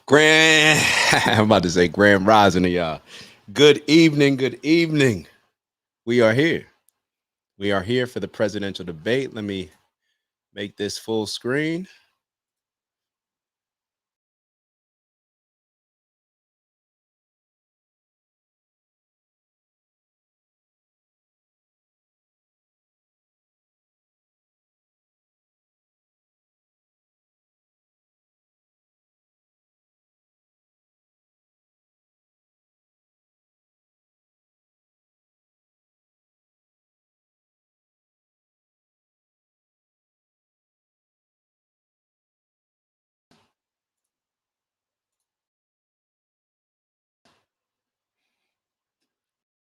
Grand, I'm about to say grand rising to y'all. Good evening, good evening. We are here. We are here for the presidential debate. Let me make this full screen.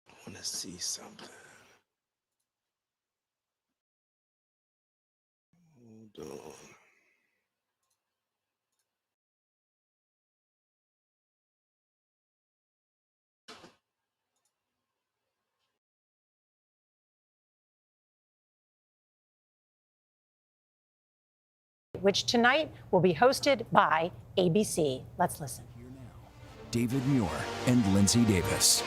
I want to see something. Hold on. Which tonight will be hosted by ABC. Let's listen. Here now, David Muir and Lindsay Davis.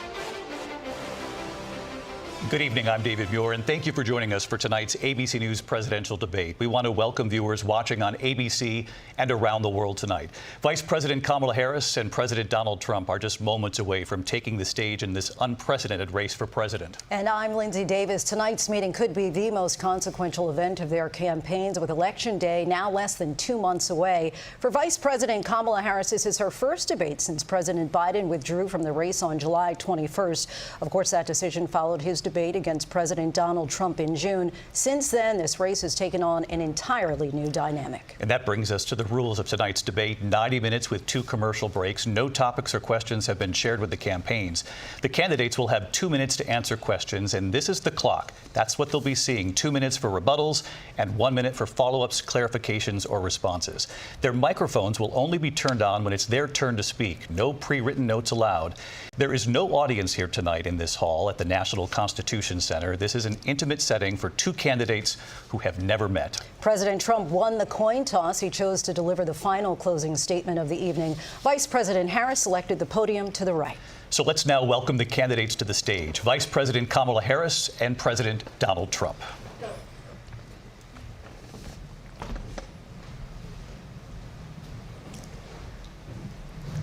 Good evening, I'm David Muir, and thank you for joining us for tonight's ABC News presidential debate. We want to welcome viewers watching on ABC and around the world tonight. Vice President Kamala Harris and President Donald Trump are just moments away from taking the stage in this unprecedented race for president. And I'm Lindsay Davis. Tonight's meeting could be the most consequential event of their campaigns, with Election Day now less than 2 months away. For Vice President Kamala Harris, this is her first debate since President Biden withdrew from the race on July 21st. Of course, that decision followed his debate against President Donald Trump in June. Since then, this race has taken on an entirely new dynamic. And that brings us to the rules of tonight's debate. 90 minutes with 2 commercial breaks. No topics or questions have been shared with the campaigns. The candidates will have 2 minutes to answer questions, and this is the clock. That's what they'll be seeing. 2 minutes for rebuttals and 1 minute for follow-ups, clarifications, or responses. Their microphones will only be turned on when it's their turn to speak. No pre-written notes allowed. There is no audience here tonight in this hall at the National Constitution Center. This is an intimate setting for 2 candidates who have never met. President Trump won the coin toss. He chose to deliver the final closing statement of the evening. Vice President Harris selected the podium to the right. So let's now welcome the candidates to the stage. Vice President Kamala Harris and President Donald Trump.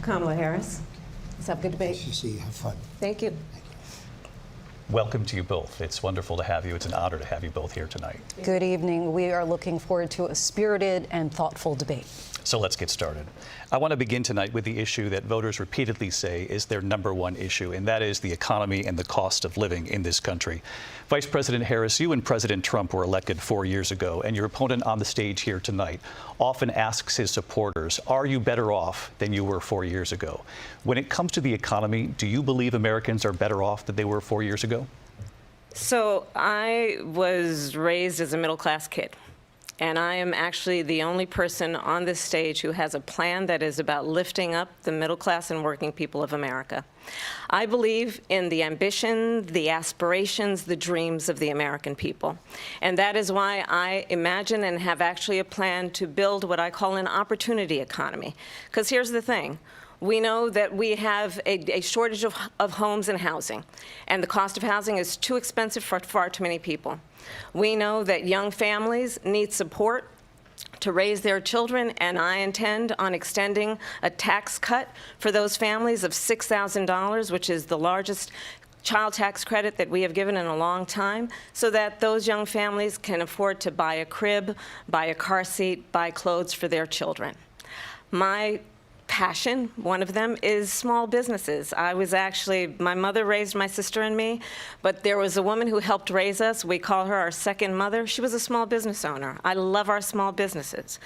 Kamala Harris. Let's have a good debate. Nice to see you. Have fun. Thank you. Welcome to you both. It's wonderful to have you. It's an honor to have you both here tonight. Good evening. We are looking forward to a spirited and thoughtful debate. So let's get started. I want to begin tonight with the issue that voters repeatedly say is their #1 issue, and that is the economy and the cost of living in this country. Vice President Harris, you and President Trump were elected 4 years ago, and your opponent on the stage here tonight often asks his supporters, are you better off than you were 4 years ago? When it comes to the economy, do you believe Americans are better off than they were 4 years ago? So I was raised as a middle-class kid, and I am actually the only person on this stage who has a plan that is about lifting up the middle class and working people of America. I believe in the ambition, the aspirations, the dreams of the American people. And that is why I imagine and have actually a plan to build what I call an opportunity economy. Because here's the thing. We know that we have a shortage of homes and housing, and the cost of housing is too expensive for far too many people. We know that young families need support to raise their children, and I intend on extending a tax cut for those families of $6,000, which is the largest child tax credit that we have given in a long time, so that those young families can afford to buy a crib, buy a car seat, buy clothes for their children. My passion, one of them, is small businesses. My mother raised my sister and me, but there was a woman who helped raise us. We call her our second mother. She was a small business owner. I love our small businesses.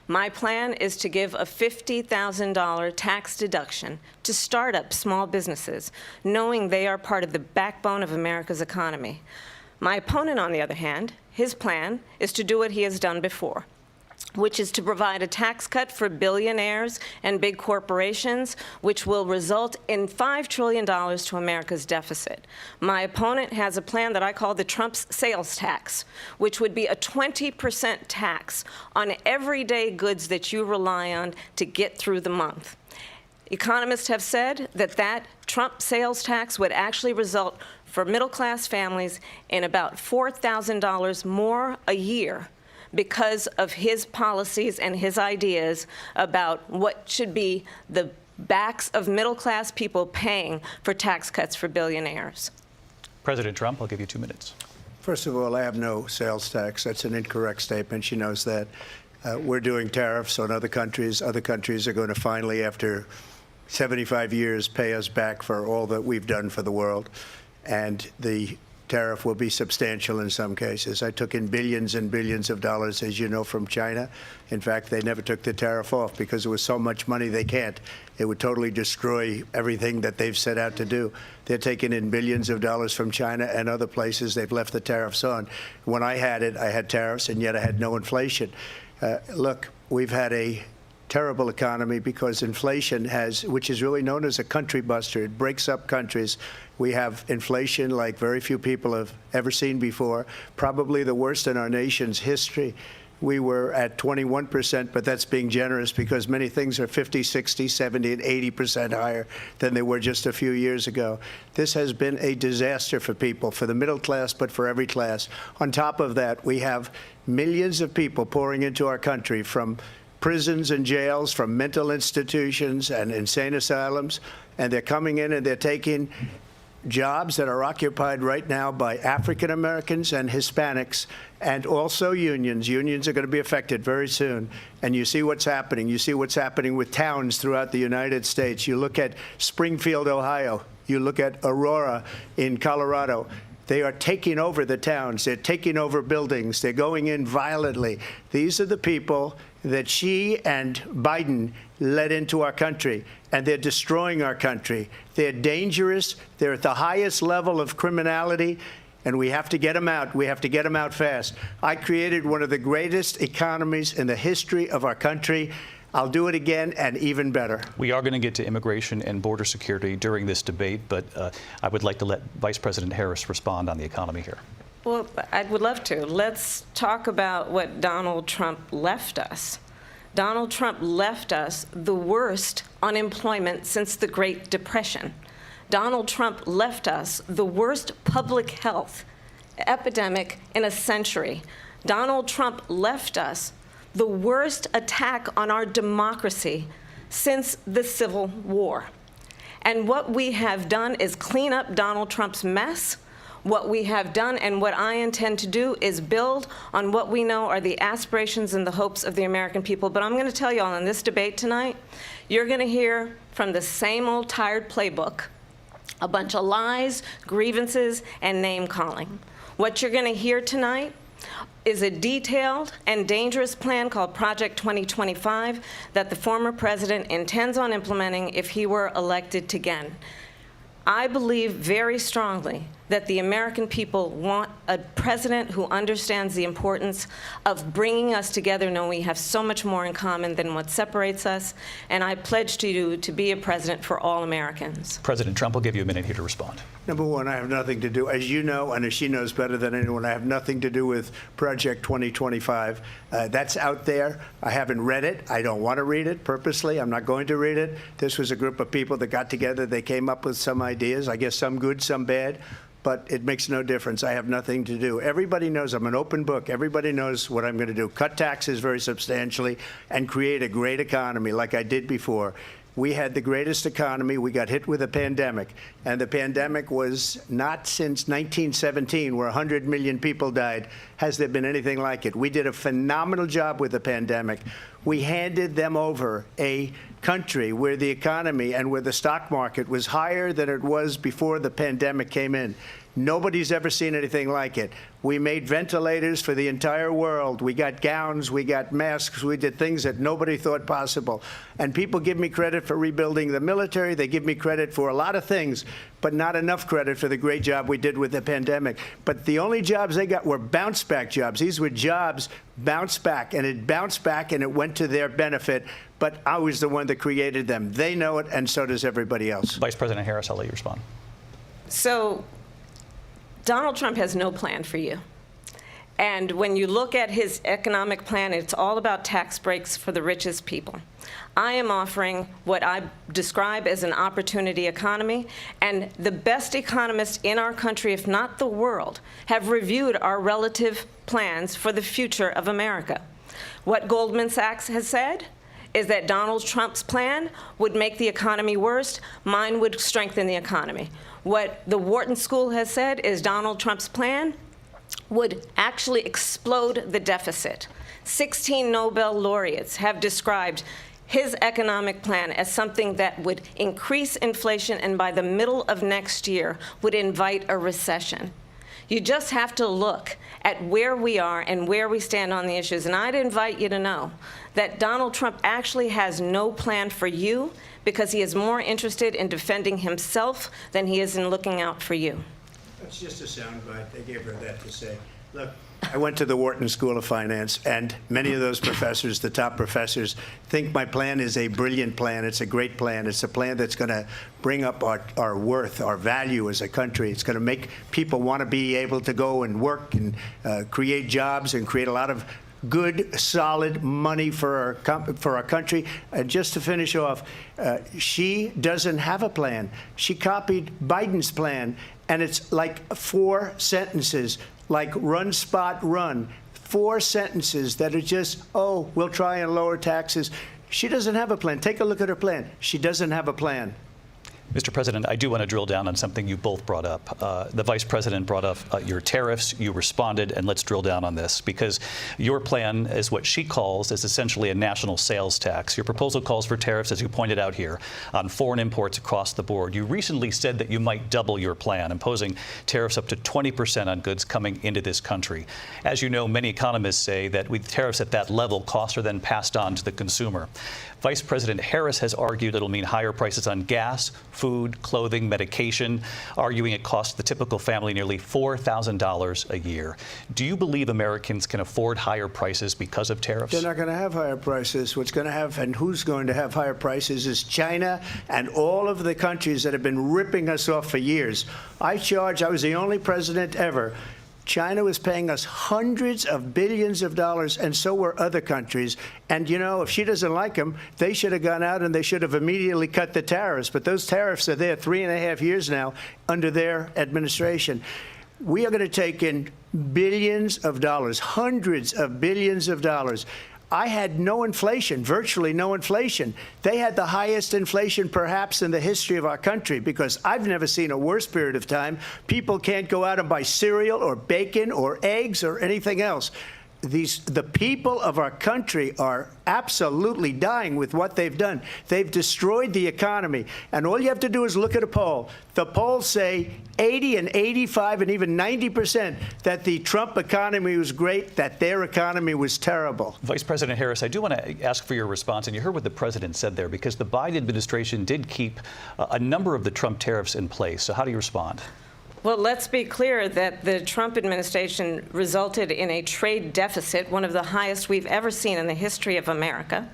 My plan is to give a $50,000 tax deduction to start up small businesses, knowing they are part of the backbone of America's economy. My opponent, on the other hand, his plan is to do what he has done before, which is to provide a tax cut for billionaires and big corporations, which will result in $5 trillion to America's deficit. My opponent has a plan that I call the Trump's sales tax, which would be a 20% tax on everyday goods that you rely on to get through the month. Economists have said that that Trump sales tax would actually result for middle-class families in about $4,000 more a year because of his policies and his ideas about what should be the backs of middle-class people paying for tax cuts for billionaires. President Trump, I'll give you 2 minutes. First of all, I have no sales tax. That's an incorrect statement. She knows that. We're doing tariffs on other countries. Other countries are going to finally, after 75 years, pay us back for all that we've done for the world. And the tariff will be substantial in some cases. I took in billions and billions of dollars, as you know, from China. In fact, they never took the tariff off because there was so much money they can't. It would totally destroy everything that they've set out to do. They're taking in billions of dollars from China and other places. They've left the tariffs on. When I had it, I had tariffs, and yet I had no inflation. Look, we've had a terrible economy because inflation has, which is really known as a country buster. It breaks up countries. We have inflation like very few people have ever seen before, probably the worst in our nation's history. We were at 21%, but that's being generous because many things are 50, 60, 70, and 80% higher than they were just a few years ago. This has been a disaster for people, for the middle class, but for every class. On top of that, we have millions of people pouring into our country from prisons and jails, from mental institutions and insane asylums, and they're coming in and they're taking jobs that are occupied right now by African Americans and Hispanics, and also unions. Unions are going to be affected very soon. And you see what's happening. You see what's happening with towns throughout the United States. You look at Springfield, Ohio. You look at Aurora in Colorado. They are taking over the towns. They're taking over buildings. They're going in violently. These are the people that Xi and Biden led into our country, and they're destroying our country. They're dangerous. They're at the highest level of criminality, and we have to get them out. We have to get them out fast. I created one of the greatest economies in the history of our country. I'll do it again and even better. We are going to get to immigration and border security during this debate, but I would like to let Vice President Harris respond on the economy here. Well, I would love to. Let's talk about what Donald Trump left us. Donald Trump left us the worst unemployment since the Great Depression. Donald Trump left us the worst public health epidemic in a century. Donald Trump left us the worst attack on our democracy since the Civil War. And what we have done is clean up Donald Trump's mess. What we have done and what I intend to do is build on what we know are the aspirations and the hopes of the American people. But I'm going to tell you all in this debate tonight, you're going to hear from the same old tired playbook, a bunch of lies, grievances, and name-calling. What you're going to hear tonight is a detailed and dangerous plan called Project 2025 that the former president intends on implementing if he were elected again. I believe very strongly that the American people want a president who understands the importance of bringing us together, knowing we have so much more in common than what separates us. And I pledge to you to be a president for all Americans. President Trump will give you a minute here to respond. Number one, I have nothing to do, as you know, and as she knows better than anyone, I have nothing to do with Project 2025. That's out there. I haven't read it. I don't want to read it purposely. I'm not going to read it. This was a group of people that got together. They came up with some ideas, I guess some good, some bad, but it makes no difference. I have nothing to do. Everybody knows I'm an open book. Everybody knows what I'm going to do. Cut taxes very substantially and create a great economy like I did before. We had the greatest economy. We got hit with a pandemic, and the pandemic was not since 1917, where 100 million people died, has there been anything like it. We did a phenomenal job with the pandemic. We handed them over a country where the economy and where the stock market was higher than it was before the pandemic came in. Nobody's ever seen anything like it. We made ventilators for the entire world. We got gowns, we got masks, we did things that nobody thought possible. And people give me credit for rebuilding the military. They give me credit for a lot of things, but not enough credit for the great job we did with the pandemic. But the only jobs they got were bounce back jobs. These were jobs bounce back, and it bounced back and it went to their benefit. But I was the one that created them. They know it, and so does everybody else. Vice President Harris, I'll let you respond. So Donald Trump has no plan for you. And when you look at his economic plan, it's all about tax breaks for the richest people. I am offering what I describe as an opportunity economy, and the best economists in our country, if not the world, have reviewed our relative plans for the future of America. What Goldman Sachs has said is that Donald Trump's plan would make the economy worse, mine would strengthen the economy. What the Wharton School has said is Donald Trump's plan would actually explode the deficit. 16 Nobel laureates have described his economic plan as something that would increase inflation and by the middle of next year would invite a recession. You just have to look at where we are and where we stand on the issues. And I'd invite you to know that Donald Trump actually has no plan for you because he is more interested in defending himself than he is in looking out for you. That's just a soundbite. They gave her that to say. Look, I went to the Wharton School of Finance, and many of those professors, the top professors, think my plan is a brilliant plan. It's a great plan. It's a plan that's going to bring up our worth, our value as a country. It's going to make people want to be able to go and work and create jobs and create a lot of good, solid money for our country. And just to finish off, she doesn't have a plan. She copied Biden's plan, and it's like 4 sentences, like run, spot, run. 4 sentences that are just, oh, we'll try and lower taxes. She doesn't have a plan. Take a look at her plan. She doesn't have a plan. Mr. President, I do want to drill down on something you both brought up. The Vice President brought up your tariffs. You responded, and let's drill down on this, because your plan is what she calls is essentially a national sales tax. Your proposal calls for tariffs, as you pointed out here, on foreign imports across the board. You recently said that you might double your plan, imposing tariffs up to 20% on goods coming into this country. As you know, many economists say that with tariffs at that level, costs are then passed on to the consumer. Vice President Harris has argued it'll mean higher prices on gas, food, clothing, medication, arguing it costs the typical family nearly $4,000 a year. Do you believe Americans can afford higher prices because of tariffs? They're not going to have higher prices. What's going to have, and who's going to have higher prices, is China and all of the countries that have been ripping us off for years. I was the only president ever. China was paying us hundreds of billions of dollars, and so were other countries. And, you know, if she doesn't like them, they should have gone out and they should have immediately cut the tariffs. But those tariffs are there 3.5 years now under their administration. We are going to take in billions of dollars, hundreds of billions of dollars. I had no inflation, virtually no inflation. They had the highest inflation perhaps in the history of our country, because I've never seen a worse period of time. People can't go out and buy cereal or bacon or eggs or anything else. The people of our country are absolutely dying with what they've done. They've destroyed the economy. And all you have to do is look at a poll. The polls say 80 and 85 and even 90% that the Trump economy was great, that their economy was terrible. Vice President Harris, I do want to ask for your response. And you heard what the president said there, because the Biden administration did keep a number of the Trump tariffs in place. So how do you respond? Well, let's be clear that the Trump administration resulted in a trade deficit, one of the highest we've ever seen in the history of America.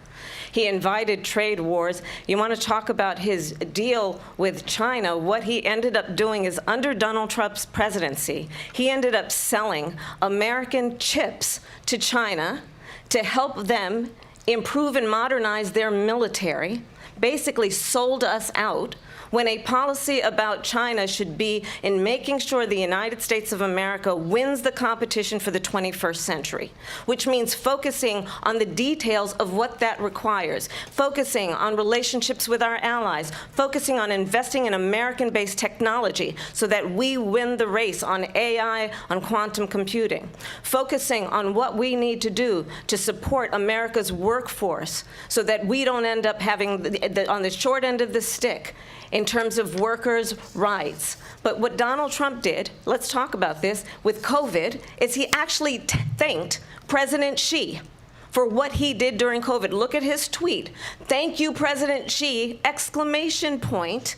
He invited trade wars. You want to talk about his deal with China? What he ended up doing is, under Donald Trump's presidency, he ended up selling American chips to China to help them improve and modernize their military, basically sold us out, when a policy about China should be in making sure the United States of America wins the competition for the 21st century, which means focusing on the details of what that requires, focusing on relationships with our allies, focusing on investing in American-based technology so that we win the race on AI, on quantum computing, focusing on what we need to do to support America's workforce so that we don't end up having on the short end of the stick in terms of workers' rights. But what Donald Trump did, let's talk about this, with COVID, is he actually thanked President Xi for what he did during COVID. Look at his tweet. "Thank you, President Xi," exclamation point,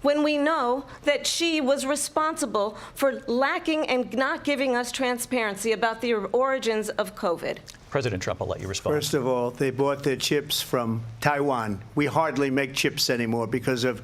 when we know that Xi was responsible for lacking and not giving us transparency about the origins of COVID. President Trump, I'll let you respond. First of all, they bought their chips from Taiwan. We hardly make chips anymore because of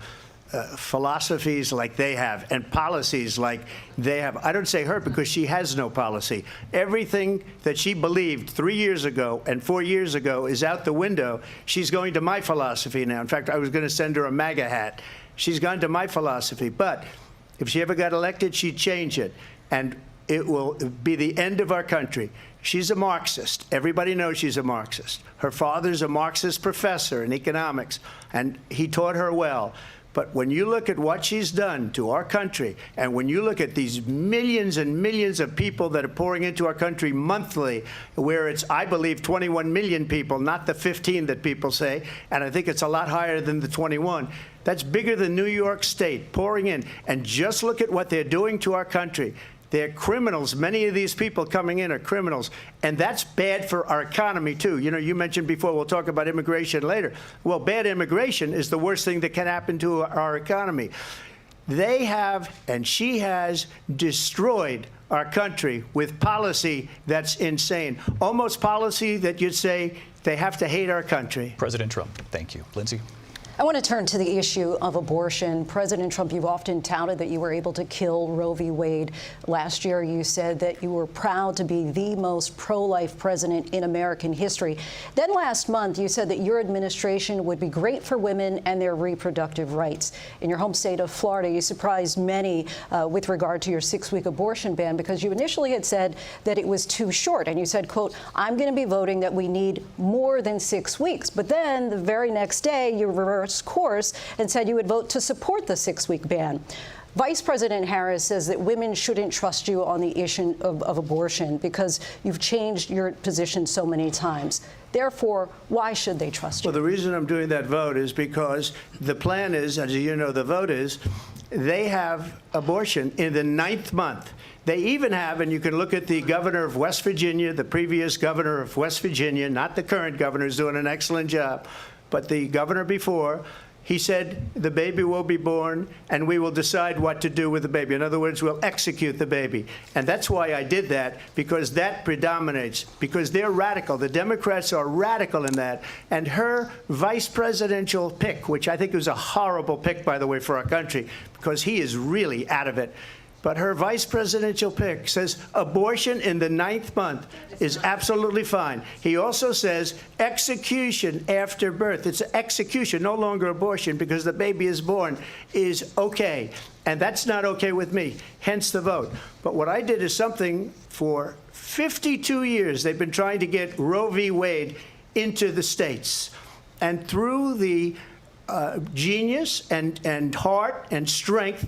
philosophies like they have and policies like they have. I don't say her because she has no policy. Everything that she believed 3 years ago and 4 years ago is out the window. She's going to my philosophy now. In fact, I was going to send her a MAGA hat. She's gone to my philosophy. But if she ever got elected, she'd change it. And it will be the end of our country. She's a Marxist. Everybody knows she's a Marxist. Her father's a Marxist professor in economics, and he taught her well. But when you look at what she's done to our country, and when you look at these millions and millions of people that are pouring into our country monthly, where it's, I believe, 21 million people, not the 15 that people say, and I think it's a lot higher than the 21. That's bigger than New York State pouring in. And just look at what they're doing to our country. They're criminals. Many of these people coming in are criminals. And that's bad for our economy, too. You know, you mentioned before, we'll talk about immigration later. Well, bad immigration is the worst thing that can happen to our economy. They have, and she has, destroyed our country with policy that's insane. Almost policy that you'd say they have to hate our country. President Trump, thank you. Lindsay? I want to turn to the issue of abortion. President Trump, you've often touted that you were able to kill Roe v. Wade. Last year, you said that you were proud to be the most pro-life president in American history. Then last month, you said that your administration would be great for women and their reproductive rights. In your home state of Florida, you surprised many with regard to your 6-week abortion ban because you initially had said that it was too short. And you said, quote, I'm going to be voting that we need more than 6 weeks. But then the very next day, you reversed course and said you would vote to support the 6-week ban. Vice President Harris says that women shouldn't trust you on the issue of abortion because you've changed your position so many times. Therefore, why should they trust you? Well, the reason I'm doing that vote is because the plan is, as you know, the vote is, they have abortion in the 9th month. They even have, and you can look at the governor of West Virginia, the previous governor of West Virginia, not the current governor, is doing an excellent job, but the governor before, he said the baby will be born and we will decide what to do with the baby. In other words, we'll execute the baby. And that's why I did that, because that predominates, because they're radical. The Democrats are radical in that. And her vice presidential pick, which I think was a horrible pick, by the way, for our country, because he is really out of it. But her vice presidential pick says abortion in the 9th month is absolutely fine. He also says execution after birth. It's execution, no longer abortion, because the baby is born, is okay. And that's not okay with me, hence the vote. But what I did is something for 52 years. They've been trying to get Roe v. Wade into the states. And through the genius and heart and strength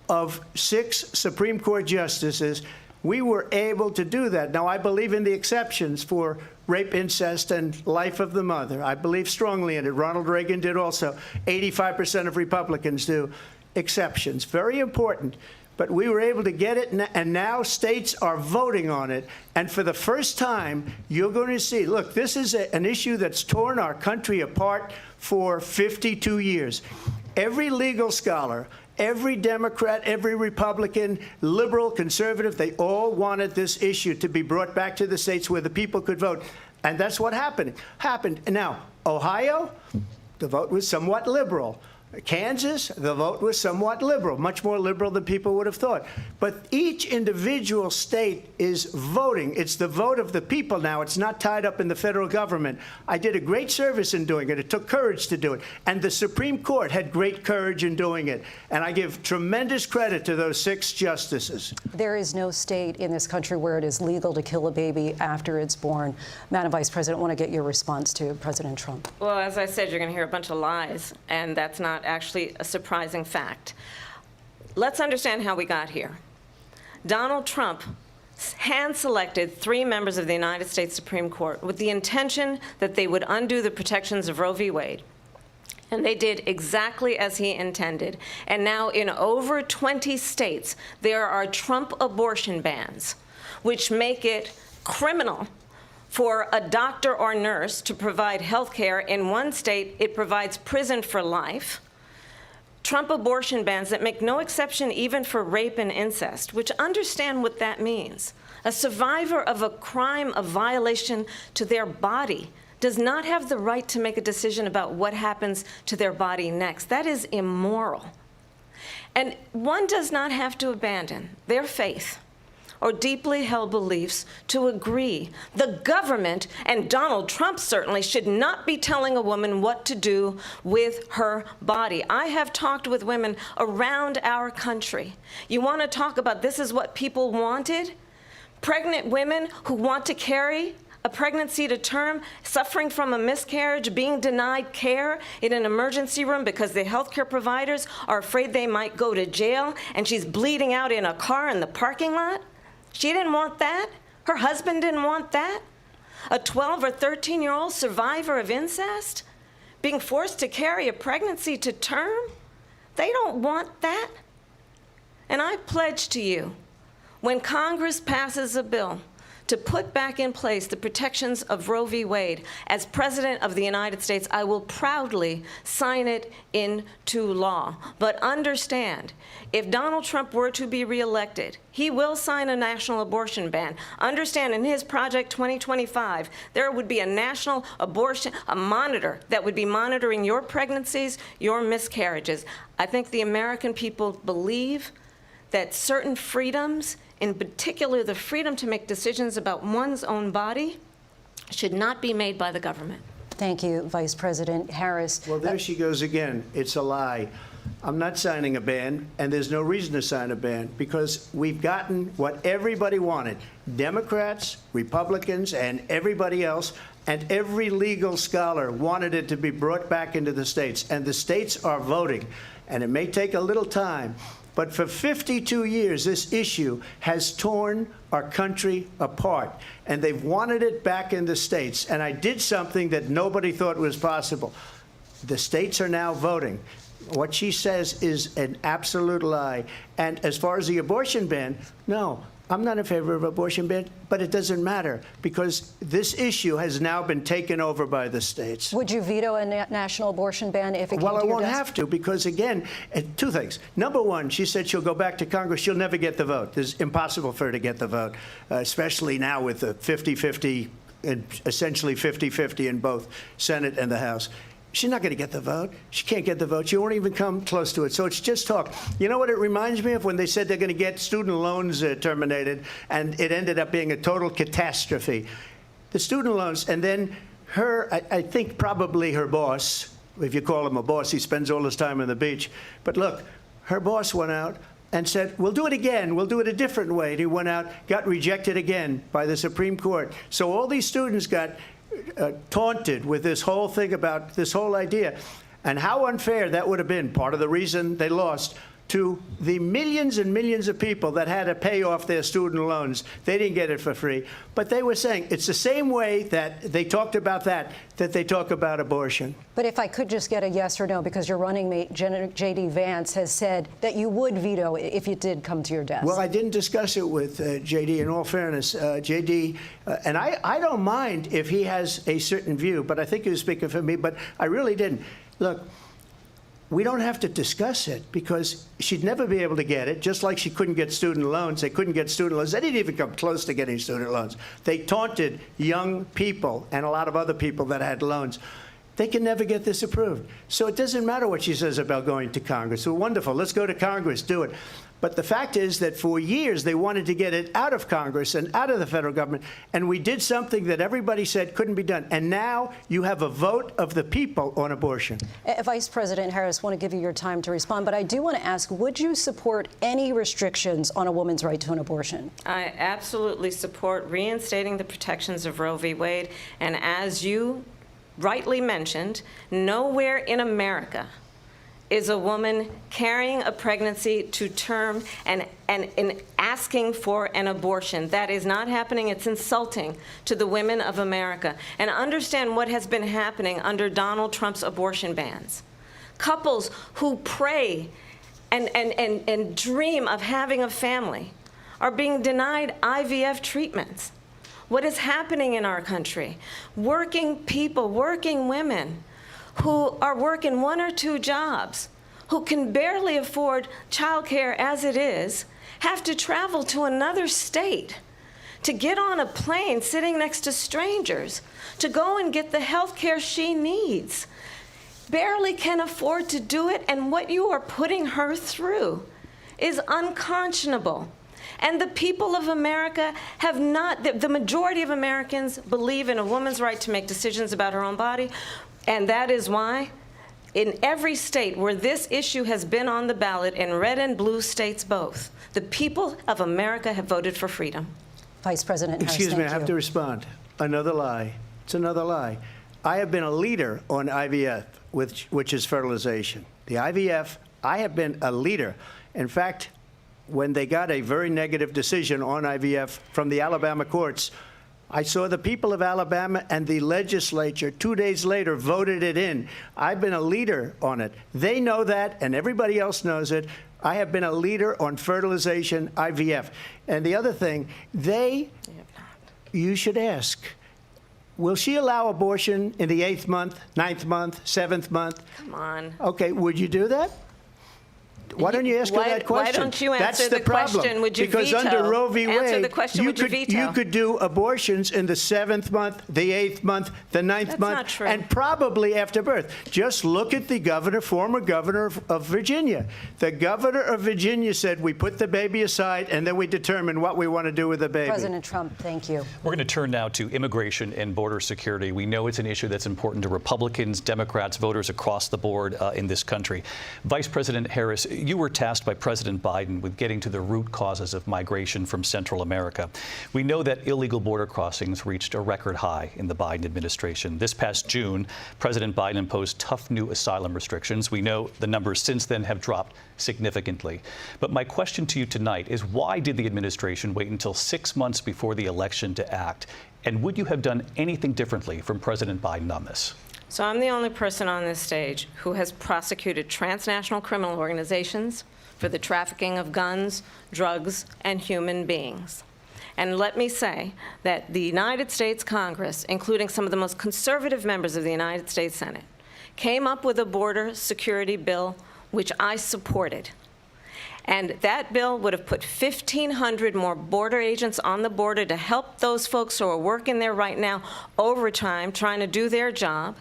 of 6 Supreme Court justices, we were able to do that. Now, I believe in the exceptions for rape, incest, and life of the mother. I believe strongly in it. Ronald Reagan did also. 85% of Republicans do. Exceptions. Very important. But we were able to get it, and now states are voting on it. And for the first time, you're going to see, look, this is an issue that's torn our country apart for 52 years. Every legal scholar, every Democrat, every Republican, liberal, conservative, they all wanted this issue to be brought back to the states where the people could vote. And that's what happened. Now, Ohio, the vote was somewhat liberal. Kansas, the vote was somewhat liberal, much more liberal than people would have thought. But each individual state is voting. It's the vote of the people now. It's not tied up in the federal government. I did a great service in doing it. It took courage to do it. And the Supreme Court had great courage in doing it. And I give tremendous credit to those 6 justices. There is no state in this country where it is legal to kill a baby after it's born. Madam Vice President, I want to get your response to President Trump. Well, as I said, you're going to hear a bunch of lies, and that's not actually a surprising fact. Let's understand how we got here. Donald Trump hand-selected 3 members of the United States Supreme Court with the intention that they would undo the protections of Roe v. Wade. And they did exactly as he intended. And now in over 20 states, there are Trump abortion bans, which make it criminal for a doctor or nurse to provide health care. In one state, it provides prison for life. Trump abortion bans that make no exception even for rape and incest, which understand what that means. A survivor of a crime, a violation to their body, does not have the right to make a decision about what happens to their body next. That is immoral. And one does not have to abandon their faith or deeply held beliefs to agree. The government, and Donald Trump certainly, should not be telling a woman what to do with her body. I have talked with women around our country. You want to talk about this is what people wanted? Pregnant women who want to carry a pregnancy to term, suffering from a miscarriage, being denied care in an emergency room because the healthcare providers are afraid they might go to jail, and she's bleeding out in a car in the parking lot. She didn't want that. Her husband didn't want that. A 12 or 13-year-old survivor of incest being forced to carry a pregnancy to term. They don't want that. And I pledge to you, when Congress passes a bill to put back in place the protections of Roe v. Wade, as President of the United States, I will proudly sign it into law. But understand, if Donald Trump were to be reelected, he will sign a national abortion ban. Understand, in his Project 2025, there would be a national abortion, a monitor that would be monitoring your pregnancies, your miscarriages. I think the American people believe that certain freedoms, in particular the freedom to make decisions about one's own body, should not be made by the government. Thank you, Vice President Harris. Well, there she goes again. It's a lie. I'm not signing a ban, and there's no reason to sign a ban, because we've gotten what everybody wanted. Democrats, Republicans, and everybody else, and every legal scholar wanted it to be brought back into the states, and the states are voting. And it may take a little time, but for 52 years, this issue has torn our country apart, and they've wanted it back in the states. And I did something that nobody thought was possible. The states are now voting. What she says is an absolute lie. And as far as the abortion ban, no, I'm not in favor of abortion ban, but it doesn't matter, because this issue has now been taken over by the states. Would you veto a national abortion ban if it came to your desk? Well, I won't have to, because, again, two things. Number one, she said she'll go back to Congress. She'll never get the vote. It's impossible for her to get the vote, especially now with the 50-50, essentially 50-50 in both Senate and the House. She's not going to get the vote. She can't get the vote. She won't even come close to it. So it's just talk. You know what it reminds me of? When they said they're going to get student loans terminated, and it ended up being a total catastrophe. The student loans, and then her, I think probably her boss, if you call him a boss, he spends all his time on the beach. But look, her boss went out and said, we'll do it again. We'll do it a different way. And he went out, got rejected again by the Supreme Court. So all these students got taunted with this whole thing about this whole idea, and how unfair that would have been. Part of the reason they lost to the millions and millions of people that had to pay off their student loans. They didn't get it for free, but they were saying it's the same way that they talked about that they talk about abortion. But if I could just get a yes or no, because your running mate, J.D. Vance, has said that you would veto if it did come to your desk. Well, I didn't discuss it with J.D. in all fairness. J.D., and I don't mind if he has a certain view, but I think he was speaking for me, but I really didn't. Look, we don't have to discuss it, because she'd never be able to get it, just like she couldn't get student loans. They couldn't get student loans. They didn't even come close to getting student loans. They taunted young people and a lot of other people that had loans. They can never get this approved. So it doesn't matter what she says about going to Congress. So wonderful. Let's go to Congress. Do it. But the fact is that for years they wanted to get it out of Congress and out of the federal government, and we did something that everybody said couldn't be done. And now you have a vote of the people on abortion. Vice President Harris, I want to give you your time to respond, but I do want to ask, would you support any restrictions on a woman's right to an abortion? I absolutely support reinstating the protections of Roe v. Wade. And as you rightly mentioned, nowhere in America is a woman carrying a pregnancy to term and asking for an abortion. That is not happening. It's insulting to the women of America. And understand what has been happening under Donald Trump's abortion bans. Couples who pray and dream of having a family are being denied IVF treatments. What is happening in our country? Working people, working women, who are working 1 or 2 jobs, who can barely afford childcare as it is, have to travel to another state to get on a plane sitting next to strangers to go and get the health care she needs. barely can afford to do it, and what you are putting her through is unconscionable. And the people of America have not, the majority of Americans believe in a woman's right to make decisions about her own body, and that is why in every state where this issue has been on the ballot, in red and blue states both, the people of America have voted for freedom. Vice President Harris, Excuse me, I thank have you. to respond. Another lie. It's another lie. I have been a leader on IVF, which is fertilization. The IVF, I have been a leader. In fact, when they got a very negative decision on IVF from the Alabama courts, I saw the people of Alabama and the legislature 2 days later voted it in. I've been a leader on it. They know that, and everybody else knows it. I have been a leader on fertilization, IVF. And the other thing, you should ask, will she allow abortion in the 8th month, 9th month, 7th month? Come on. Okay, would you do that? Why don't you ask her that question? Why don't you answer That's the problem. question? Would you because veto? Under Roe v. Wade, Answer the question. Would you veto? You could do abortions in the 7th month, the 8th month, the 9th That's month, not true. and probably after birth. Just look at the governor, former governor of Virginia. The governor of Virginia said we put the baby aside and then we determine what we want to do with the baby. President Trump, thank you. We're going to turn now to immigration and border security. We know it's an issue that's important to Republicans, Democrats, voters across the board in this country. Vice President Harris, you were tasked by President Biden with getting to the root causes of migration from Central America. We know that illegal border crossings reached a record high in the Biden administration. This past June, President Biden imposed tough new asylum restrictions. We know the numbers since then have dropped significantly. But my question to you tonight is, why did the administration wait until 6 months before the election to act? And would you have done anything differently from President Biden on this? So I'm the only person on this stage who has prosecuted transnational criminal organizations for the trafficking of guns, drugs, and human beings. And let me say that the United States Congress, including some of the most conservative members of the United States Senate, came up with a border security bill which I supported. And that bill would have put 1,500 more border agents on the border to help those folks who are working there right now overtime trying to do their job.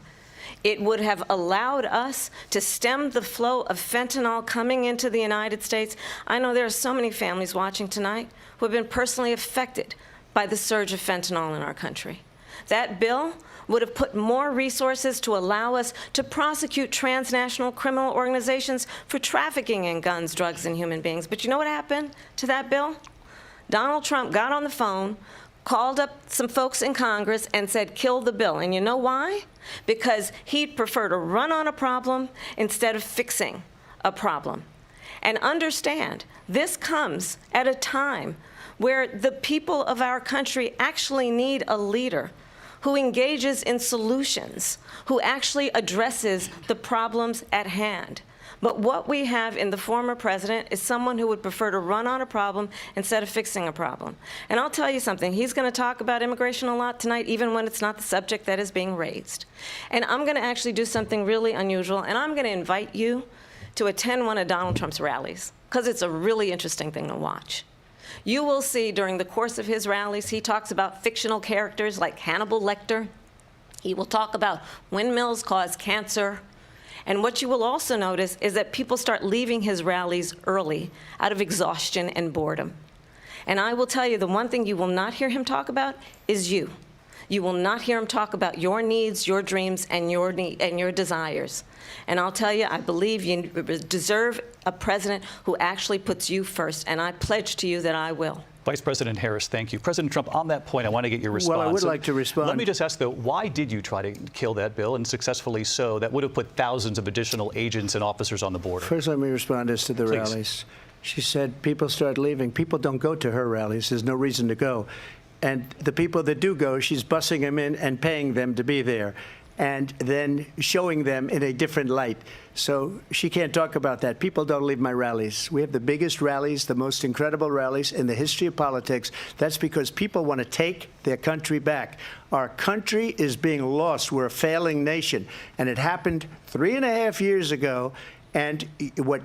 It would have allowed us to stem the flow of fentanyl coming into the United States. I know there are so many families watching tonight who have been personally affected by the surge of fentanyl in our country. That bill would have put more resources to allow us to prosecute transnational criminal organizations for trafficking in guns, drugs, and human beings. But you know what happened to that bill? Donald Trump got on the phone, called up some folks in Congress and said, kill the bill. And you know why? Because he'd prefer to run on a problem instead of fixing a problem. And understand, this comes at a time where the people of our country actually need a leader who engages in solutions, who actually addresses the problems at hand. But what we have in the former president is someone who would prefer to run on a problem instead of fixing a problem. And I'll tell you something, he's going to talk about immigration a lot tonight, even when it's not the subject that is being raised. And I'm going to actually do something really unusual, and I'm going to invite you to attend one of Donald Trump's rallies, because it's a really interesting thing to watch. You will see during the course of his rallies, he talks about fictional characters like Hannibal Lecter. He will talk about windmills cause cancer. And what you will also notice is that people start leaving his rallies early out of exhaustion and boredom. And I will tell you, the one thing you will not hear him talk about is you. You will not hear him talk about your needs, your dreams, and your desires. And I'll tell you, I believe you deserve a president who actually puts you first, and I pledge to you that I will. Vice President Harris, thank you. President Trump, on that point, I want to get your response. Well, I would like to respond. Let me just ask, though, why did you try to kill that bill, and successfully so? That would have put thousands of additional agents and officers on the border. First, let me respond as to the rallies. She said people start leaving. People don't go to her rallies. There's no reason to go. And the people that do go, she's bussing them in and paying them to be there, and then showing them in a different light. So she can't talk about that. People don't leave my rallies. We have the biggest rallies, the most incredible rallies in the history of politics. That's because people want to take their country back. Our country is being lost. We're a failing nation. And it happened 3.5 years ago. And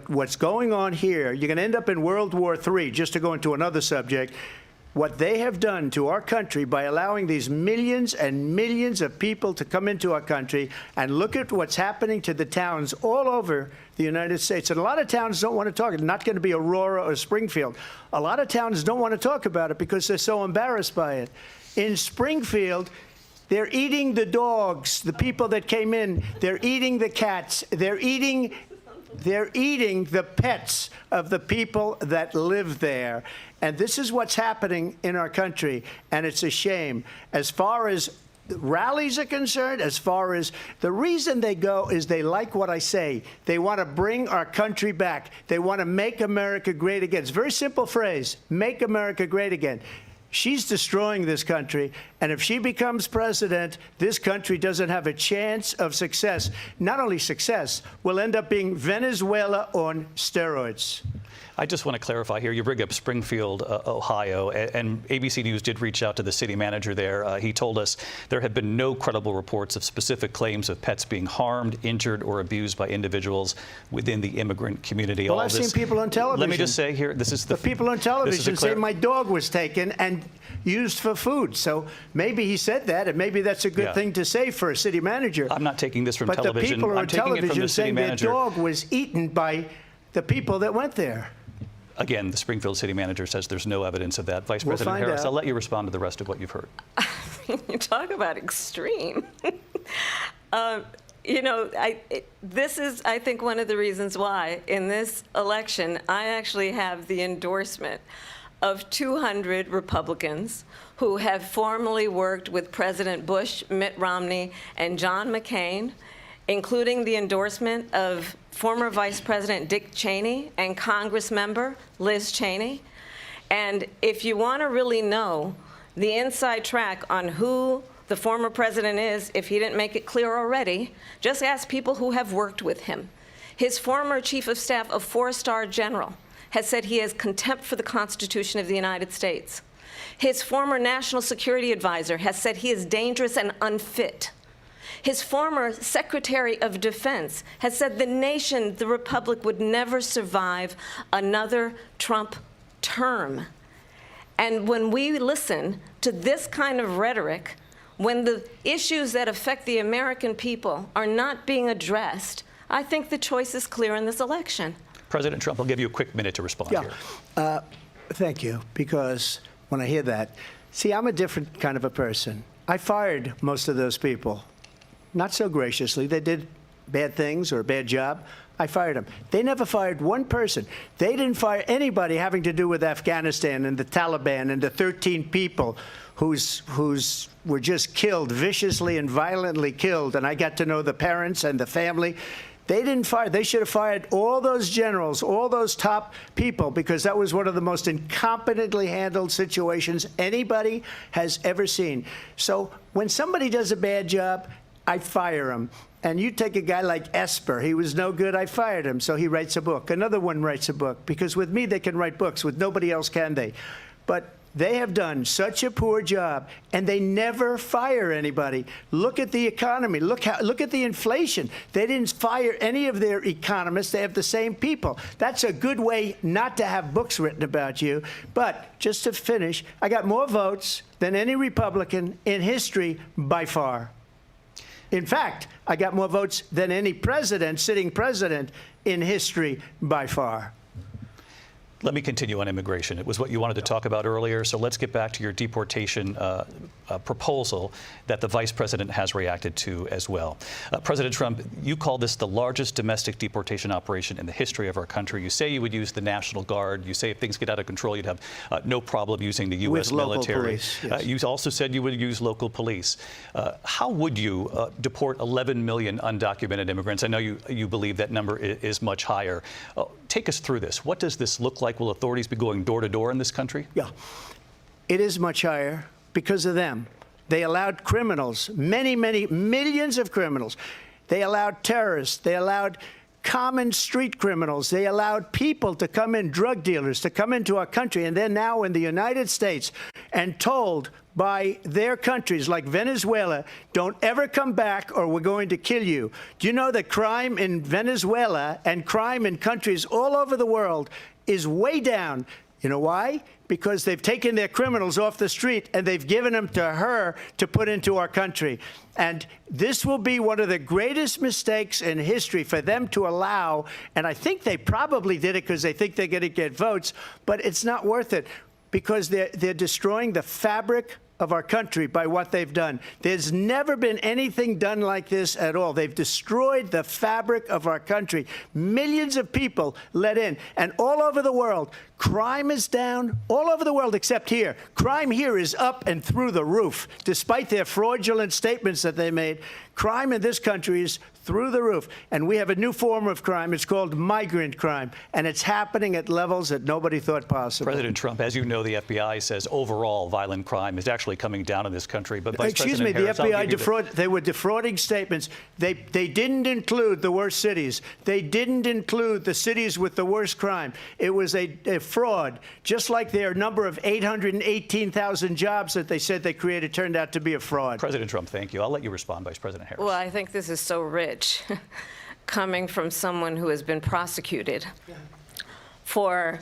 what's going on here, you're going to end up in World War III, just to go into another subject. what they have done to our country by allowing these millions and millions of people to come into our country, and look at what's happening to the towns all over the United States. And a lot of towns don't want to talk. It's not going to be Aurora or Springfield. A lot of towns don't want to talk about it because they're so embarrassed by it. In Springfield, they're eating the dogs, the people that came in. They're eating the cats. They're eating the pets of the people that live there. And this is what's happening in our country, and it's a shame. As far as rallies are concerned, as far as the reason they go is they like what I say. They want to bring our country back. They want to make America great again. It's a very simple phrase, make America great again. She's destroying this country, and if she becomes president, this country doesn't have a chance of success. Not only success, we'll end up being Venezuela on steroids. I just want to clarify here. You bring up Springfield, Ohio, and ABC News did reach out to the city manager there. He told us there have been no credible reports of specific claims of pets being harmed, injured, or abused by individuals within the immigrant community. Well, I've seen people on television. Let me just say here, this is the people on television say my dog was taken and used for food. So maybe he said that, and maybe that's a good thing to say for a city manager. I'm not taking this from television. But the people on television saying their manager. dog was eaten by the people that went there. Again, the Springfield city manager says there's no evidence of that. Vice President Harris, I'll let you respond to the rest of what you've heard. You talk about extreme. You know, this is, I think, one of the reasons why in this election I actually have the endorsement of 200 Republicans who have formerly worked with President Bush, Mitt Romney, and John McCain, including the endorsement of former Vice President Dick Cheney and Congress member Liz Cheney. And if you want to really know the inside track on who the former president is, if he didn't make it clear already, just ask people who have worked with him. His former chief of staff, a 4-star general, has said he has contempt for the Constitution of the United States. His former national security advisor has said he is dangerous and unfit. His former Secretary of Defense has said the nation, the republic, would never survive another Trump term. And when we listen to this kind of rhetoric, when the issues that affect the American people are not being addressed, I think the choice is clear in this election. President Trump, I'll give you a quick minute to respond here. Thank you, because when I hear that, see, I'm a different kind of a person. I fired most of those people. Not so graciously. They did bad things or a bad job. I fired them. They never fired one person. They didn't fire anybody having to do with Afghanistan and the Taliban and the 13 people who's were just killed, viciously and violently killed. And I got to know the parents and the family. They didn't fire. They should have fired all those generals, all those top people, because that was one of the most incompetently handled situations anybody has ever seen. So when somebody does a bad job, I fire him. And you take a guy like Esper. He was no good. I fired him. So he writes a book. Another one writes a book. Because with me, they can write books. With nobody else can they. But they have done such a poor job, and they never fire anybody. Look at the economy. Look at the inflation. They didn't fire any of their economists. They have the same people. That's a good way not to have books written about you. But just to finish, I got more votes than any Republican in history by far. In fact, I got more votes than any president, sitting president, in history by far. Let me continue on immigration. It was what you wanted to talk about earlier, so let's get back to your deportation proposal that the vice president has reacted to as well. President Trump, you call this the largest domestic deportation operation in the history of our country. You say you would use the National Guard. You say if things get out of control, you'd have no problem using the U.S. military. Police, yes. You also said you would use local police. How would you deport 11 million undocumented immigrants? I know you believe that number is much higher. Take us through this. What does this look like? Will authorities be going door to door in this country? Yeah, it is much higher because of them. They allowed criminals, many, many millions of criminals. They allowed terrorists. They allowed common street criminals. They allowed people to come in, drug dealers, to come into our country. And they're now in the United States and told by their countries like Venezuela, don't ever come back or we're going to kill you. Do you know that crime in Venezuela and crime in countries all over the world is way down? You know why? Because they've taken their criminals off the street and they've given them to her to put into our country. And this will be one of the greatest mistakes in history for them to allow. And I think they probably did it because they think they're going to get votes. But it's not worth it because they're destroying the fabric of our country by what they've done. There's never been anything done like this at all. They've destroyed the fabric of our country. Millions of people let in. And all over the world, crime is down. All over the world except here. Crime here is up and through the roof. Despite their fraudulent statements that they made, crime in this country is through the roof. And we have a new form of crime. It's called migrant crime. And it's happening at levels that nobody thought possible. President Trump, as you know, the FBI says overall violent crime is actually coming down in this country. But Vice Excuse President me, Harris, the FBI they were defrauding statements. They didn't include the worst cities. They didn't include the cities with the worst crime. It was a fraud, just like their number of 818,000 jobs that they said they created turned out to be a fraud. President Trump, thank you. I'll let you respond, Vice President Harris. Well, I think this is so rich coming from someone who has been prosecuted for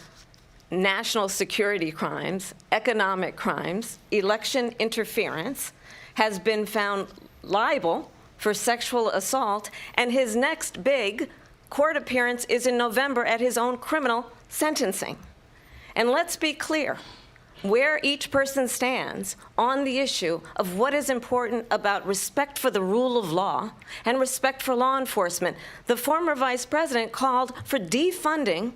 national security crimes, economic crimes, election interference, has been found liable for sexual assault, and his next big court appearance is in November at his own criminal sentencing. And let's be clear where each person stands on the issue of what is important about respect for the rule of law and respect for law enforcement. The former vice president called for defunding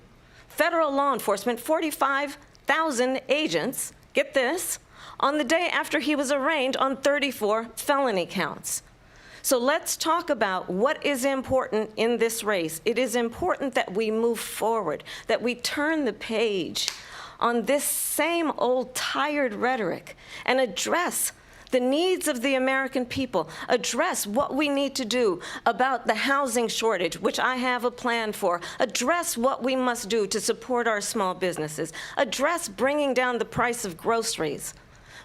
federal law enforcement, 45,000 agents, get this, on the day after he was arraigned on 34 felony counts. So let's talk about what is important in this race. It is important that we move forward, that we turn the page on this same old tired rhetoric and address the needs of the American people, address what we need to do about the housing shortage, which I have a plan for, address what we must do to support our small businesses, address bringing down the price of groceries.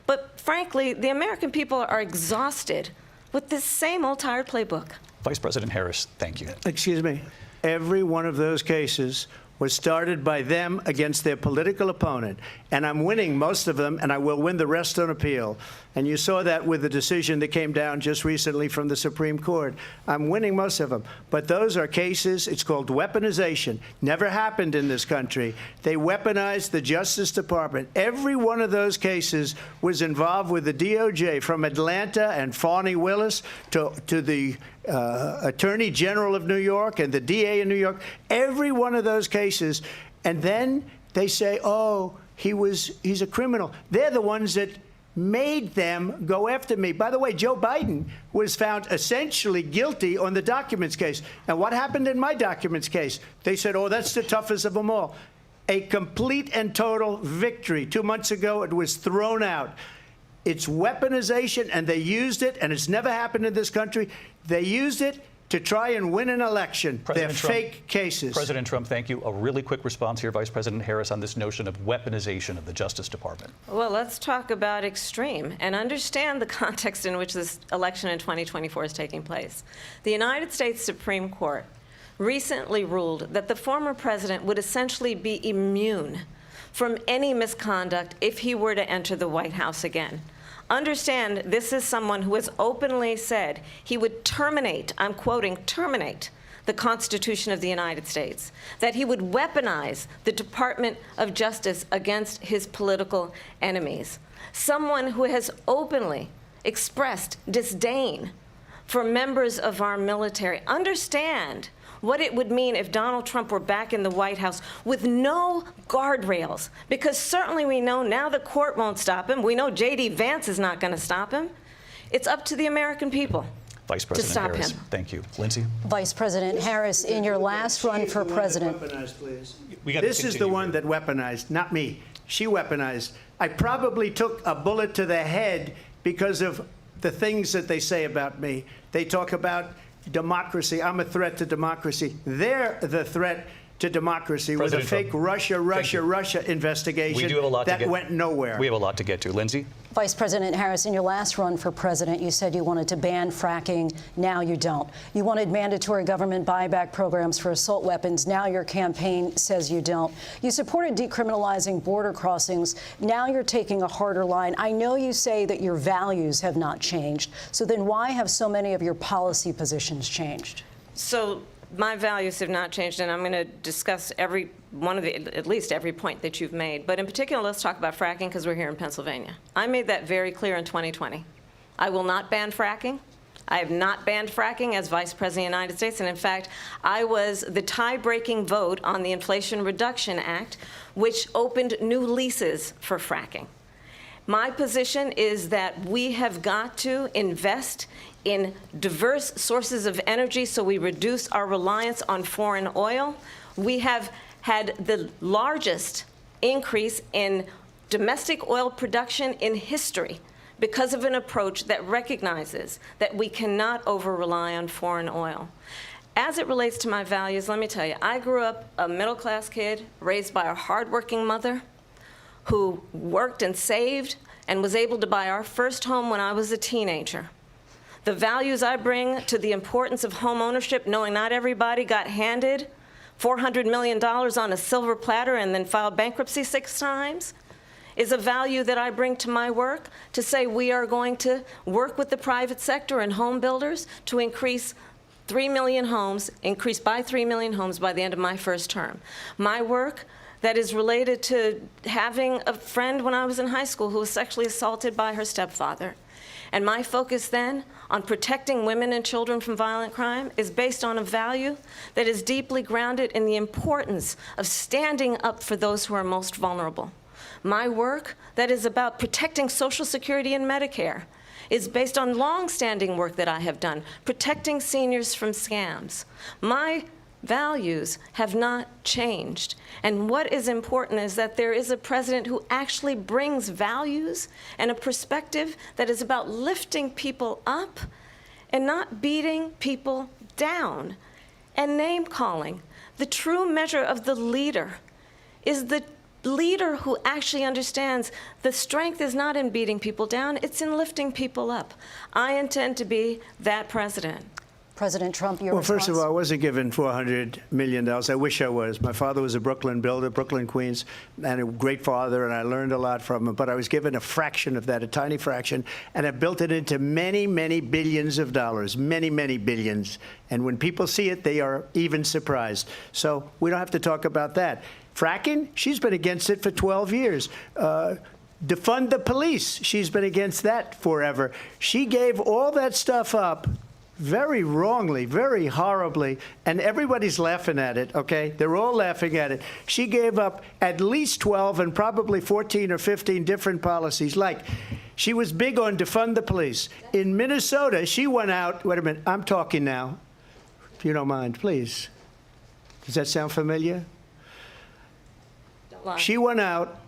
But frankly, the American people are exhausted with this same old tired playbook. Vice President Harris, thank you. Excuse me. Every one of those cases was started by them against their political opponent. And I'm winning most of them, and I will win the rest on appeal. And you saw that with the decision that came down just recently from the Supreme Court. I'm winning most of them. But those are cases, it's called weaponization. Never happened in this country. They weaponized the Justice Department. Every one of those cases was involved with the DOJ, from Atlanta and Fani Willis to the Attorney General of New York and the DA in New York. Every one of those cases. And then they say, oh, he's a criminal. They're the ones that made them go after me. By the way, Joe Biden was found essentially guilty on the documents case. And what happened in my documents case? They said, oh, that's the toughest of them all. A complete and total victory. 2 months ago, it was thrown out. It's weaponization, and they used it, and it's never happened in this country. They used it to try and win an election. They're fake cases. President Trump, thank you. A really quick response here, Vice President Harris, on this notion of weaponization of the Justice Department. Well, let's talk about extreme and understand the context in which this election in 2024 is taking place. The United States Supreme Court recently ruled that the former president would essentially be immune from any misconduct if he were to enter the White House again. Understand, this is someone who has openly said he would terminate, I'm quoting, terminate the Constitution of the United States, that he would weaponize the Department of Justice against his political enemies. Someone who has openly expressed disdain for members of our military. Understand what it would mean if Donald Trump were back in the White House with no guardrails, because certainly we know now the court won't stop him. We know J.D. Vance is not going to stop him. It's up to the American people Vice President to stop Harris, him. Thank you. Lindsay? Vice President Harris, in your last run for president. This is the one that weaponized, not me. She weaponized. I probably took a bullet to the head because of the things that they say about me. They talk about democracy. I'm a threat to democracy. They're the threat to democracy President with a fake Trump. Russia investigation We do have a lot that went nowhere. We have a lot to get to. Lindsay? Vice President Harris, in your last run for president, you said you wanted to ban fracking. Now you don't. You wanted mandatory government buyback programs for assault weapons. Now your campaign says you don't. You supported decriminalizing border crossings. Now you're taking a harder line. I know you say that your values have not changed. So then why have so many of your policy positions changed? So my values have not changed, and I'm going to discuss every one of at least every point that you've made. But in particular, let's talk about fracking because we're here in Pennsylvania. I made that very clear in 2020. I will not ban fracking. I have not banned fracking as Vice President of the United States. And in fact, I was the tie-breaking vote on the Inflation Reduction Act, which opened new leases for fracking. My position is that we have got to invest in diverse sources of energy so we reduce our reliance on foreign oil. We have had the largest increase in domestic oil production in history because of an approach that recognizes that we cannot over-rely on foreign oil. As it relates to my values, let me tell you, I grew up a middle-class kid raised by a hardworking mother who worked and saved and was able to buy our first home when I was a teenager. The values I bring to the importance of home ownership, knowing not everybody got handed $400 million on a silver platter and then filed bankruptcy 6 times, is a value that I bring to my work to say we are going to work with the private sector and home builders to increase 3 million homes, increase by 3 million homes by the end of my first term. My work that is related to having a friend when I was in high school who was sexually assaulted by her stepfather. And my focus then on protecting women and children from violent crime is based on a value that is deeply grounded in the importance of standing up for those who are most vulnerable. My work that is about protecting Social Security and Medicare is based on long-standing work that I have done, protecting seniors from scams. My values have not changed. And what is important is that there is a president who actually brings values and a perspective that is about lifting people up and not beating people down and name-calling. The true measure of the leader is the leader who actually understands the strength is not in beating people down, it's in lifting people up. I intend to be that president. President Trump, your Well, first of all, I response? wasn't given $400 million. I wish I was. My father was a Brooklyn builder, Brooklyn, Queens, and a great father, and I learned a lot from him. But I was given a fraction of that, a tiny fraction, and I built it into many, many billions of dollars, many, many billions. And when people see it, they are even surprised. So we don't have to talk about that. Fracking, she's been against it for 12 years. Defund the police, she's been against that forever. She gave all that stuff up very wrongly, very horribly, and everybody's laughing at it, okay? They're all laughing at it. She gave up at least 12 and probably 14 or 15 different policies. Like, she was big on defund the police. In Minnesota, she went out, wait a minute, I'm talking now, if you don't mind, please. Does that sound familiar? Don't lie. She went out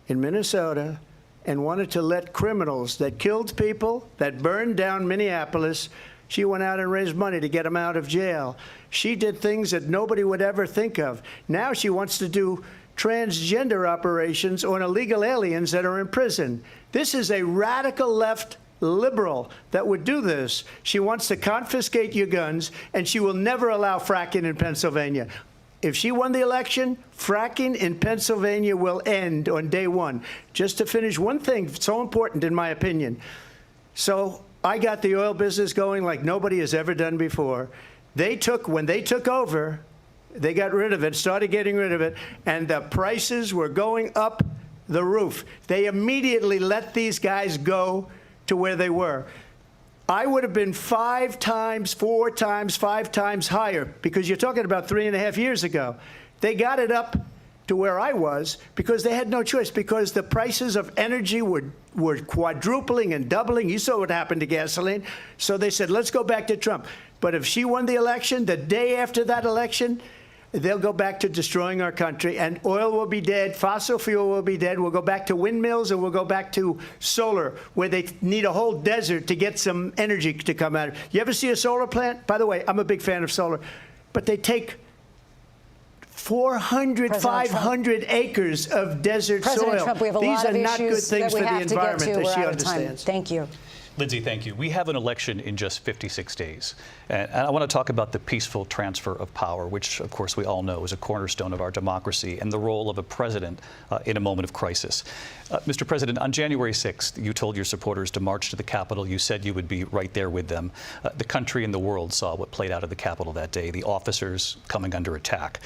in Minnesota and wanted to let criminals that killed people, that burned down Minneapolis, she went out and raised money to get them out of jail. She did things that nobody would ever think of. Now she wants to do transgender operations on illegal aliens that are in prison. This is a radical left liberal that would do this. She wants to confiscate your guns, and she will never allow fracking in Pennsylvania. If she won the election, fracking in Pennsylvania will end on day one. Just to finish, one thing so important in my opinion. So I got the oil business going like nobody has ever done before. When they took over, they got rid of it, started getting rid of it, and the prices were going up the roof. They immediately let these guys go to where they were. I would have been 5 times, 4 times, 5 times higher, because you're talking about 3.5 years ago. They got it up to where I was because they had no choice, because the prices of energy were quadrupling and doubling. You saw what happened to gasoline. So they said, let's go back to Trump. But if she won the election, the day after that election, they'll go back to destroying our country, and oil will be dead, fossil fuel will be dead, we'll go back to windmills, and we'll go back to solar, where they need a whole desert to get some energy to come out. You ever see a solar plant? By the way, I'm a big fan of solar. but they take 400, 500 acres of desert President soil. Trump, we have a These lot are of not good issues things that we for the have to get environment to. that We're she out of time. understands. Thank you. Lindsay, thank you. We have an election in just 56 days. And I want to talk about the peaceful transfer of power, which, of course, we all know is a cornerstone of our democracy, and the role of a president in a moment of crisis. Mr. President, on January 6th, you told your supporters to march to the Capitol. You said you would be right there with them. The country and the world saw what played out at the Capitol that day, the officers coming under attack.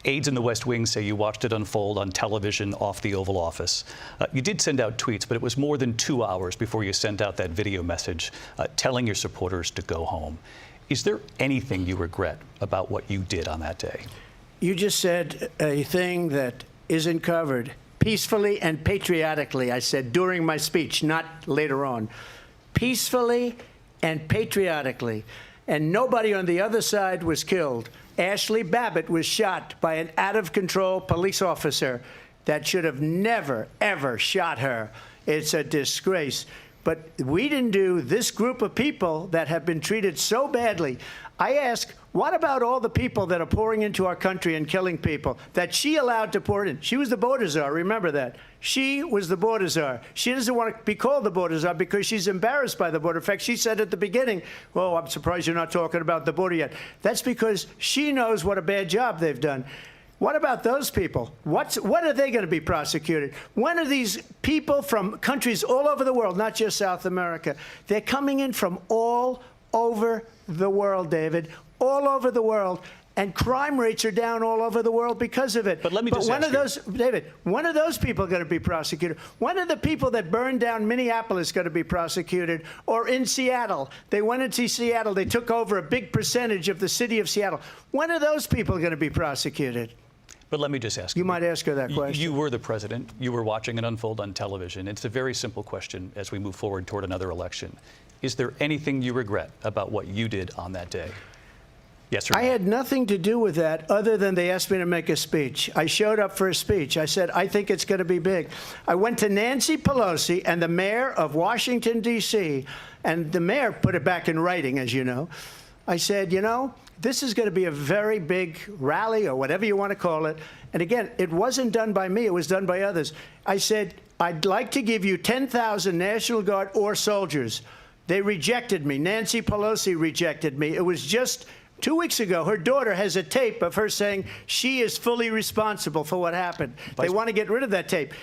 Aides in the West Wing say you watched it unfold on television off the Oval Office. You did send out tweets, but it was more than 2 hours before you sent out that video message telling your supporters to go home. Is there anything you regret about what you did on that day? You just said a thing that isn't covered. Peacefully and patriotically, I said during my speech, not later on. Peacefully and patriotically. And nobody on the other side was killed. Ashley Babbitt was shot by an out-of-control police officer that should have never, ever shot her. It's a disgrace. But we didn't do this group of people that have been treated so badly. I ask, what about all the people that are pouring into our country and killing people that she allowed to pour in? She was the border czar, remember that. She was the border czar. She doesn't want to be called the border czar because she's embarrassed by the border. In fact, she said at the beginning, well, I'm surprised you're not talking about the border yet. That's because she knows what a bad job they've done. What about those people? When are they going to be prosecuted? When are these people from countries all over the world, not just South America? They're coming in from all over the world, David, all over the world. And crime rates are down all over the world because of it. But let me just ask you, David, when are those people going to be prosecuted? When are the people that burned down Minneapolis going to be prosecuted? Or in Seattle? They went into Seattle. They took over a big percentage of the city of Seattle. When are those people going to be prosecuted? But let me just ask you. You might ask her that question. You were the president. You were watching it unfold on television. It's a very simple question as we move forward toward another election. Is there anything you regret about what you did on that day? Yes or no? I had nothing to do with that other than they asked me to make a speech. I showed up for a speech. I said, I think it's going to be big. I went to Nancy Pelosi and the mayor of Washington, D.C., and the mayor put it back in writing, as you know. I said, you know, this is going to be a very big rally or whatever you want to call it. And again, it wasn't done by me. It was done by others. I said, I'd like to give you 10,000 National Guard or soldiers. They rejected me. Nancy Pelosi rejected me. It was just 2 weeks ago. Her daughter has a tape of her saying she is fully responsible for what happened. They want to get rid of that tape.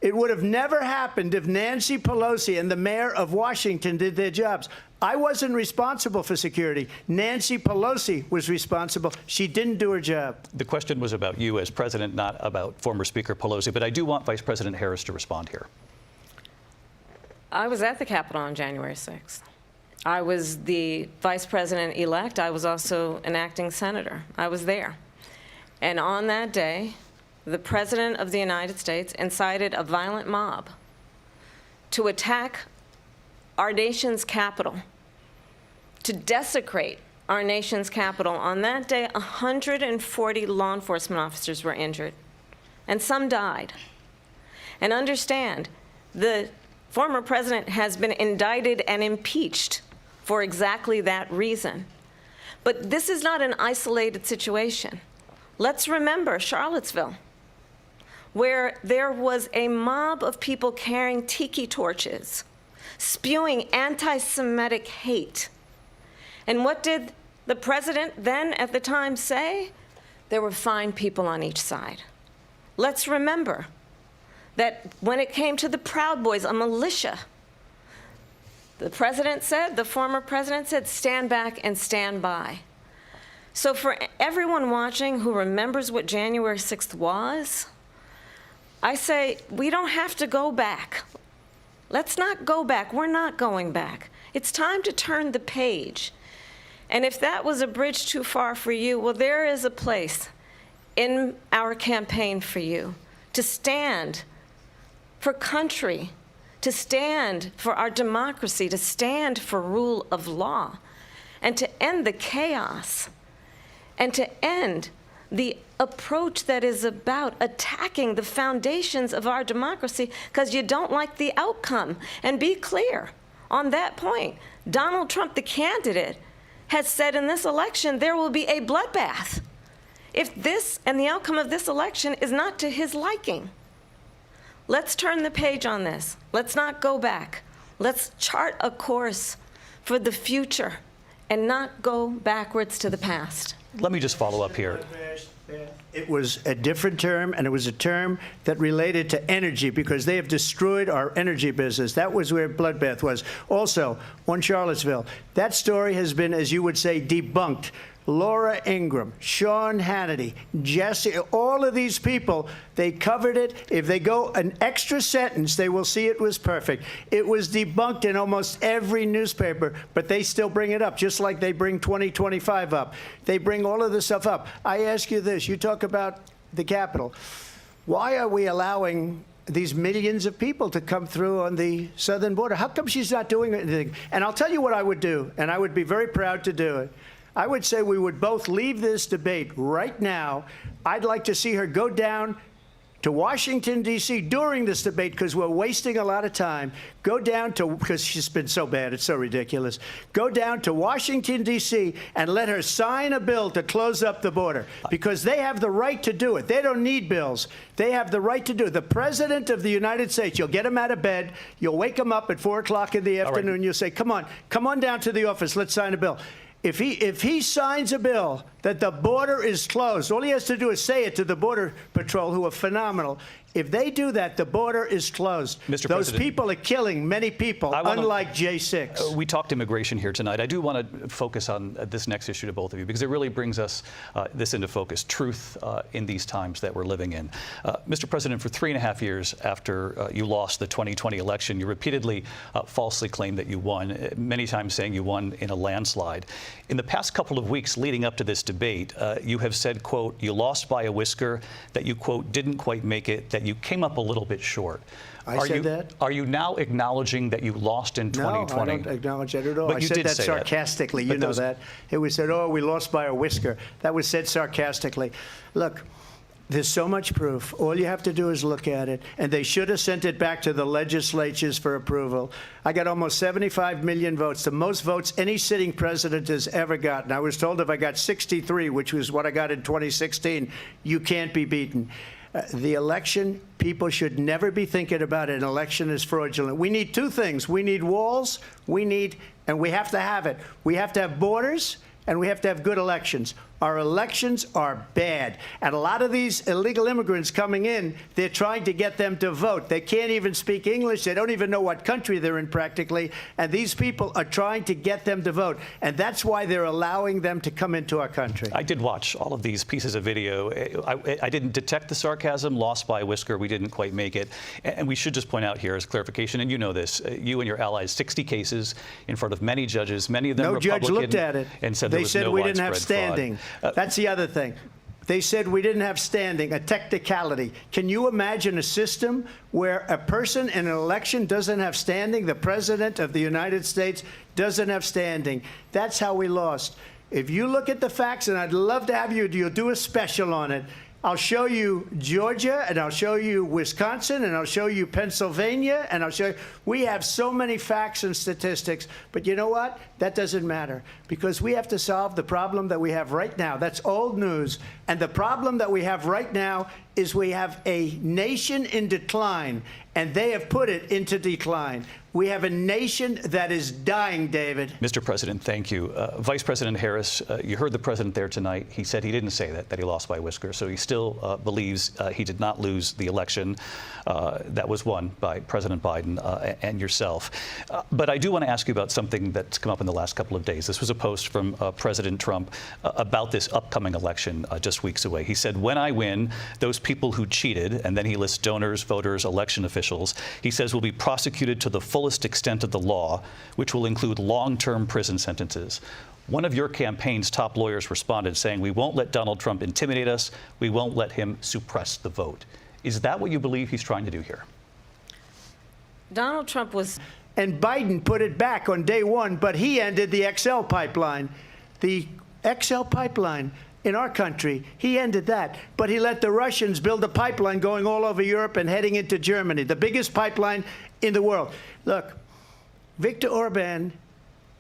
It would have never happened if Nancy Pelosi and the mayor of Washington did their jobs. I wasn't responsible for security. Nancy Pelosi was responsible. She didn't do her job. The question was about you as president, not about former Speaker Pelosi. But I do want Vice President Harris to respond here. I was at the Capitol on January 6th. I was the vice president-elect. I was also an acting senator. I was there. And on that day, the President of the United States incited a violent mob to attack our nation's capital, to desecrate our nation's capital. On that day, 140 law enforcement officers were injured, and some died. And understand, the former president has been indicted and impeached for exactly that reason. But this is not an isolated situation. Let's remember Charlottesville, where there was a mob of people carrying tiki torches, spewing anti-Semitic hate. And what did the president then at the time say? There were fine people on each side. Let's remember that when it came to the Proud Boys, a militia, the president said, the former president said, stand back and stand by. So for everyone watching who remembers what January 6th was, I say, we don't have to go back. Let's not go back. We're not going back. It's time to turn the page. And if that was a bridge too far for you, well, there is a place in our campaign for you to stand for country, to stand for our democracy, to stand for rule of law, and to end the chaos, and to end the approach that is about attacking the foundations of our democracy because you don't like the outcome. And be clear on that point. Donald Trump, the candidate, has said in this election there will be a bloodbath if this and the outcome of this election is not to his liking. Let's turn the page on this. Let's not go back. Let's chart a course for the future and not go backwards to the past. Let me just follow up here. It was a different term, and it was a term that related to energy because they have destroyed our energy business. That was where bloodbath was. Also, on Charlottesville, that story has been, as you would say, debunked. Laura Ingraham, Sean Hannity, Jesse, all of these people, they covered it. If they go an extra sentence, they will see it was perfect. It was debunked in almost every newspaper, but they still bring it up, just like they bring 2025 up. They bring all of this stuff up. I ask you this. You talk about the Capitol. Why are we allowing these millions of people to come through on the southern border? How come she's not doing anything? And I'll tell you what I would do, and I would be very proud to do it. I would say we would both leave this debate right now. I'd like to see her go down to Washington, D.C. during this debate because we're wasting a lot of time. Go down to, because she's been so bad, it's so ridiculous. Go down to Washington, D.C. and let her sign a bill to close up the border because they have the right to do it. They don't need bills. They have the right to do it. The President of the United States, you'll get him out of bed. You'll wake him up at 4 o'clock in the afternoon. You'll say, come on down to the office. Let's sign a bill. If he signs a bill that the border is closed, all he has to do is say it to the Border Patrol, who are phenomenal. If they do that, the border is closed. Mr. Those President, people are killing many people, unlike J6. We talked immigration here tonight. I do want to focus on this next issue to both of you because it really brings us this into focus, truth in these times that we're living in. Mr. President, for 3.5 years after you lost the 2020 election, you repeatedly falsely claimed that you won, many times saying you won in a landslide. In the past couple of weeks leading up to this debate, you have said, quote, you lost by a whisker, that you, quote, didn't quite make it, that you came up a little bit short. I said that? Are you now acknowledging that you lost in 2020? No, I don't acknowledge that at all. But I you said did that say sarcastically. That. You know that. It was said, oh, we lost by a whisker. That was said sarcastically. Look, there's so much proof. All you have to do is look at it. And they should have sent it back to the legislatures for approval. I got almost 75 million votes, the most votes any sitting president has ever gotten. I was told if I got 63, which was what I got in 2016, you can't be beaten. The election, people should never be thinking about an election as fraudulent. We need two things. We need walls, and we have to have it. We have to have borders, and we have to have good elections. Our elections are bad. And a lot of these illegal immigrants coming in, they're trying to get them to vote. They can't even speak English. They don't even know what country they're in practically. And these people are trying to get them to vote. And that's why they're allowing them to come into our country. I did watch all of these pieces of video. I didn't detect the sarcasm, lost by a whisker. We didn't quite make it. And we should just point out here as clarification, and you know this, you and your allies, 60 cases in front of many judges, many of them Republican. No judge looked at it. And said they there was said no we didn't have widespread fraud. standing. That's the other thing. They said we didn't have standing, a technicality. Can you imagine a system where a person in an election doesn't have standing? The President of the United States doesn't have standing. That's how we lost. If you look at the facts, and I'd love to have you'll do a special on it. I'll show you Georgia, and I'll show you Wisconsin, and I'll show you Pennsylvania, and I'll show you. We have so many facts and statistics, but you know what? That doesn't matter because we have to solve the problem that we have right now. That's old news. And the problem that we have right now is we have a nation in decline, and they have put it into decline. We have a nation that is dying, David. Mr. President, thank you. Vice President Harris, you heard the president there tonight. He said he didn't say that he lost by a whisker. So he still believes he did not lose the election that was won by President Biden and yourself. But I do want to ask you about something that's come up in the last couple of days. This was a post from President Trump about this upcoming election just weeks away. He said, when I win, those people who cheated, and then he lists donors, voters, election officials, he says will be prosecuted to the fullest extent of the law, which will include long-term prison sentences. One of your campaign's top lawyers responded saying, we won't let Donald Trump intimidate us. We won't let him suppress the vote. Is that what you believe he's trying to do here? Donald Trump was... And Biden put it back on day one, but he ended the XL pipeline. The XL pipeline in our country, he ended that. But he let the Russians build a pipeline going all over Europe and heading into Germany, the biggest pipeline in the world. Look, Viktor Orban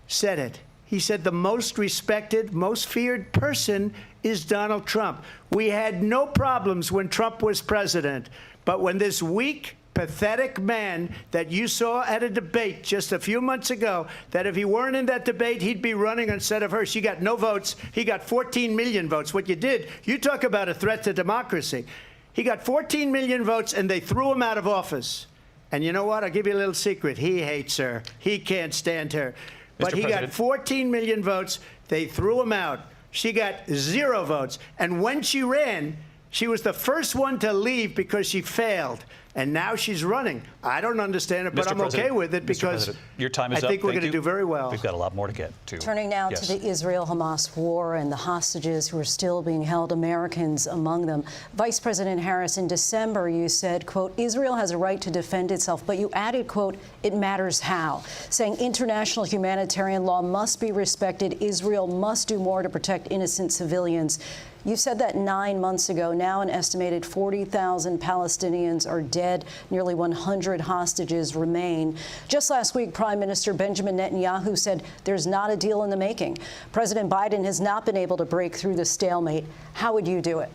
said it. He said the most respected, most feared person is Donald Trump. We had no problems when Trump was president, but when this weak, pathetic man that you saw at a debate just a few months ago, that if he weren't in that debate, he'd be running instead of her. She got no votes. He got 14 million votes. What you did, you talk about a threat to democracy. He got 14 million votes, and they threw him out of office. And you know what? I'll give you a little secret. He hates her. He can't stand her. But he got 14 million votes. They threw him out. She got 0 votes. And when she ran, she was the first one to leave because she failed. And now she's running. I don't understand it, but I'm okay with it because your time is I think we're going to do very well. We've got a lot more to get to. Turning now to the Israel-Hamas war and the hostages who are still being held, Americans among them. Vice President Harris, in December, you said, quote, Israel has a right to defend itself, but you added, quote, it matters how, saying international humanitarian law must be respected. Israel must do more to protect innocent civilians. You said that 9 months ago. Now an estimated 40,000 Palestinians are dead. Nearly 100 hostages remain. Just last week, Prime Minister Benjamin Netanyahu said there's not a deal in the making. President Biden has not been able to break through the stalemate. How would you do it?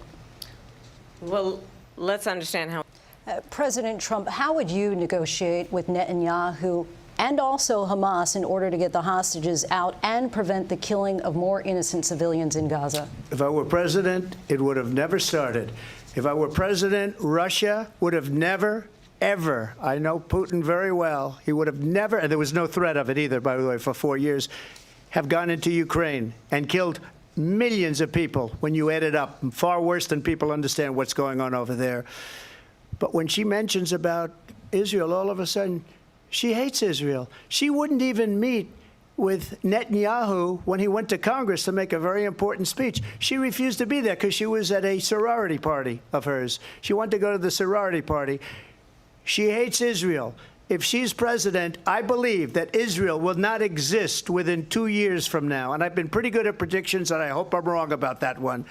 Well, let's understand how. President Trump, how would you negotiate with Netanyahu and also Hamas in order to get the hostages out and prevent the killing of more innocent civilians in Gaza? If I were president, it would have never started. If I were president, Russia would have never, ever, I know Putin very well, he would have never, and there was no threat of it either, by the way, for 4 years, have gone into Ukraine and killed millions of people when you add it up, far worse than people understand what's going on over there. But when she mentions about Israel, all of a sudden, she hates Israel. She wouldn't even meet with Netanyahu when he went to Congress to make a very important speech. She refused to be there because she was at a sorority party of hers. She wanted to go to the sorority party. She hates Israel. If she's president, I believe that Israel will not exist within 2 years from now. And I've been pretty good at predictions, and I hope I'm wrong about that one.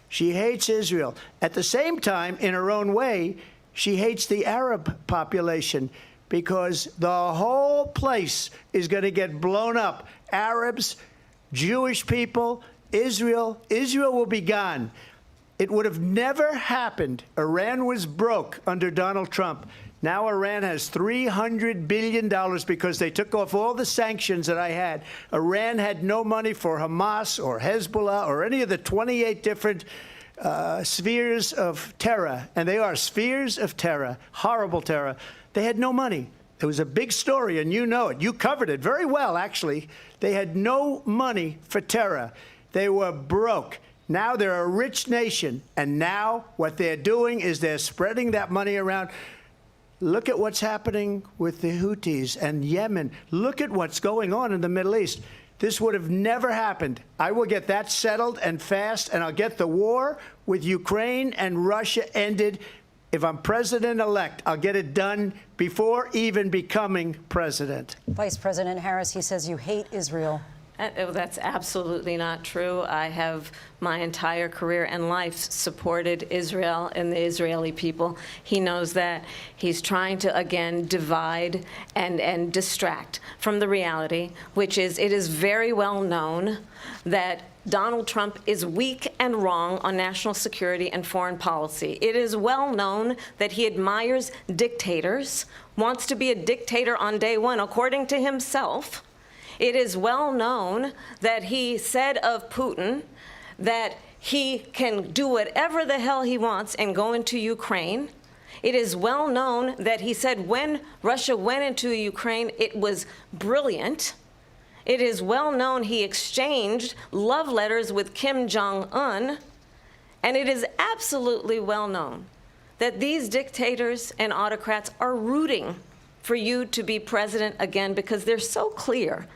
She hates Israel. At the same time, in her own way, she hates the Arab population, because the whole place is going to get blown up. Arabs, Jewish people, Israel will be gone. It would have never happened. Iran was broke under Donald Trump. Now Iran has $300 billion because they took off all the sanctions that I had. Iran had no money for Hamas or Hezbollah or any of the 28 different spheres of terror. And they are spheres of terror, horrible terror. They had no money. It was a big story, and you know it. You covered it very well, actually. They had no money for terror. They were broke. Now they're a rich nation, and now what they're doing is they're spreading that money around. Look at what's happening with the Houthis and Yemen. Look at what's going on in the Middle East. This would have never happened. I will get that settled and fast, and I'll get the war with Ukraine and Russia ended. If I'm president-elect, I'll get it done before even becoming president. Vice President Harris, he says you hate Israel. That's absolutely not true. I have my entire career and life supported Israel and the Israeli people. He knows that. He's trying to, again, divide and distract from the reality, which is it is very well known that Donald Trump is weak and wrong on national security and foreign policy. It is well known that he admires dictators, wants to be a dictator on day one, according to himself. It is well known that he said of Putin that he can do whatever the hell he wants and go into Ukraine. It is well known that he said when Russia went into Ukraine, it was brilliant. It is well known he exchanged love letters with Kim Jong-un, and it is absolutely well known that these dictators and autocrats are rooting for you to be president again because they're so clear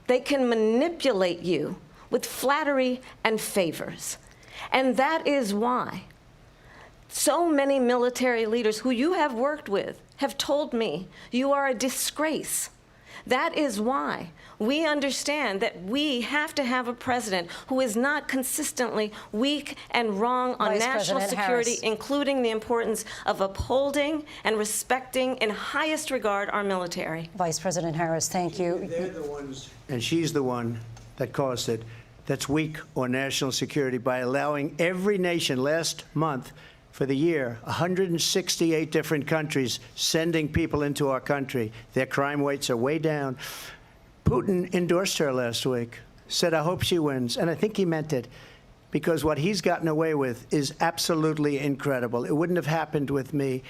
they can manipulate you with flattery and favors. And that is why so many military leaders who you have worked with have told me you are a disgrace. That is why we understand that we have to have a president who is not consistently weak and wrong on Vice national President security, Harris. including the importance of upholding and respecting in highest regard our military. Vice President Harris, thank you. They're the ones, and she's the one that caused it, that's weak on national security by allowing every nation last month for the year, 168 different countries sending people into our country. Their crime rates are way down. Putin endorsed her last week, said, I hope she wins. And I think he meant it, because what he's gotten away with is absolutely incredible. It wouldn't have happened with me.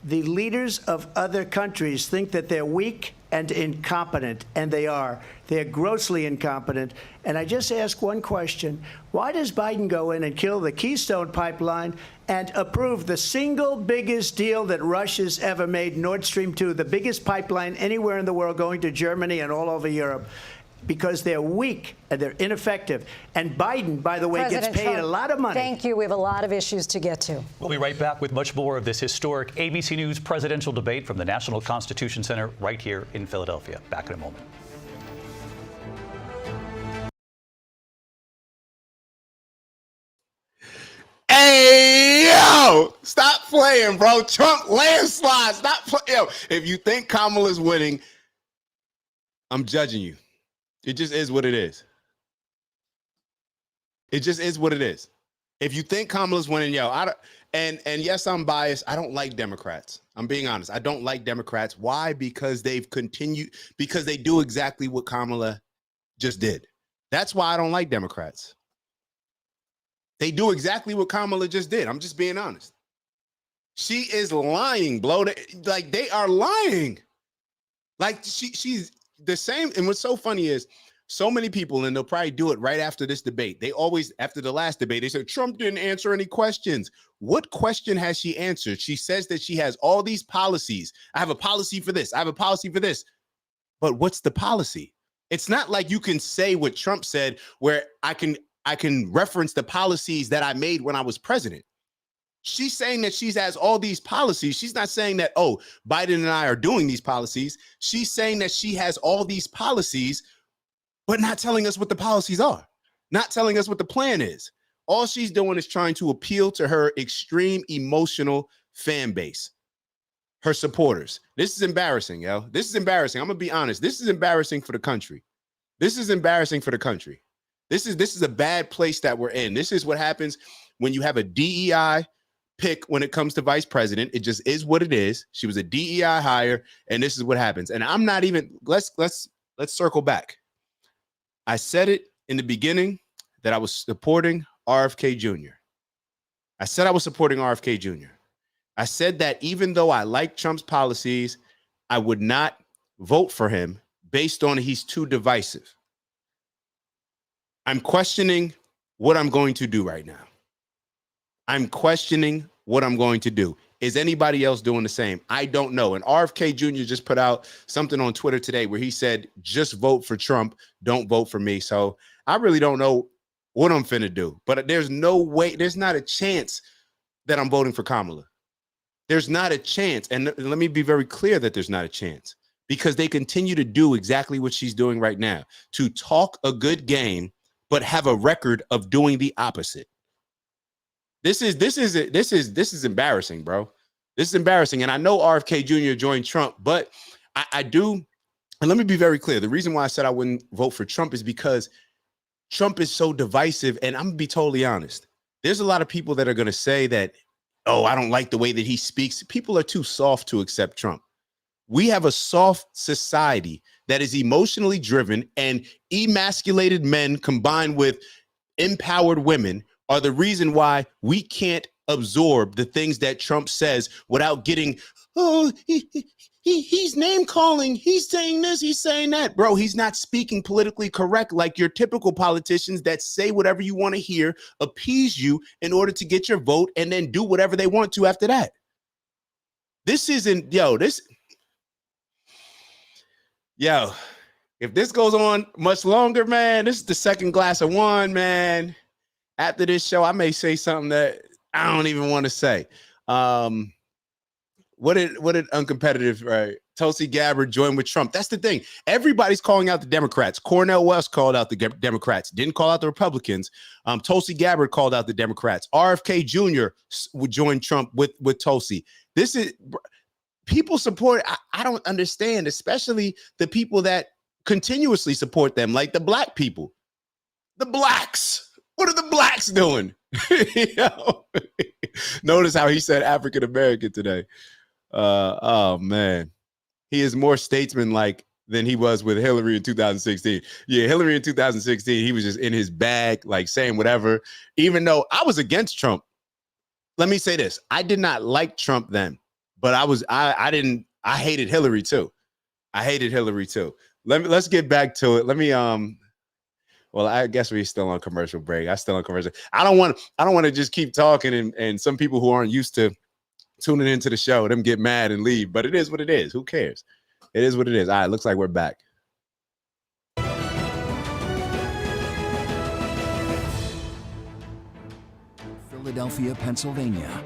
The leaders of other countries think that they're weak and incompetent, and they are. They're grossly incompetent. And I just ask one question. Why does Biden go in and kill the Keystone Pipeline and approve the single biggest deal that Russia's ever made, Nord Stream 2, the biggest pipeline anywhere in the world going to Germany and all over Europe? Because they're weak and they're ineffective. And Biden, by the way, President gets paid Trump, a lot of money. Thank you. We have a lot of issues to get to. We'll be right back with much more of this historic ABC News presidential debate from the National Constitution Center right here in Philadelphia. Back in a moment. Hey, yo, stop playing, bro. Trump landslide. Stop playing. Yo, if you think Kamala's winning, I'm judging you. It just is what it is. It just is what it is. If you think Kamala's winning, yo, and yes, I'm biased. I don't like Democrats. I'm being honest. I don't like Democrats. Why? Because they do exactly what Kamala just did. That's why I don't like Democrats. They do exactly what Kamala just did. I'm just being honest. She is lying, bro. Like, they are lying. Like, she's the same. And what's so funny is so many people, and they'll probably do it right after this debate. They always, after the last debate, they said, Trump didn't answer any questions. What question has she answered? She says that she has all these policies. I have a policy for this. I have a policy for this. But what's the policy? It's not like you can say what Trump said, where I can reference the policies that I made when I was president. She's saying that she has all these policies. She's not saying that, oh, Biden and I are doing these policies. She's saying that she has all these policies, but not telling us what the policies are, not telling us what the plan is. All she's doing is trying to appeal to her extreme emotional fan base, her supporters. This is embarrassing, yo. This is embarrassing. I'm going to be honest. This is embarrassing for the country. This is embarrassing for the country. This is a bad place that we're in. This is what happens when you have a DEI pick when it comes to vice president. It just is what it is. She was a DEI hire, and this is what happens. And I'm not even, let's circle back. I said it in the beginning that I was supporting RFK Jr. I said I was supporting RFK Jr. I said that even though I like Trump's policies, I would not vote for him based on he's too divisive. I'm questioning what I'm going to do right now. I'm questioning what I'm going to do. Is anybody else doing the same? I don't know. And RFK Jr. just put out something on Twitter today where he said, just vote for Trump. Don't vote for me. So I really don't know what I'm finna do. But there's no way, there's not a chance that I'm voting for Kamala. There's not a chance. And let me be very clear that there's not a chance, because they continue to do exactly what she's doing right now, to talk a good game, but have a record of doing the opposite. This is embarrassing, bro. This is embarrassing. And I know RFK Jr. joined Trump, but I do. And let me be very clear. The reason why I said I wouldn't vote for Trump is because Trump is so divisive. And I'm going to be totally honest. There's a lot of people that are going to say that, oh, I don't like the way that he speaks. People are too soft to accept Trump. We have a soft society that is emotionally driven, and emasculated men combined with empowered women are the reason why we can't absorb the things that Trump says without getting, oh, he's name calling. He's saying this, he's saying that. Bro, he's not speaking politically correct like your typical politicians that say whatever you want to hear, appease you in order to get your vote, and then do whatever they want to after that. This isn't, yo, if this goes on much longer, man, this is the second glass of wine, man. After this show, I may say something that I don't even want to say. What did uncompetitive, right? Tulsi Gabbard join with Trump. That's the thing. Everybody's calling out the Democrats. Cornel West called out the Democrats, didn't call out the Republicans. Tulsi Gabbard called out the Democrats. RFK Jr. would join Trump with Tulsi. This is people support. I don't understand, especially the people that continuously support them, like the black people. The blacks. What are the blacks doing? You know? Notice how he said African American today. Oh man, he is more statesman-like than he was with Hillary in 2016. Yeah, Hillary in 2016, he was just in his bag, like saying whatever. Even though I was against Trump. Let me say this: I did not like Trump then, but I hated Hillary too. I hated Hillary too. Let's get back to it. Let me well, I guess we're still on commercial break. I don't want to just keep talking and some people who aren't used to tuning into the show, them get mad and leave. But it is what it is. Who cares? It is what it is. All right, looks like we're back. Philadelphia, Pennsylvania.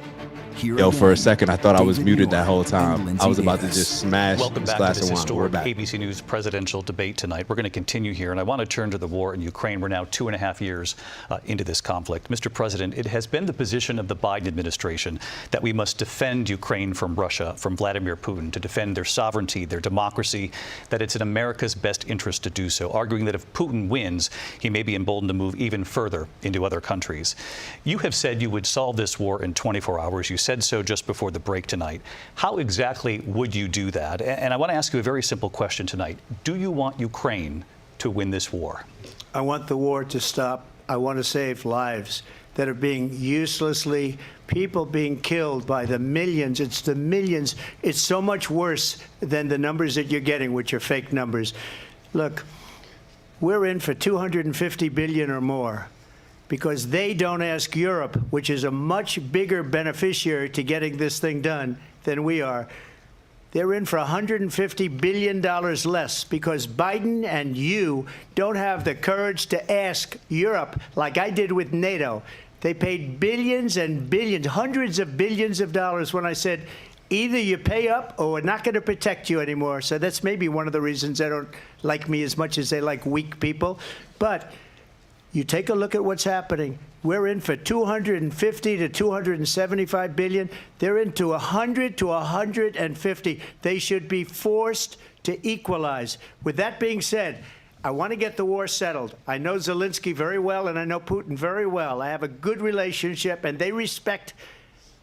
Here Yo, for a again, second, I thought I was David muted Muir that whole and time. Lindsay I was about to Davis. just smash Welcome this back glass to this of wine. We're historic back. ABC News presidential debate tonight. We're going to continue here, and I want to turn to the war in Ukraine. We're now 2.5 years into this conflict. Mr. President, it has been the position of the Biden administration that we must defend Ukraine from Russia, from Vladimir Putin, to defend their sovereignty, their democracy, that it's in America's best interest to do so, arguing that if Putin wins, he may be emboldened to move even further into other countries. You have said you would solve this war in 24 hours. You said so just before the break tonight. How exactly would you do that? And I want to ask you a very simple question tonight. Do you want Ukraine to win this war? I want the war to stop. I want to save lives that are being uselessly, people being killed by the millions. It's the millions. It's so much worse than the numbers that you're getting, which are fake numbers. Look, we're in for 250 billion or more, because they don't ask Europe, which is a much bigger beneficiary to getting this thing done than we are. They're in for $150 billion less because Biden and you don't have the courage to ask Europe like I did with NATO. They paid billions and billions, hundreds of billions of dollars when I said, either you pay up or we're not going to protect you anymore. So that's maybe one of the reasons they don't like me as much as they like weak people. But you take a look at what's happening. We're in for 250 to 275 billion. They're into 100 to 150. They should be forced to equalize. With that being said, I want to get the war settled. I know Zelensky very well, and I know Putin very well. I have a good relationship, and they respect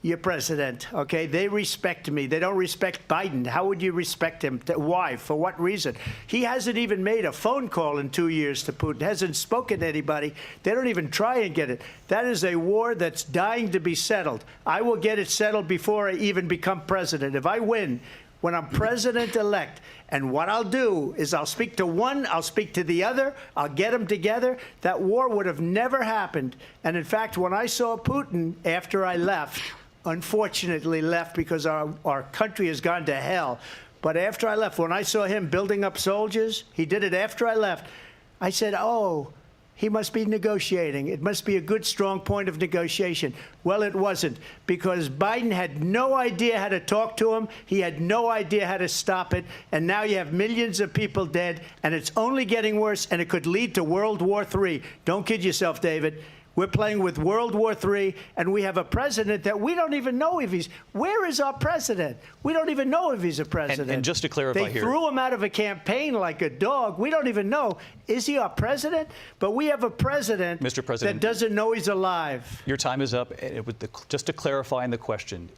your president, okay? They respect me. They don't respect Biden. How would you respect him? Why? For what reason? He hasn't even made a phone call in 2 years to Putin, hasn't spoken to anybody. They don't even try and get it. That is a war that's dying to be settled. I will get it settled before I even become president. If I win, when I'm president-elect, and what I'll do is I'll speak to one, I'll speak to the other, I'll get them together. That war would have never happened. And in fact, when I saw Putin after I left, unfortunately left because our country has gone to hell. But after I left, when I saw him building up soldiers, he did it after I left, I said, oh, he must be negotiating. It must be a good, strong point of negotiation. Well, it wasn't, because Biden had no idea how to talk to him. He had no idea how to stop it. And now you have millions of people dead, and it's only getting worse, and it could lead to World War III. Don't kid yourself, David. We're playing with World War III, and we have a president that we don't even know if he's... Where is our president? We don't even know if he's a president. And just to clarify they here... threw him out of a campaign like a dog. We don't even know. Is he our president? But we have a president, Mr. President, that doesn't know he's alive. Your time is up. Just to clarify in the question,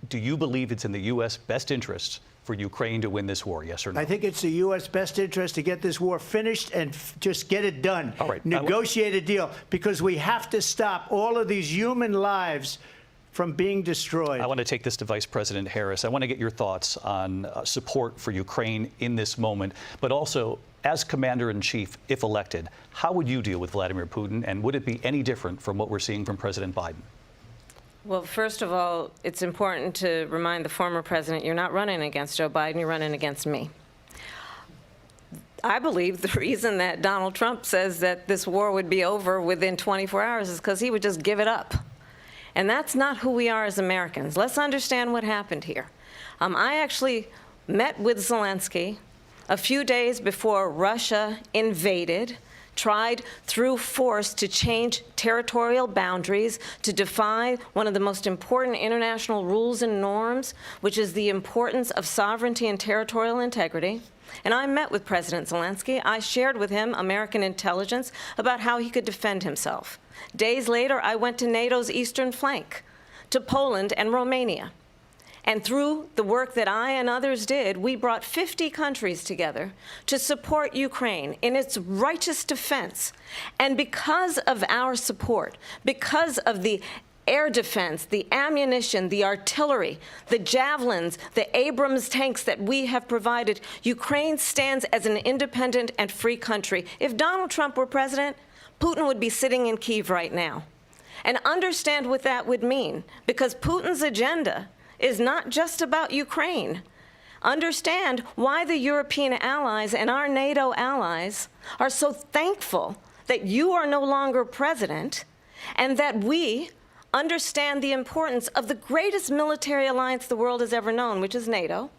do you believe it's in the U.S. best interest for Ukraine to win this war, yes or no? I think it's the U.S. best interest to get this war finished and just get it done. All right. Negotiate a deal, because we have to stop all of these human lives from being destroyed. I want to take this to Vice President Harris. I want to get your thoughts on support for Ukraine in this moment, but also, as Commander-in-Chief, if elected, how would you deal with Vladimir Putin, and would it be any different from what we're seeing from President Biden? Well, first of all, it's important to remind the former president, you're not running against Joe Biden, you're running against me. I believe the reason that Donald Trump says that this war would be over within 24 hours is because he would just give it up. And that's not who we are as Americans. Let's understand what happened here. I actually met with Zelensky a few days before Russia invaded tried through force to change territorial boundaries, to defy one of the most important international rules and norms, which is the importance of sovereignty and territorial integrity. And I met with President Zelensky. I shared with him American intelligence about how he could defend himself. Days later, I went to NATO's eastern flank, to Poland and Romania. And through the work that I and others did, we brought 50 countries together to support Ukraine in its righteous defense. And because of our support, because of the air defense, the ammunition, the artillery, the javelins, the Abrams tanks that we have provided, Ukraine stands as an independent and free country. If Donald Trump were president, Putin would be sitting in Kyiv right now. And understand what that would mean, because Putin's agenda is not just about Ukraine. Understand why the European allies and our NATO allies are so thankful that you are no longer president, and that we understand the importance of the greatest military alliance the world has ever known, which is NATO,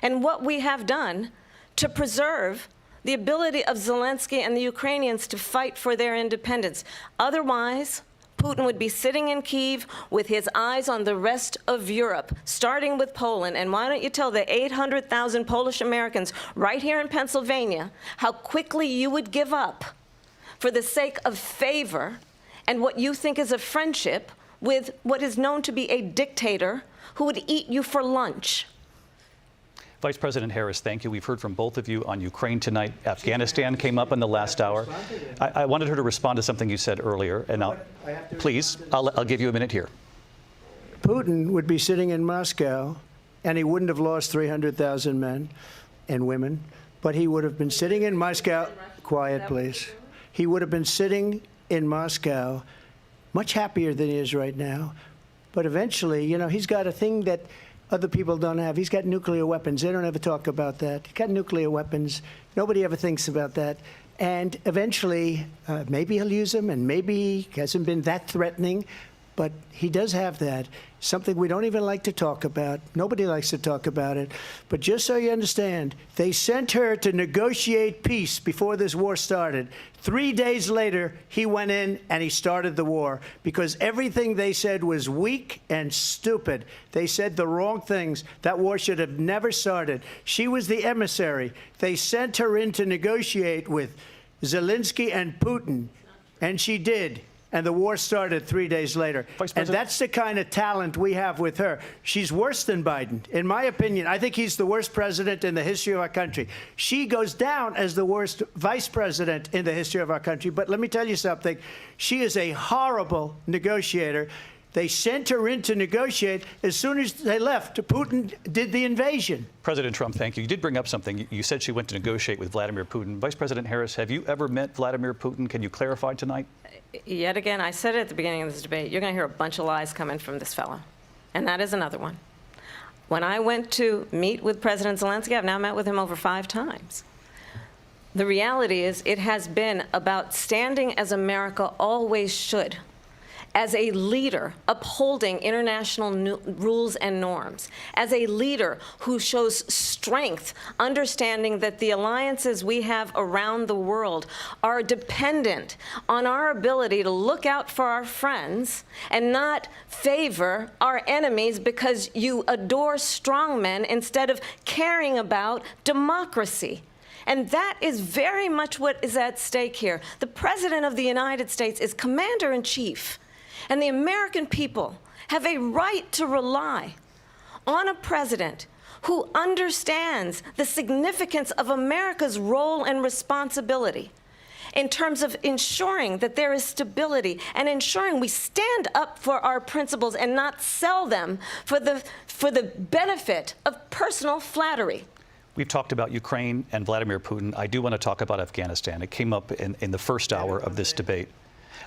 and what we have done to preserve the ability of Zelensky and the Ukrainians to fight for their independence. Otherwise, Putin would be sitting in Kyiv with his eyes on the rest of Europe, starting with Poland. And why don't you tell the 800,000 Polish Americans right here in Pennsylvania how quickly you would give up for the sake of favor and what you think is a friendship with what is known to be a dictator who would eat you for lunch. Vice President Harris, thank you. We've heard from both of you on Ukraine tonight. Afghanistan came up in the last hour. I wanted her to respond to something you said earlier, and please, I'll give you a minute here. Putin would be sitting in Moscow, and he wouldn't have lost 300,000 men and women, but he would have been sitting in Moscow. Quiet, please. He would have been sitting in Moscow, much happier than he is right now. But eventually, you know, he's got a thing that other people don't have. He's got nuclear weapons. They don't ever talk about that. He's got nuclear weapons. Nobody ever thinks about that. And eventually, maybe he'll use them, and maybe he hasn't been that threatening. But he does have that, something we don't even like to talk about. Nobody likes to talk about it. But just so you understand, they sent her to negotiate peace before this war started. 3 days later, he went in and he started the war because everything they said was weak and stupid. They said the wrong things. That war should have never started. She was the emissary. They sent her in to negotiate with Zelensky and Putin, and she did. And the war started 3 days later. And that's the kind of talent we have with her. She's worse than Biden. In my opinion, I think he's the worst president in the history of our country. She goes down as the worst vice president in the history of our country. But let me tell you something. She is a horrible negotiator. They sent her in to negotiate. As soon as they left, Putin did the invasion. President Trump, thank you. You did bring up something. You said she went to negotiate with Vladimir Putin. Vice President Harris, have you ever met Vladimir Putin? Can you clarify tonight? Yet again, I said it at the beginning of this debate, you're going to hear a bunch of lies coming from this fellow. And that is another one. When I went to meet with President Zelensky, I've now met with him over 5 times. The reality is it has been about standing as America always should, as a leader upholding international rules and norms, as a leader who shows strength, understanding that the alliances we have around the world are dependent on our ability to look out for our friends and not favor our enemies because you adore strongmen instead of caring about democracy. And that is very much what is at stake here. The President of the United States is commander-in-chief. And the American people have a right to rely on a president who understands the significance of America's role and responsibility in terms of ensuring that there is stability and ensuring we stand up for our principles and not sell them for the benefit of personal flattery. We've talked about Ukraine and Vladimir Putin. I do want to talk about Afghanistan. It came up in the first hour of this debate.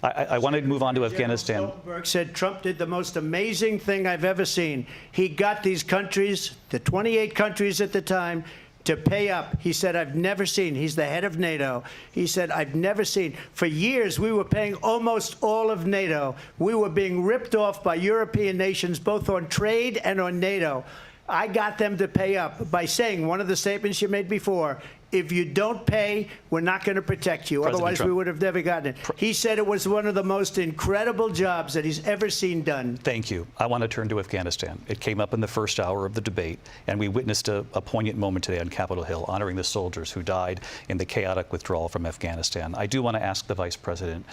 I want to move on to Afghanistan. Stoltenberg said Trump did the most amazing thing I've ever seen. He got these countries, the 28 countries at the time, to pay up. He said, I've never seen. He's the head of NATO. He said, I've never seen. For years, we were paying almost all of NATO. We were being ripped off by European nations, both on trade and on NATO. I got them to pay up by saying one of the statements you made before, if you don't pay, we're not going to protect you. President Otherwise, Trump. we would have never gotten it. He said it was one of the most incredible jobs that he's ever seen done. Thank you. I want to turn to Afghanistan. It came up in the first hour of the debate, and we witnessed a poignant moment today on Capitol Hill, honoring the soldiers who died in the chaotic withdrawal from Afghanistan. I do want to ask the Vice President,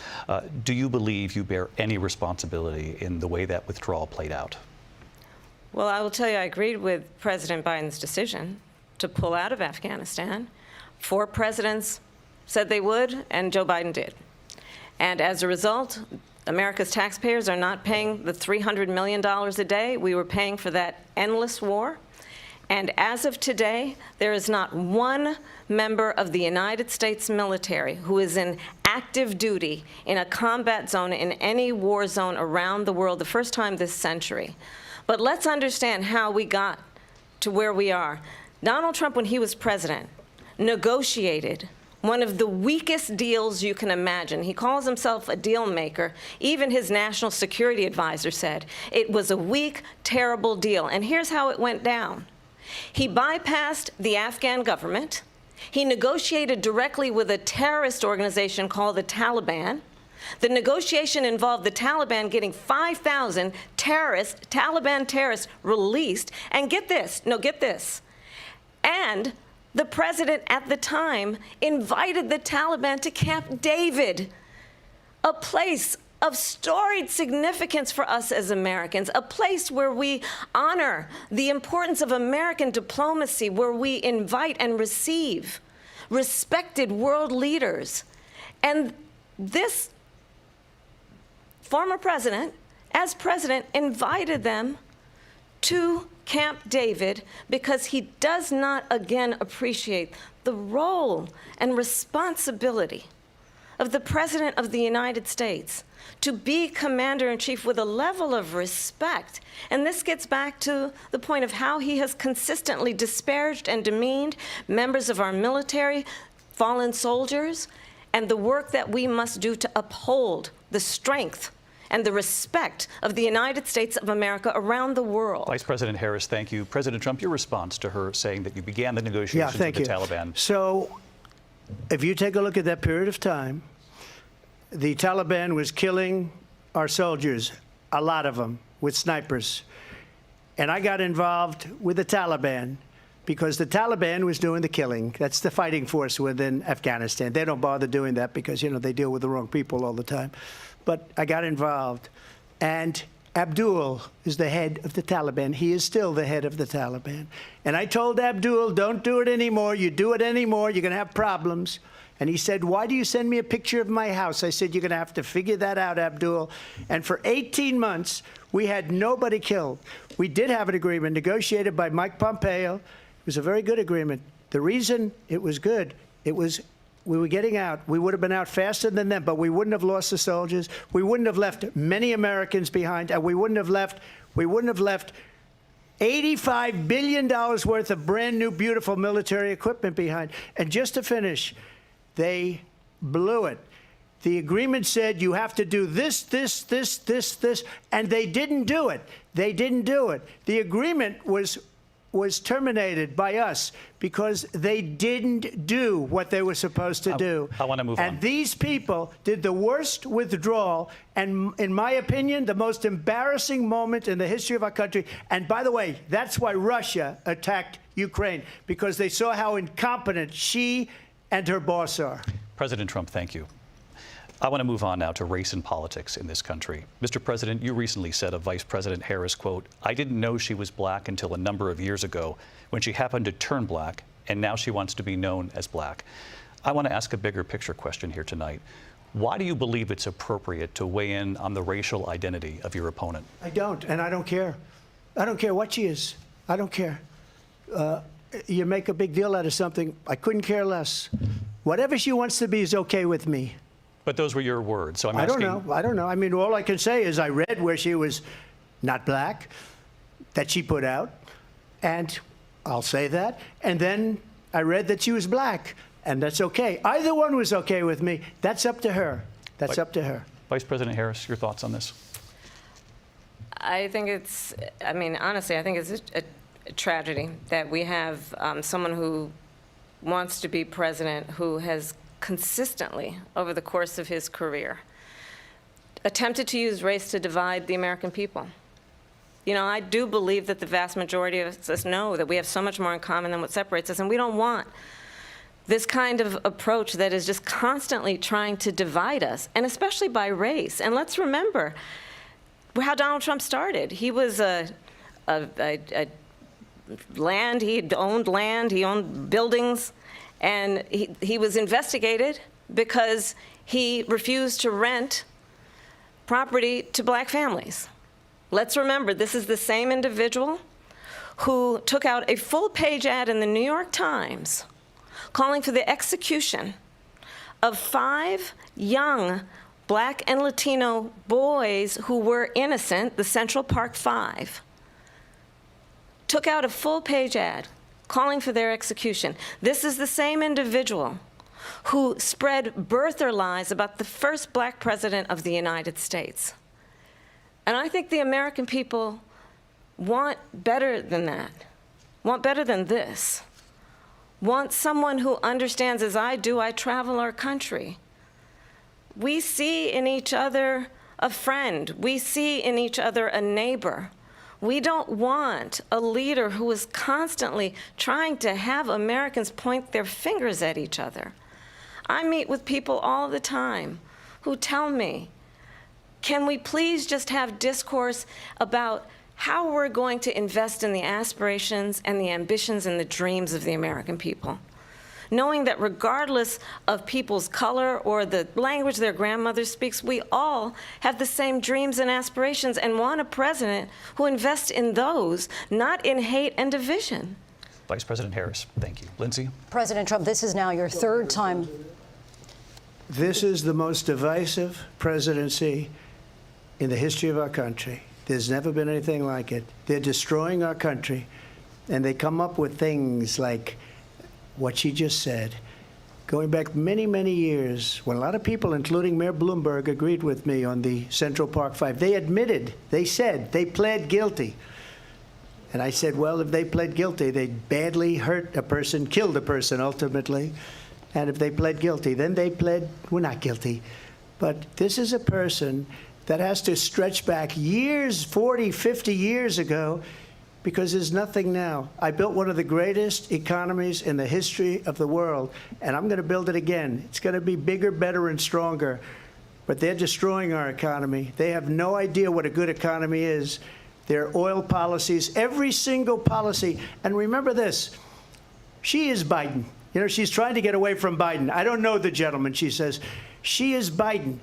do you believe you bear any responsibility in the way that withdrawal played out? Well, I will tell you, I agreed with President Biden's decision to pull out of Afghanistan. 4 presidents said they would, and Joe Biden did. And as a result, America's taxpayers are not paying the $300 million a day we were paying for that endless war. And as of today, there is not one member of the United States military who is in active duty in a combat zone in any war zone around the world, the first time this century. But let's understand how we got to where we are. Donald Trump, when he was president, negotiated one of the weakest deals you can imagine. He calls himself a deal maker. Even his national security advisor said it was a weak, terrible deal. And here's how it went down. He bypassed the Afghan government. He negotiated directly with a terrorist organization called the Taliban. The negotiation involved the Taliban getting 5,000 Taliban terrorists released. And get this, and the president at the time invited the Taliban to Camp David, a place of storied significance for us as Americans, a place where we honor the importance of American diplomacy, where we invite and receive respected world leaders. And this former president, as president, invited them to Camp David because he does not, again, appreciate the role and responsibility of the President of the United States to be commander-in-chief with a level of respect. And this gets back to the point of how he has consistently disparaged and demeaned members of our military, fallen soldiers, and the work that we must do to uphold the strength and the respect of the United States of America around the world. Vice President Harris, thank you. President Trump, your response to her saying that you began the negotiations with the Taliban. So if you take a look at that period of time, the Taliban was killing our soldiers, a lot of them, with snipers. And I got involved with the Taliban because the Taliban was doing the killing. That's the fighting force within Afghanistan. They don't bother doing that because, you know, they deal with the wrong people all the time. But I got involved. And Abdul is the head of the Taliban. He is still the head of the Taliban. And I told Abdul, don't do it anymore. You do it anymore, you're going to have problems. And he said, why do you send me a picture of my house? I said, you're going to have to figure that out, Abdul. And for 18 months, we had nobody killed. We did have an agreement negotiated by Mike Pompeo. It was a very good agreement. The reason it was good, it was we were getting out. We would have been out faster than them, but we wouldn't have lost the soldiers. We wouldn't have left many Americans behind, and we wouldn't have left $85 billion worth of brand new, beautiful military equipment behind. And just to finish, they blew it. The agreement said you have to do this, and they didn't do it. They didn't do it. The agreement was terminated by us because they didn't do what they were supposed to do. I want to move on. And these people did the worst withdrawal, and in my opinion, the most embarrassing moment in the history of our country. And by the way, that's why Russia attacked Ukraine, because they saw how incompetent she and her boss are. President Trump, thank you. I want to move on now to race and politics in this country. Mr. President, you recently said of Vice President Harris, quote, I didn't know she was black until a number of years ago when she happened to turn black, and now she wants to be known as black. I want to ask a bigger picture question here tonight. Why do you believe it's appropriate to weigh in on the racial identity of your opponent? I don't, and I don't care. I don't care what she is. I don't care. You make a big deal out of something. I couldn't care less. Whatever she wants to be is okay with me. But those were your words, so I'm asking. asking. I don't know. I mean, all I can say is I read where she was not black, that she put out, and I'll say that. And then I read that she was black, and that's okay. Either one was okay with me. That's up to her. That's up to her. Vice President Harris, your thoughts on this? I think it's, I mean, honestly, I think it's a tragedy that we have someone who wants to be president who has consistently, over the course of his career, attempted to use race to divide the American people. You know, I do believe that the vast majority of us know that we have so much more in common than what separates us, and we don't want this kind of approach that is just constantly trying to divide us, and especially by race. And let's remember how Donald Trump started. He was land, he owned buildings, and he was investigated because he refused to rent property to black families. Let's remember, this is the same individual who took out a full-page ad in the New York Times calling for the execution of 5 young black and Latino boys who were innocent, the Central Park 5. Took out a full-page ad calling for their execution. This is the same individual who spread birther lies about the first black president of the United States. And I think the American people want better than that, want better than this, want someone who understands, as I do, I travel our country. We see in each other a friend. We see in each other a neighbor. We don't want a leader who is constantly trying to have Americans point their fingers at each other. I meet with people all the time who tell me, can we please just have discourse about how we're going to invest in the aspirations and the ambitions and the dreams of the American people? Knowing that regardless of people's color or the language their grandmother speaks, we all have the same dreams and aspirations and want a president who invests in those, not in hate and division. Vice President Harris, thank you. Lindsay? President Trump, this is now your 3rd time. This is the most divisive presidency in the history of our country. There's never been anything like it. They're destroying our country, and they come up with things like what she just said. Going back many, many years, when a lot of people, including Mayor Bloomberg, agreed with me on the Central Park 5, they admitted, they said, they pled guilty. And I said, well, if they pled guilty, they badly hurt a person, killed a person ultimately. And if they pled guilty, then they pled, we're not guilty. But this is a person that has to stretch back years, 40, 50 years ago, because there's nothing now. I built one of the greatest economies in the history of the world, and I'm going to build it again. It's going to be bigger, better, and stronger. But they're destroying our economy. They have no idea what a good economy is. Their oil policies, every single policy. And remember this, she is Biden. You know, she's trying to get away from Biden. I don't know the gentleman, she says. She is Biden.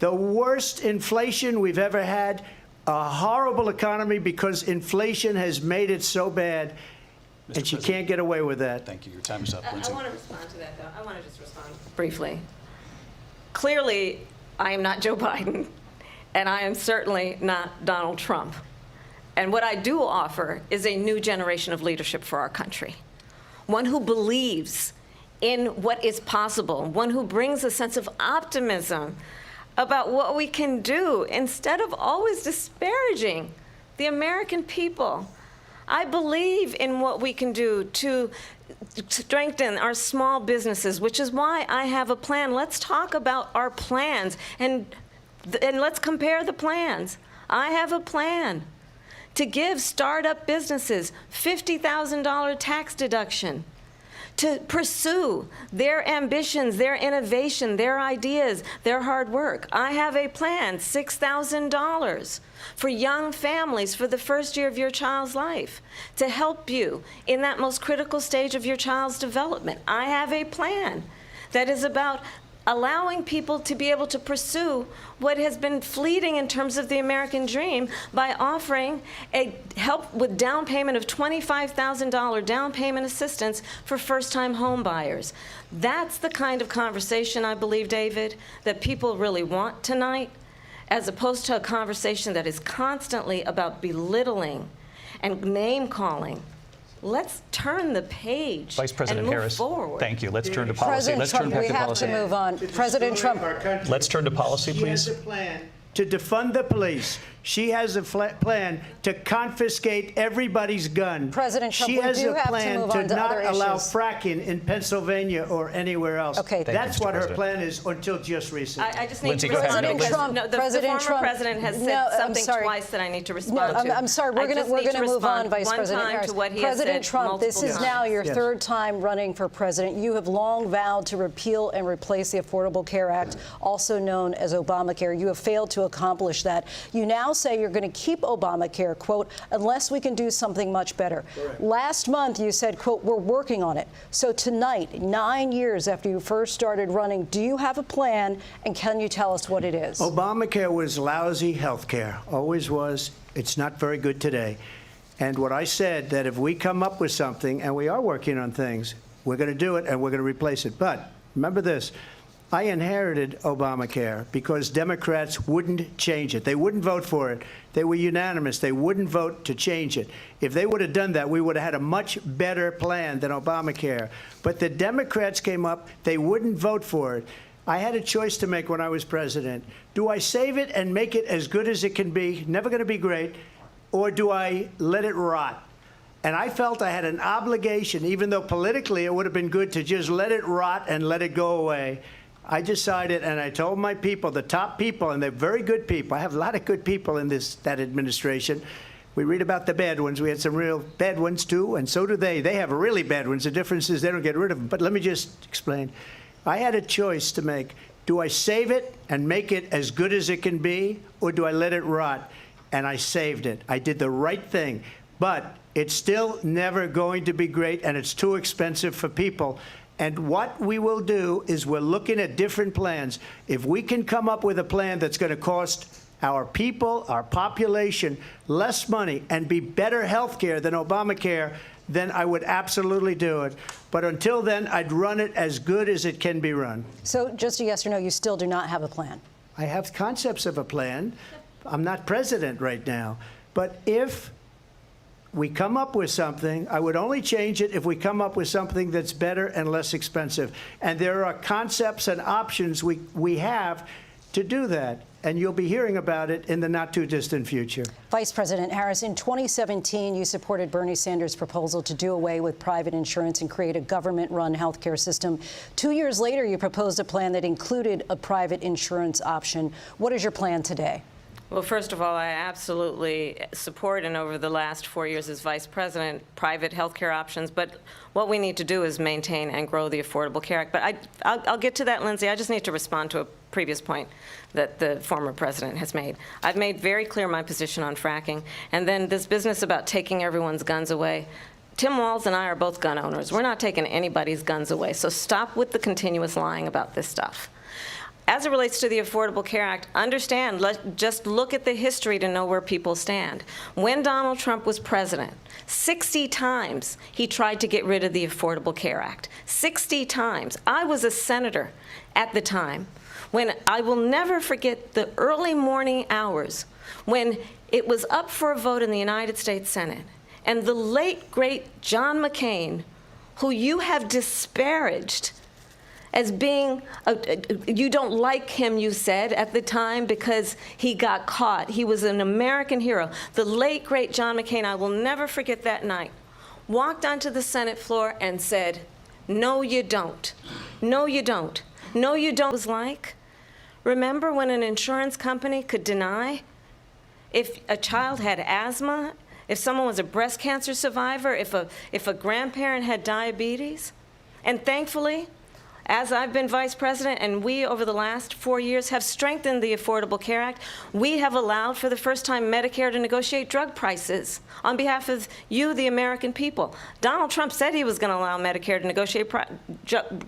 The worst inflation we've ever had, a horrible economy because inflation has made it so bad, and she can't get away with that. Thank you. Your time is up, I Lindsay. want to respond to that, though. I want to just respond briefly. Clearly, I am not Joe Biden, and I am certainly not Donald Trump. And what I do offer is a new generation of leadership for our country, one who believes in what is possible, one who brings a sense of optimism about what we can do instead of always disparaging the American people. I believe in what we can do to strengthen our small businesses, which is why I have a plan. Let's talk about our plans and let's compare the plans. I have a plan to give startup businesses $50,000 tax deduction, to pursue their ambitions, their innovation, their ideas, their hard work. I have a plan, $6,000 for young families for the first year of your child's life, to help you in that most critical stage of your child's development. I have a plan that is about allowing people to be able to pursue what has been fleeting in terms of the American dream by offering a help with down payment of $25,000 down payment assistance for first-time home buyers. That's the kind of conversation, I believe, David, that people really want tonight, as opposed to a conversation that is constantly about belittling and name-calling. Let's turn the page Vice President and move Harris, forward. thank you. Let's turn to policy. President Let's Trump, turn we back to have policy. to move on. President Trump. Let's turn to policy, She has please. a plan to defund the police. She has a plan to confiscate everybody's gun. President Trump, she we has do a have to plan move to on to not other allow issues. fracking in Pennsylvania or anywhere else. Okay. That's what her President. plan is until just recently. I just need Lindsay, to go ahead. respond President because Trump- no, the President former Trump- president has said No, I'm something sorry. twice that I need to No, respond to. I'm sorry. We're I just going need to to move on, respond Vice one President time Harris. to what he has President said Trump, this multiple is times. now your Yes. third time running for president. You have long vowed to repeal and replace the Affordable Care Act, also known as Obamacare. You have failed to accomplish that. You now say you're going to keep Obamacare, quote, unless we can do something much better. Correct. Last month, you said, quote, we're working on it. So tonight, 9 years after you first started running, do you have a plan, and can you tell us what it is? Obamacare was lousy health care, always was. It's not very good today. And what I said, that if we come up with something, and we are working on things, we're going to do it and we're going to replace it. But remember this, I inherited Obamacare because Democrats wouldn't change it. They wouldn't vote for it. They were unanimous. They wouldn't vote to change it. If they would have done that, we would have had a much better plan than Obamacare. But the Democrats came up. They wouldn't vote for it. I had a choice to make when I was president. Do I save it and make it as good as it can be, never going to be great, or do I let it rot? And I felt I had an obligation, even though politically it would have been good to just let it rot and let it go away. I decided, and I told my people, the top people, and they're very good people. I have a lot of good people in that administration. We read about the bad ones. We had some real bad ones, too, and so do they. They have really bad ones. The difference is they don't get rid of them. But let me just explain. I had a choice to make. Do I save it and make it as good as it can be, or do I let it rot? And I saved it. I did the right thing. But it's still never going to be great, and it's too expensive for people. And what we will do is we're looking at different plans. If we can come up with a plan that's going to cost our people, our population, less money and be better health care than Obamacare, then I would absolutely do it. But until then, I'd run it as good as it can be run. So just a yes or no, you still do not have a plan? I have concepts of a plan. I'm not president right now. But if we come up with something, I would only change it if we come up with something that's better and less expensive. And there are concepts and options we have to do that. And you'll be hearing about it in the not-too-distant future. Vice President Harris, in 2017, you supported Bernie Sanders' proposal to do away with private insurance and create a government-run health care system. 2 years later, you proposed a plan that included a private insurance option. What is your plan today? Well, first of all, I absolutely support, and over the last 4 years as vice president, private health care options. But what we need to do is maintain and grow the Affordable Care Act. But I'll get to that, Lindsay. I just need to respond to a previous point that the former president has made. I've made very clear my position on fracking. And then this business about taking everyone's guns away. Tim Walz and I are both gun owners. We're not taking anybody's guns away. So stop with the continuous lying about this stuff. As it relates to the Affordable Care Act, understand, just look at the history to know where people stand. When Donald Trump was president, 60 times he tried to get rid of the Affordable Care Act. 60 times. I was a senator at the time when I will never forget the early morning hours when it was up for a vote in the United States Senate. And the late, great John McCain, who you have disparaged as being, you don't like him, you said, at the time because he got caught. He was an American hero. The late, great John McCain, I will never forget that night, walked onto the Senate floor and said, no, you don't. No, you don't. No, you don't was like. Remember when an insurance company could deny if a child had asthma, if someone was a breast cancer survivor, if a grandparent had diabetes? And thankfully, as I've been vice president, and we, over the last 4 years, have strengthened the Affordable Care Act, we have allowed, for the first time, Medicare to negotiate drug prices on behalf of you, the American people. Donald Trump said he was going to allow Medicare to negotiate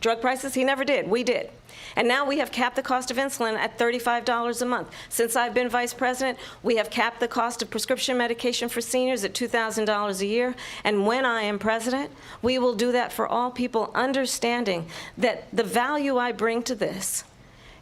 drug prices. He never did. We did. And now we have capped the cost of insulin at $35 a month. Since I've been vice president, we have capped the cost of prescription medication for seniors at $2,000 a year. And when I am president, we will do that for all people, understanding that the value I bring to this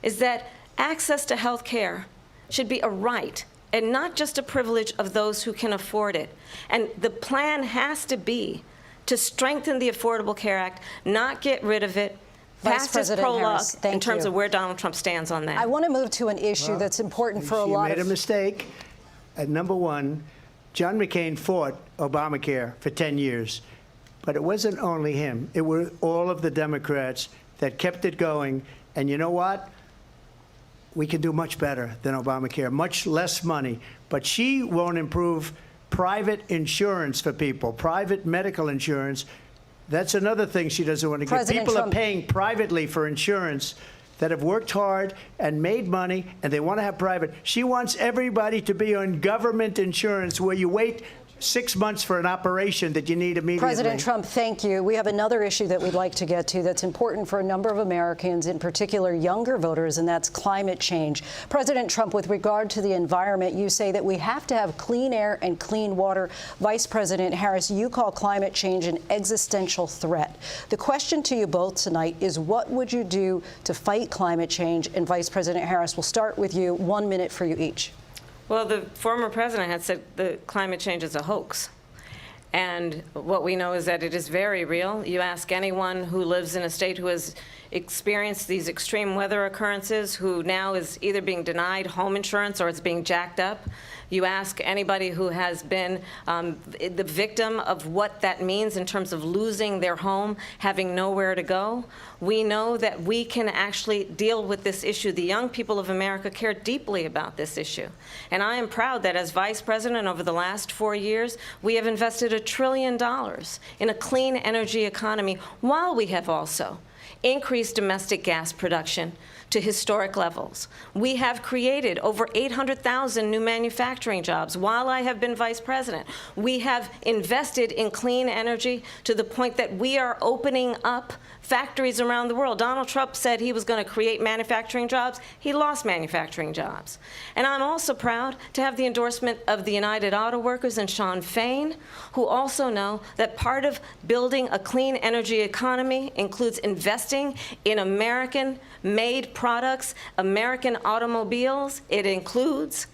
is that access to health care should be a right and not just a privilege of those who can afford it. And the plan has to be to strengthen the Affordable Care Act, not get rid of it. Vice President Harris, thank in terms you. of where Donald Trump stands on that. I want to move to an issue that's important for a lot of... You made a mistake. Number one, John McCain fought Obamacare for 10 years, but it wasn't only him. It were all of the Democrats that kept it going. And you know what? We can do much better than Obamacare, much less money. But she won't improve private insurance for people, private medical insurance. That's another thing she doesn't want to get. People are paying privately for insurance that have worked hard and made money, and they want to have private. She wants everybody to be on government insurance where you wait 6 months for an operation that you need immediately. President Trump, thank you. We have another issue that we'd like to get to that's important for a number of Americans, in particular younger voters, and that's climate change. President Trump, with regard to the environment, you say that we have to have clean air and clean water. Vice President Harris, you call climate change an existential threat. The question to you both tonight is, what would you do to fight climate change? And Vice President Harris, we'll start with you. 1 minute for you each. Well, the former president had said the climate change is a hoax. And what we know is that it is very real. You ask anyone who lives in a state who has experienced these extreme weather occurrences, who now is either being denied home insurance or it's being jacked up. You ask anybody who has been the victim of what that means in terms of losing their home, having nowhere to go. We know that we can actually deal with this issue. The young people of America care deeply about this issue. And I am proud that as vice president over the last 4 years, we have invested $1 trillion in a clean energy economy, while we have also increased domestic gas production to historic levels. We have created over 800,000 new manufacturing jobs while I have been vice president. We have invested in clean energy to the point that we are opening up factories around the world. Donald Trump said he was going to create manufacturing jobs. He lost manufacturing jobs. And I'm also proud to have the endorsement of the United Auto Workers and Sean Fain, who also know that part of building a clean energy economy includes investing in American-made products, American automobiles. It includes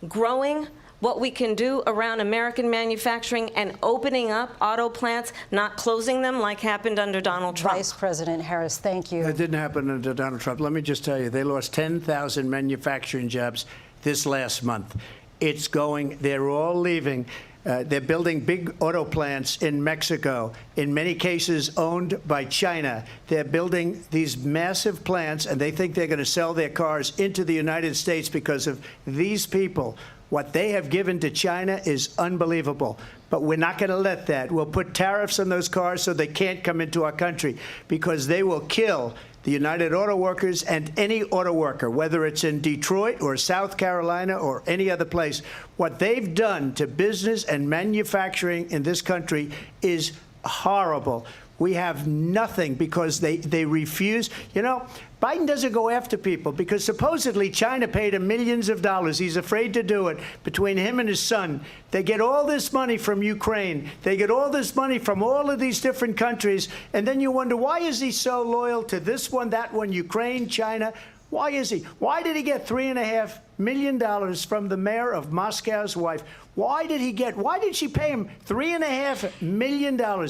growing what we can do around American manufacturing and opening up auto plants, not closing them like happened under Donald Trump. Vice President Harris, thank you. It didn't happen under Donald Trump. Let me just tell you, they lost 10,000 manufacturing jobs this last month. It's going, they're all leaving. They're building big auto plants in Mexico, in many cases owned by China. They're building these massive plants, and they think they're going to sell their cars into the United States because of these people. What they have given to China is unbelievable. But we're not going to let that. We'll put tariffs on those cars so they can't come into our country, because they will kill the United Auto Workers and any auto worker, whether it's in Detroit or South Carolina or any other place. What they've done to business and manufacturing in this country is horrible. We have nothing because they refuse. You know, Biden doesn't go after people because supposedly China paid him millions of dollars. He's afraid to do it. Between him and his son, they get all this money from Ukraine. They get all this money from all of these different countries. And then you wonder, why is he so loyal to this one, that one, Ukraine, China? Why is he? Why did he get $3.5 million from the mayor of Moscow's wife? Why did she pay him $3.5 million?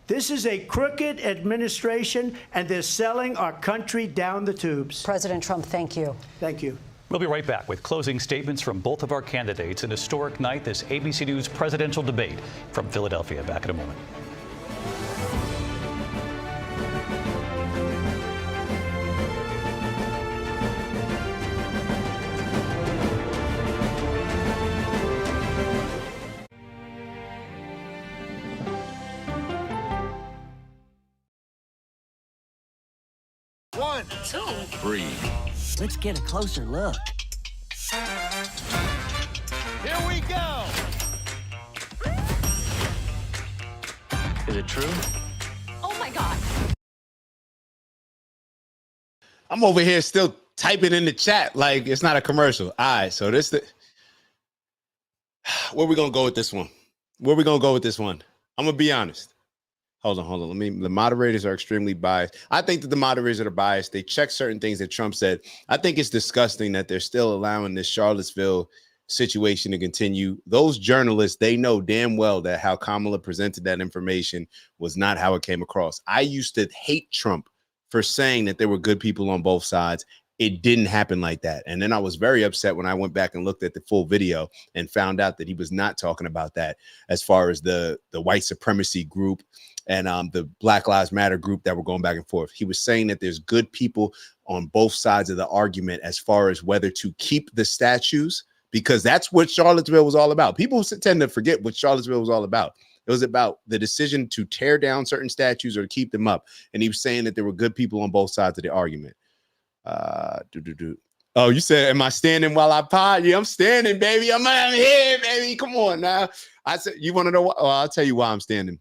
This is a crooked administration, and they're selling our country down the tubes. President Trump, thank you. Thank you. We'll be right back with closing statements from both of our candidates. An historic night, this ABC News presidential debate from Philadelphia. Back in a moment. One, two, three. Let's get a closer look. Here we go. Is it true? Oh my God. I'm over here still typing in the chat like it's not a commercial. All right, so where we gonna go with this one? I'm gonna be honest. Hold on. The moderators are extremely biased. I think that the moderators are biased. They check certain things that Trump said. I think it's disgusting that they're still allowing this Charlottesville situation to continue. Those journalists, they know damn well that how Kamala presented that information was not how it came across. I used to hate Trump for saying that there were good people on both sides. it didn't happen like that. And then I was very upset when I went back and looked at the full video and found out that he was not talking about that as far as the white supremacy group and the Black Lives Matter group that were going back and forth. He was saying that there's good people on both sides of the argument as far as whether to keep the statues, because that's what Charlottesville was all about. People tend to forget what Charlottesville was all about. It was about the decision to tear down certain statues or to keep them up. And he was saying that there were good people on both sides of the argument. Oh, you said, am I standing while I pod? Yeah, I'm standing, baby. I'm here, baby. Come on now. I said, you want to know what? Well, I'll tell you why I'm standing.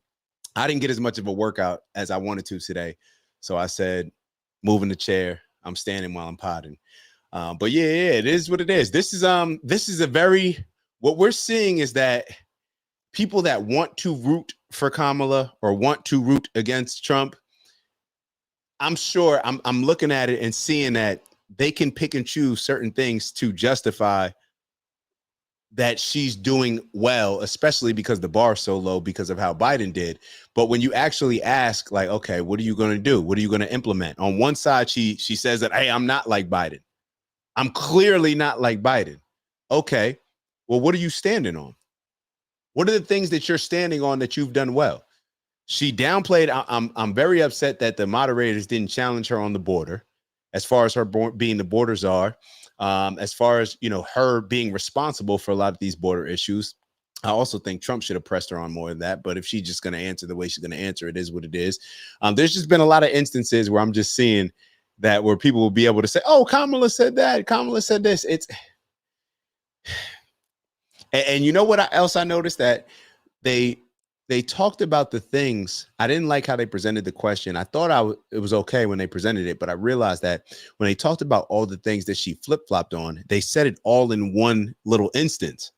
I didn't get as much of a workout as I wanted to today. So I said, moving the chair. I'm standing while I'm podding. But yeah, it is what it is. This is a very, what we're seeing is that people that want to root for Kamala or want to root against Trump, I'm sure I'm looking at it and seeing that they can pick and choose certain things to justify that she's doing well, especially because the bar is so low because of how Biden did. But when you actually ask, like, okay, what are you going to do? What are you going to implement? On one side, she says that, hey, I'm not like Biden. I'm clearly not like Biden. Okay, well, what are you standing on? What are the things that you're standing on that you've done well? She downplayed. I'm very upset that the moderators didn't challenge her on the border, as far as her being the border czar, as far as, you know, her being responsible for a lot of these border issues. I also think Trump should have pressed her on more than that. But if she's just going to answer the way she's going to answer, it is what it is. There's just been a lot of instances where I'm just seeing that where people will be able to say, oh, Kamala said that. Kamala said this. It's and you know what else I noticed, that they talked about the things. I didn't like how they presented the question. I thought it was okay when they presented it, but I realized that when they talked about all the things that she flip-flopped on, they said it all in one little instance.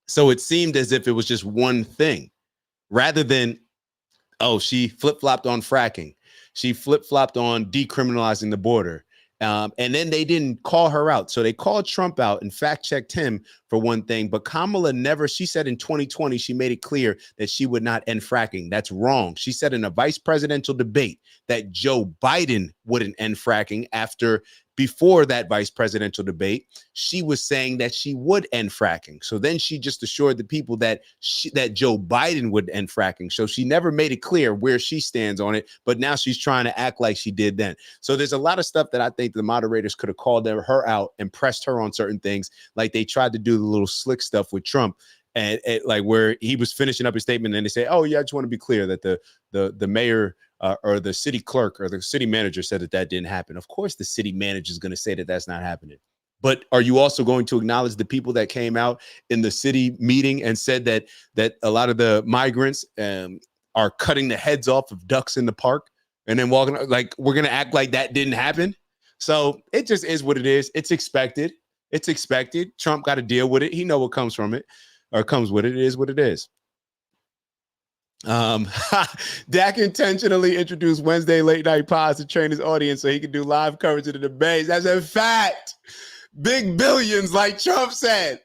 So it seemed as if it was just one thing rather than, oh, she flip-flopped on fracking. She flip-flopped on decriminalizing the border. And then they didn't call her out. So they called Trump out and fact-checked him for one thing. But Kamala never, she said in 2020, she made it clear that she would not end fracking. That's wrong. She said in a vice presidential debate that Joe Biden wouldn't end fracking before that vice presidential debate, she was saying that she would end fracking. So then she just assured the people that that Joe Biden would end fracking. So she never made it clear where she stands on it, but now she's trying to act like she did then. So there's a lot of stuff that I think the moderators could have called her out and pressed her on certain things, like they tried to do the little slick stuff with Trump. And like where he was finishing up his statement and they say, oh, yeah, I just want to be clear that the mayor or the city clerk or the city manager said that didn't happen. Of course, the city manager is going to say that that's not happening. But are you also going to acknowledge the people that came out in the city meeting and said that a lot of the migrants are cutting the heads off of ducks in the park and then walking, like we're going to act like that didn't happen? So it just is what it is. It's expected. It's expected. Trump got to deal with it. He know what comes from it. Or comes with it. It is what it is. Dak intentionally introduced Wednesday late night pods to train his audience so he could do live coverage of the debates. That's a fact. Big billions, like Trump said.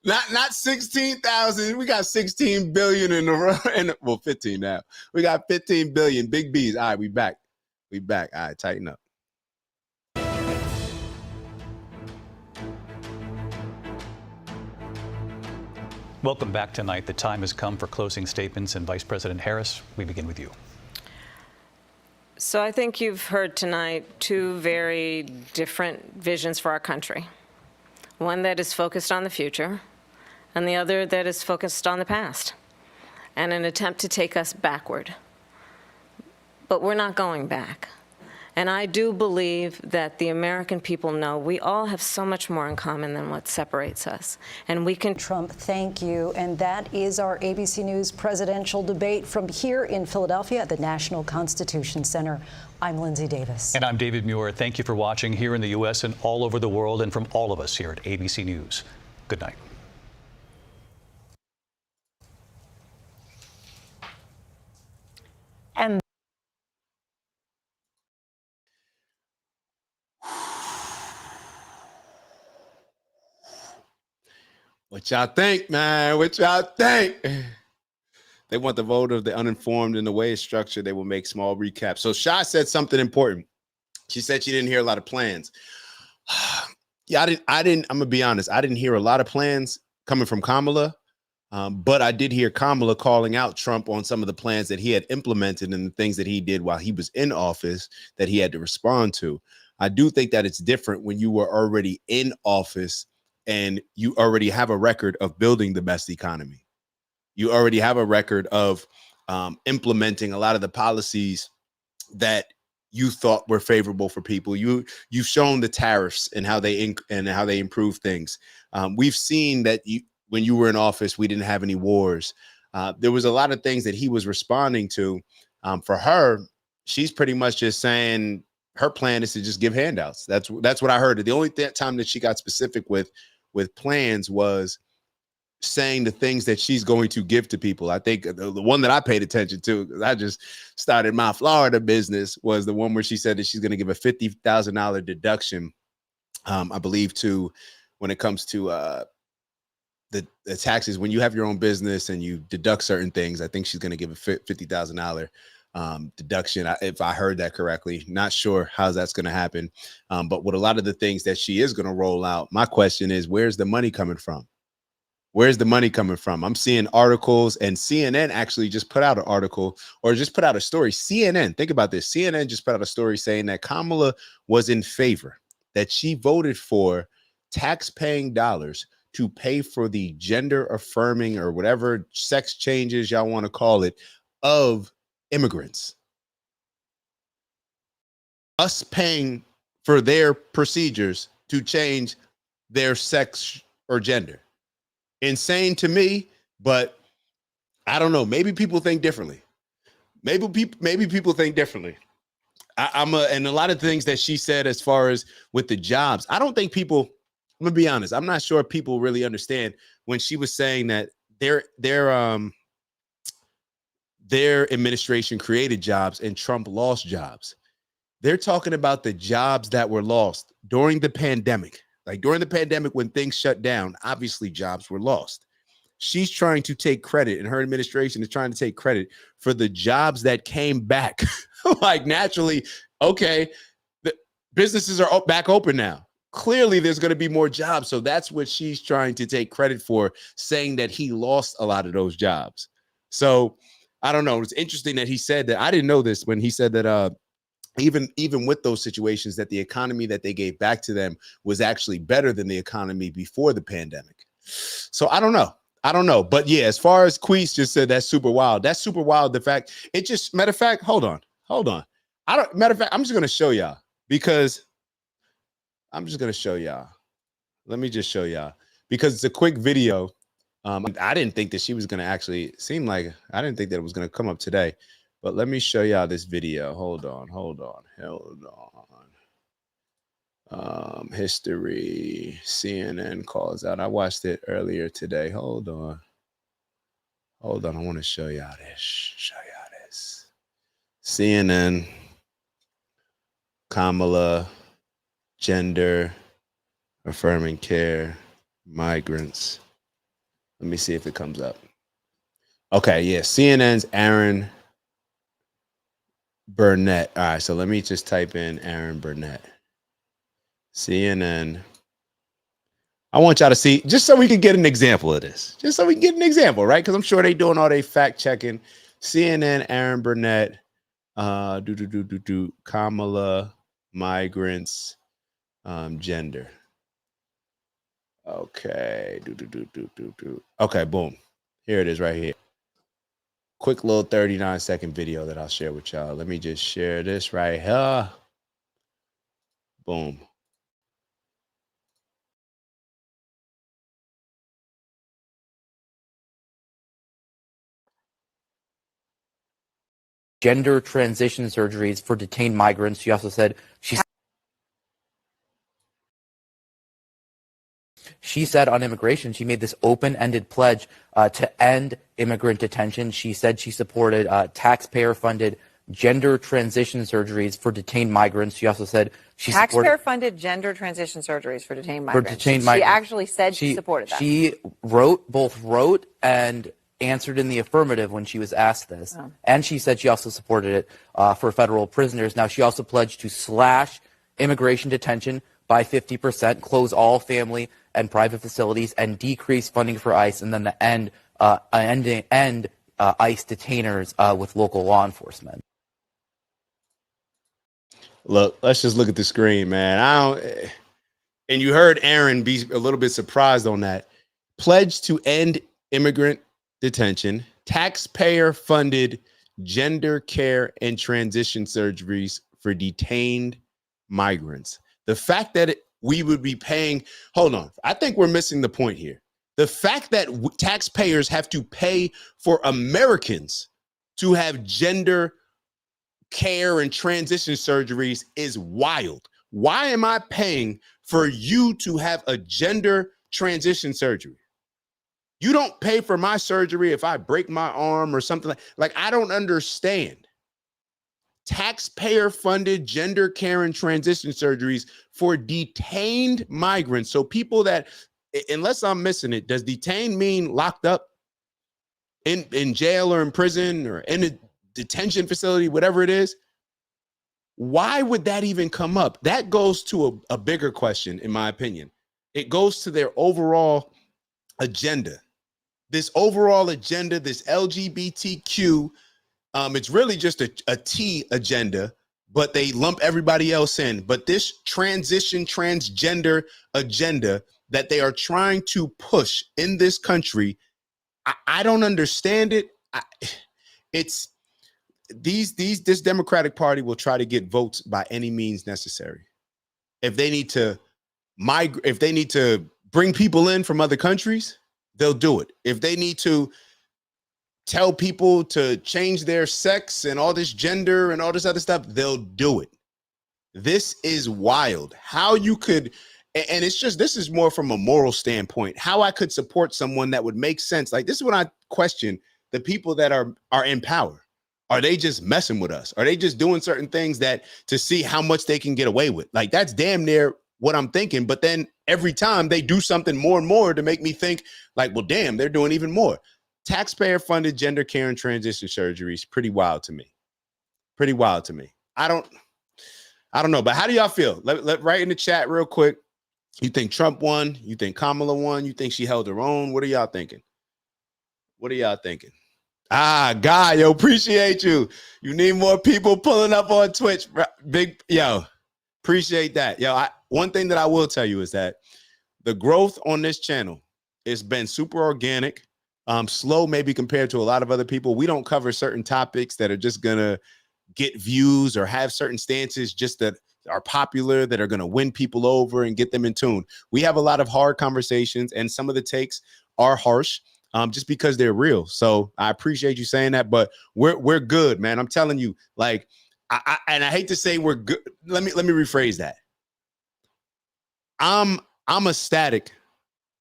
Not 16,000. We got 16 billion in the row. Well, 15 now. We got 15 billion. Big B's. All right, we back. We back. All right, tighten up. Welcome back tonight. The time has come for closing statements, and Vice President Harris, we begin with you. So I think you've heard tonight two very different visions for our country. One that is focused on the future, and the other that is focused on the past, and an attempt to take us backward. But we're not going back. And I do believe that the American people know we all have so much more in common than what separates us. And we can. Trump, thank you. And that is our ABC News presidential debate from here in Philadelphia at the National Constitution Center. I'm Lindsay Davis. And I'm David Muir. Thank you for watching here in the U.S. and all over the world, and from all of us here at ABC News. Good night. And what y'all think, man? What y'all think? They want the vote of the uninformed, and the way it's structured, they will make small recaps. So Shah said something important. She said she didn't hear a lot of plans. Yeah, I didn't. I'm gonna be honest. I didn't hear a lot of plans coming from Kamala, but I did hear Kamala calling out Trump on some of the plans that he had implemented and the things that he did while he was in office that he had to respond to. I do think that it's different when you were already in office and you already have a record of building the best economy. You already have a record of implementing a lot of the policies that you thought were favorable for people. You've shown the tariffs and how they improve things. We've seen that when you were in office, we didn't have any wars. There was a lot of things that he was responding to. For her, she's pretty much just saying her plan is to just give handouts. That's what I heard. The only time that she got specific with plans was saying the things that she's going to give to people. I think the one that I paid attention to, because I just started my Florida business, was the one where she said that she's going to give a $50,000 deduction, I believe, to when it comes to the taxes. When you have your own business and you deduct certain things, I think she's going to give a $50,000 deduction, if I heard that correctly. Not sure how that's going to happen. But with a lot of the things that she is going to roll out, my question is, where's the money coming from? Where's the money coming from? I'm seeing articles, and CNN actually just put out an article, or just put out a story. CNN, think about this. CNN just put out a story saying that Kamala was in favor, that she voted for tax-paying dollars to pay for the gender affirming or whatever sex changes y'all want to call it of immigrants. Us paying for their procedures to change their sex or gender. Insane to me, but I don't know. Maybe people think differently. Maybe people think differently. And a lot of things that she said as far as with the jobs, I don't think people, I'm gonna be honest, I'm not sure people really understand when she was saying that their administration created jobs and Trump lost jobs. They're talking about the jobs that were lost during the pandemic. Like during the pandemic, when things shut down, obviously jobs were lost. She's trying to take credit, and her administration is trying to take credit for the jobs that came back. Like naturally, okay, the businesses are back open now. Clearly, there's going to be more jobs. So that's what she's trying to take credit for, saying that he lost a lot of those jobs. So I don't know. It's interesting that he said that. I didn't know this when he said that even with those situations, that the economy that they gave back to them was actually better than the economy before the pandemic. So I don't know. But yeah, as far as Queese just said, that's super wild. That's super wild. The fact it just, matter of fact, hold on. Matter of fact, I'm just going to show y'all, because I'm just going to show y'all. Let me just show y'all, because it's a quick video. I didn't think that she was going to actually I didn't think that it was going to come up today. But let me show y'all this video. Hold on. History. CNN calls out. I watched it earlier today. Hold on. I want to show y'all this. CNN. Kamala. Gender. Affirming care. Migrants. Let me see if it comes up. Okay, yeah. CNN's Aaron Burnett. All right, so let me just type in Aaron Burnett. CNN. I want y'all to see, just so we can get an example of this. Just so we can get an example, right? Because I'm sure they doing all they fact checking. CNN, Aaron Burnett, Kamala, migrants, gender. Okay. Okay, boom. Here it is right here. Quick little 39-second video that I'll share with y'all. Let me just share this right here. Boom. Gender transition surgeries for detained migrants. She also said she said on immigration, she made this open-ended pledge to end immigrant detention. She said she supported taxpayer-funded gender transition surgeries for detained migrants. She also said she taxpayer-funded gender transition surgeries for detained migrants. She actually said she supported that. She both wrote and answered in the affirmative when she was asked this. Oh. And she said she also supported it for federal prisoners. Now, she also pledged to slash immigration detention by 50%, close all family and private facilities, and decrease funding for ICE, and then the end ICE detainers with local law enforcement. Look, let's just look at the screen, man. And you heard Aaron be a little bit surprised on that. Pledge to end immigrant detention, taxpayer-funded gender care and transition surgeries for detained migrants. The fact that we would be paying, hold on, I think we're missing the point here. The fact that taxpayers have to pay for Americans to have gender care and transition surgeries is wild. Why am I paying for you to have a gender transition surgery? You don't pay for my surgery if I break my arm or something like I don't understand. Taxpayer funded gender care and transition surgeries for detained migrants. So people that, unless I'm missing it, does detained mean locked up in jail or in prison or in a detention facility, whatever it is? Why would that even come up? That goes to a bigger question, in my opinion. It goes to their overall agenda. This overall agenda, this LGBTQ, it's really just a T agenda, but they lump everybody else in. But this transition, transgender agenda that they are trying to push in this country, I don't understand it. This Democratic Party will try to get votes by any means necessary. If they need to migrate, if they need to bring people in from other countries, they'll do it. If they need to tell people to change their sex and all this gender and all this other stuff, they'll do it. This is wild. How you could, and it's just, this is more from a moral standpoint, how I could support someone that would make sense. Like, this is when I question the people that are in power. Are they just messing with us? Are they just doing certain things that to see how much they can get away with? Like, that's damn near what I'm thinking. But then every time they do something more and more to make me think like, well, damn, they're doing even more. Taxpayer funded gender care and transition surgeries. Pretty wild to me. Pretty wild to me. I don't know. But how do y'all feel? Let write in the chat real quick. You think Trump won? You think Kamala won? You think she held her own? What are y'all thinking? What are y'all thinking? Guy, yo, appreciate you. You need more people pulling up on Twitch. Big, yo, appreciate that. Yo, one thing that I will tell you is that the growth on this channel has been super organic, slow maybe compared to a lot of other people. We don't cover certain topics that are just going to get views or have certain stances just that are popular, that are going to win people over and get them in tune. We have a lot of hard conversations, and some of the takes are harsh. Just because they're real. So I appreciate you saying that, but we're good, man. I'm telling you, like, and I hate to say we're good. Let me rephrase that. I'm ecstatic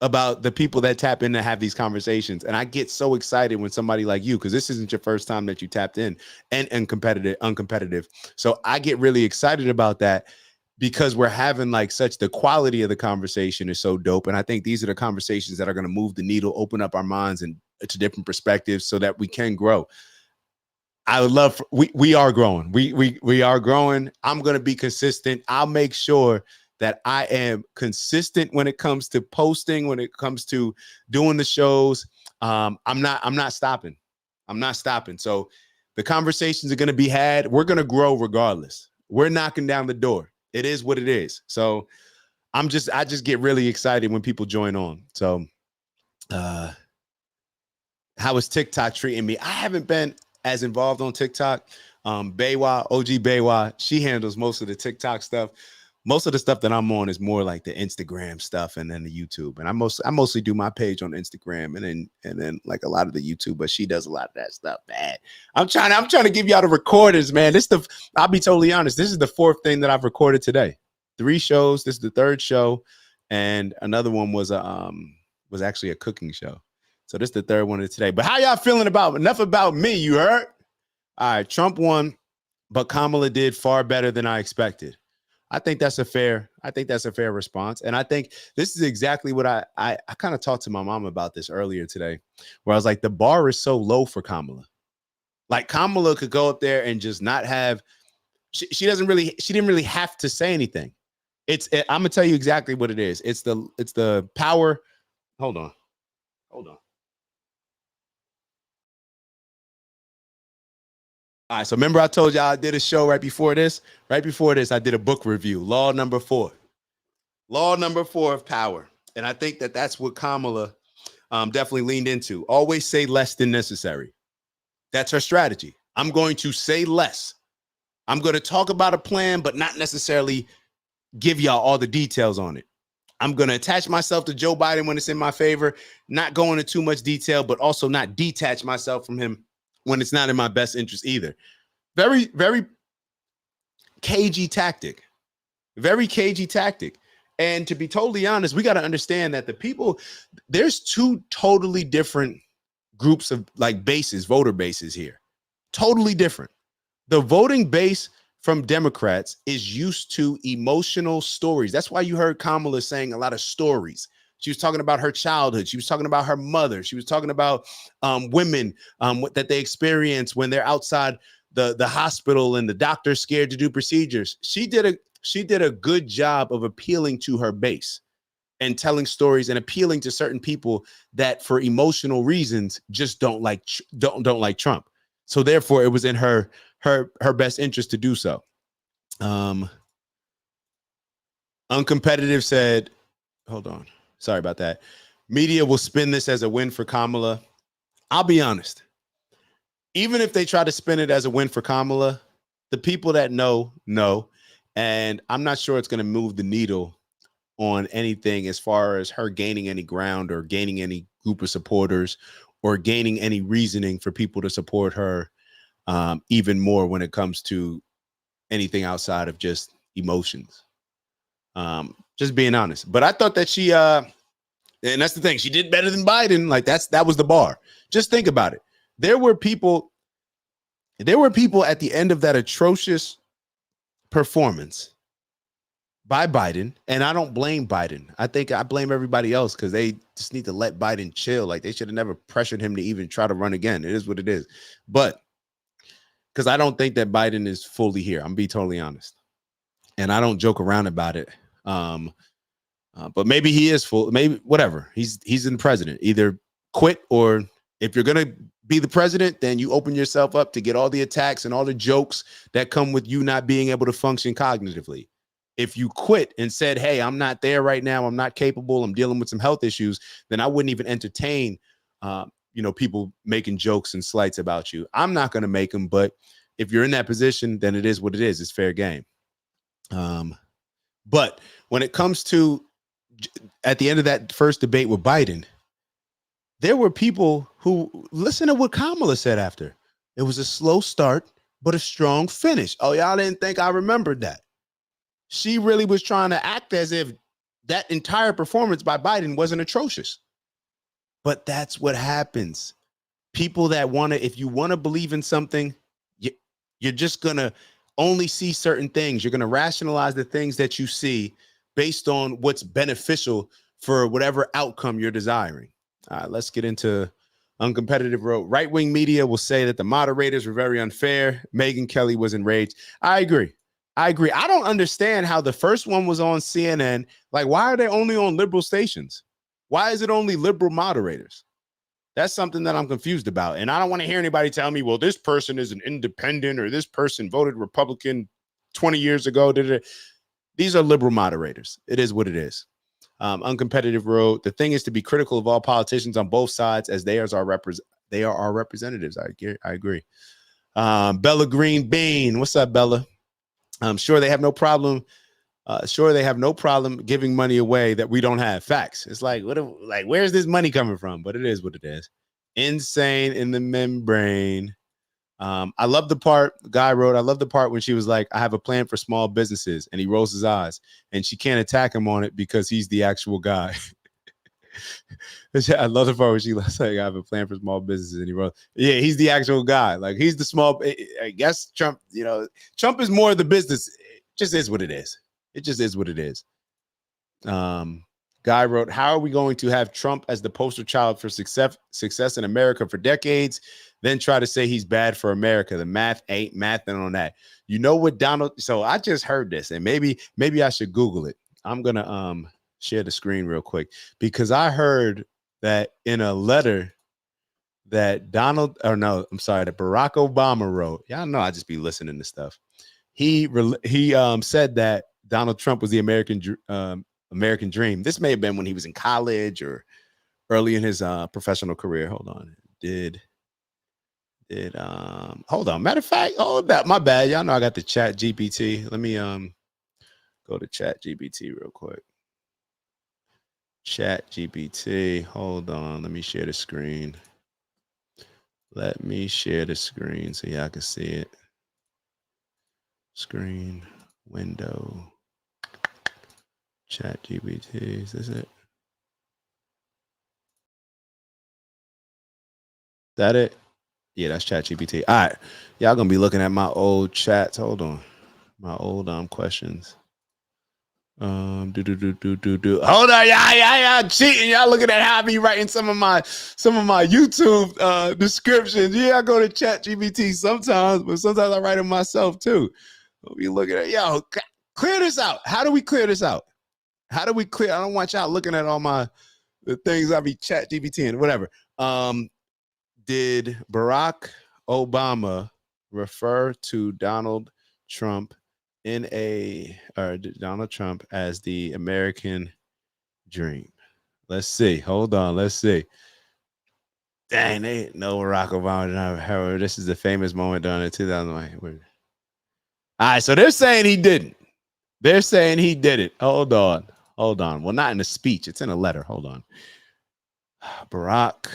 about the people that tap in to have these conversations. And I get so excited when somebody like you, because this isn't your first time that you tapped in and uncompetitive. So I get really excited about that, because we're having like such, the quality of the conversation is so dope. And I think these are the conversations that are going to move the needle, open up our minds and to different perspectives so that we can grow. I would love, we are growing. We are growing. I'm going to be consistent. I'll make sure that I am consistent when it comes to posting, when it comes to doing the shows. I'm not stopping. I'm not stopping. So the conversations are going to be had. We're going to grow regardless. We're knocking down the door. It is what it is. So I just get really excited when people join on. So how is TikTok treating me? I haven't been as involved on TikTok. Baywa, OG Baywa, she handles most of the TikTok stuff. Most of the stuff that I'm on is more like the Instagram stuff and then the YouTube. And I mostly do my page on Instagram and then like a lot of the YouTube, but she does a lot of that stuff. Bad. I'm trying to give y'all the recordings, man. I'll be totally honest. This is the fourth thing that I've recorded today. 3 shows. This is the 3rd show. And another one was actually a cooking show. So this is the 3rd one of today. But how y'all feeling enough about me, you heard? All right, Trump won, but Kamala did far better than I expected. I think that's a fair response. And I think this is exactly what I kind of talked to my mom about this earlier today, where I was like, the bar is so low for Kamala. Like, Kamala could go up there and just not have, she didn't really have to say anything. I'm gonna tell you exactly what it is. It's the power. Hold on. All right, so remember I told y'all I did a show right before this? Right before this, I did a book review, Law Number 4. Law Number 4 of Power. And I think that that's what Kamala definitely leaned into. Always say less than necessary. That's her strategy. I'm going to say less. I'm going to talk about a plan, but not necessarily give y'all all the details on it. I'm going to attach myself to Joe Biden when it's in my favor, not go into too much detail, but also not detach myself from him when it's not in my best interest either. Very, very cagey tactic. Very cagey tactic. And to be totally honest, we got to understand that the people, there's two totally different groups of like bases, voter bases here. Totally different. The voting base from Democrats is used to emotional stories. That's why you heard Kamala saying a lot of stories. She was talking about her childhood. She was talking about her mother. She was talking about women that they experience when they're outside the hospital and the doctor's scared to do procedures. She did a good job of appealing to her base and telling stories and appealing to certain people that for emotional reasons just don't like Trump. So therefore, it was in her best interest to do so. Uncompetitive said, hold on. Sorry about that. Media will spin this as a win for Kamala. I'll be honest. Even if they try to spin it as a win for Kamala, the people that know. And I'm not sure it's going to move the needle on anything as far as her gaining any ground or gaining any group of supporters or gaining any reasoning for people to support her even more when it comes to anything outside of just emotions. Just being honest. But I thought that she and that's the thing, she did better than Biden. Like that was the bar. Just think about it. There were people at the end of that atrocious performance by Biden, and I don't blame Biden. I think I blame everybody else because they just need to let Biden chill. Like they should have never pressured him to even try to run again. It is what it is. But because I don't think that Biden is fully here. I'm being totally honest. And I don't joke around about it. But maybe he is full, maybe whatever. He's in president. Either quit, or if you're going to be the president, then you open yourself up to get all the attacks and all the jokes that come with you not being able to function cognitively. If you quit and said, hey, I'm not there right now, I'm not capable, I'm dealing with some health issues, then I wouldn't even entertain, people making jokes and slights about you. I'm not going to make them, but if you're in that position, then it is what it is. It's fair game. But when it comes to at the end of that first debate with Biden, there were people who listen to what Kamala said after. It was a slow start, but a strong finish. Oh, y'all didn't think I remembered that. She really was trying to act as if that entire performance by Biden wasn't atrocious. But that's what happens. People that if you want to believe in something, you're just going to only see certain things. You're going to rationalize the things that you see based on what's beneficial for whatever outcome you're desiring. All right, let's get into uncompetitive road. Right-wing media will say that the moderators were very unfair. Megyn Kelly was enraged. I agree. I don't understand how the first one was on CNN. Like, why are they only on liberal stations? Why is it only liberal moderators? That's something that I'm confused about. And I don't want to hear anybody tell me, well, this person is an independent or this person voted Republican 20 years ago. These are liberal moderators. It is what it is. Uncompetitive road. The thing is to be critical of all politicians on both sides, as they are our representatives. I agree. Bella Green Bean. What's up, Bella? I'm sure they have no problem. Giving money away that we don't have. Facts. It's like, where's this money coming from? But it is what it is. Insane in the membrane. I love the part, Guy wrote, I love the part when she was like, I have a plan for small businesses, and he rolls his eyes, and she can't attack him on it because he's the actual guy. I love the part where she was like, I have a plan for small businesses, and he wrote, yeah, he's the actual guy. Like, he's the small, I guess Trump, Trump is more of the business. It just is what it is. It just is what it is. Guy wrote, how are we going to have Trump as the poster child for success in America for decades? then try to say he's bad for America. The math ain't mathing on that. You know what Donald? So I just heard this, and maybe I should Google it. I'm gonna share the screen real quick because I heard that in a letter that that Barack Obama wrote. Y'all know I just be listening to stuff. He said that Donald Trump was the American dream. This may have been when he was in college or early in his professional career. Hold on. Hold on. Matter of fact, my bad. Y'all know I got the Chat GPT. Let me go to Chat GPT real quick. Chat GPT. Hold on. Let me share the screen. Let me share the screen so y'all can see it. Screen, window, Chat GPT. Is this it? Is that it? Yeah, that's Chat GPT. All right. Y'all gonna be looking at my old chats. Hold on. My old questions. Hold on, y'all cheating. Y'all looking at how I be writing some of my YouTube descriptions. Yeah, I go to Chat GPT sometimes, but sometimes I write them myself too. I'll be looking at clear this out. How do we clear this out? I don't want y'all looking at all the things I be Chat GPT and whatever. Did Barack Obama refer to Donald Trump Donald Trump as the American dream? Let's see. Hold on. Let's see. Dang, they know Barack Obama. This is the famous moment done in 2001. All right, so they're saying he didn't. They're saying he did it. Hold on. Well, not in a speech. It's in a letter. Hold on. Barack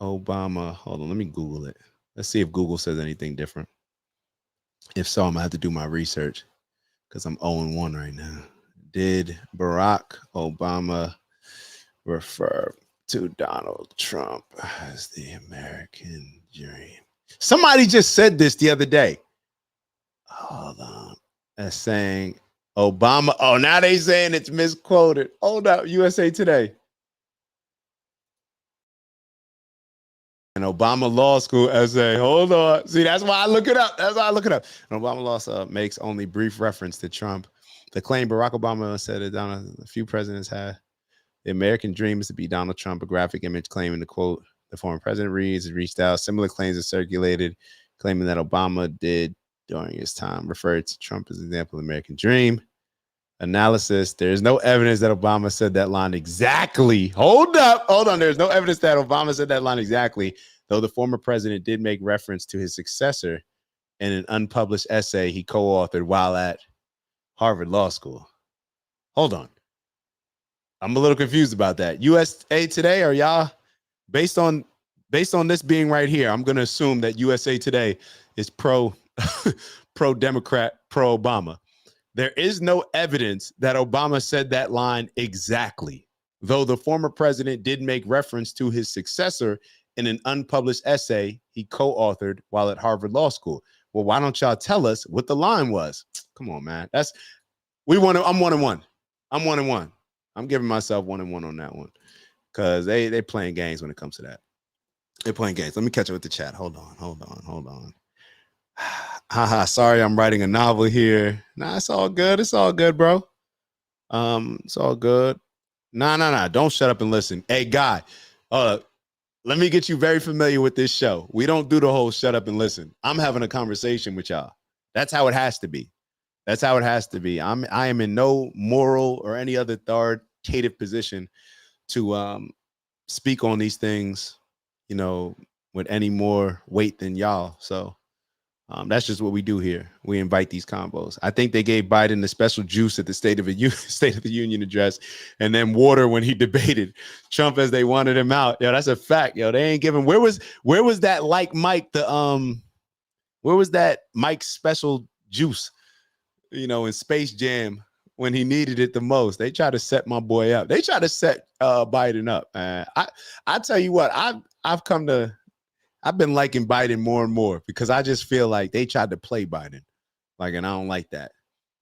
Obama. Hold on. Let me Google it. Let's see if Google says anything different. If so, I'm going to have to do my research because I'm 0-1 right now. Did Barack Obama refer to Donald Trump as the American dream? Somebody just said this the other day. Hold on. That's saying Obama. Oh, now they saying it's misquoted. Hold up. USA Today. An Obama Law School essay. Hold on. See, that's why I look it up. An Obama Law makes only brief reference to Trump. The claim Barack Obama said that a few presidents had. The American dream is to be Donald Trump, a graphic image claiming the quote, the former president reached out. Similar claims are circulated, claiming that Obama did during his time referred to Trump as an example of the American dream. Analysis. There's no evidence that Obama said that line exactly. Hold on. There's no evidence that Obama said that line exactly, though the former president did make reference to his successor in an unpublished essay he co-authored while at Harvard Law School. Hold on. I'm a little confused about that. USA Today, are y'all based on this being right here? I'm going to assume that USA Today is pro-Democrat, pro-Obama. There is no evidence that Obama said that line exactly, though the former president did make reference to his successor in an unpublished essay he co-authored while at Harvard Law School. Well, why don't y'all tell us what the line was? Come on, man. I'm 1-1. I'm 1-1. I'm giving myself 1-1 on that one because they playing games when it comes to that. They're playing games. Let me catch up with the chat. Hold on. Haha, sorry, I'm writing a novel here. Nah, it's all good. It's all good, bro. It's all good. Nah. Don't shut up and listen. Hey, guy, let me get you very familiar with this show. We don't do the whole shut up and listen. I'm having a conversation with y'all. That's how it has to be. I am in no moral or any other authoritative position to speak on these things, with any more weight than y'all. So that's just what we do here. We invite these combos. I think they gave Biden the special juice at the State of the Union address, and then water when he debated Trump as they wanted him out. Yo, that's a fact. Yo, they ain't giving. Where was that like Mike? Where was that Mike's special juice? In Space Jam when he needed it the most. They try to set my boy up. They try to set Biden up. I tell you what, I've been liking Biden more and more because I just feel like they tried to play Biden. And I don't like that.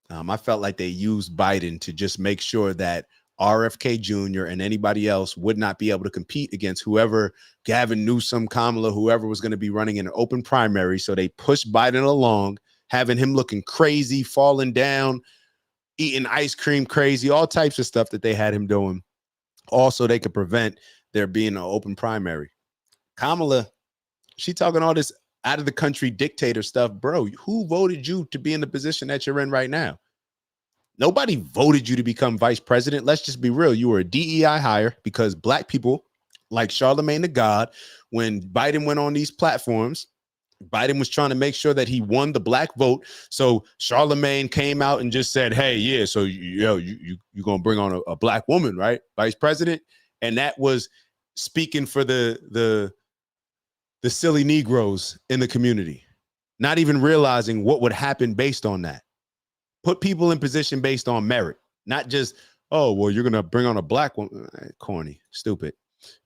I felt like they used Biden to just make sure that RFK Jr. and anybody else would not be able to compete against whoever, Gavin Newsom, Kamala, whoever was going to be running in an open primary. So they pushed Biden along, having him looking crazy, falling down, eating ice cream crazy, all types of stuff that they had him doing. Also, they could prevent there being an open primary. Kamala, she talking all this out of the country dictator stuff. Bro, who voted you to be in the position that you're in right now? Nobody voted you to become vice president. Let's just be real. You were a DEI hire because black people like Charlemagne the God, when Biden went on these platforms, Biden was trying to make sure that he won the black vote. So Charlemagne came out and just said, hey, yeah, so you're going to bring on a black woman, right? Vice president. And that was speaking for the silly Negroes in the community, not even realizing what would happen based on that. Put people in position based on merit, not just, oh, well, you're going to bring on a black woman. Corny, stupid.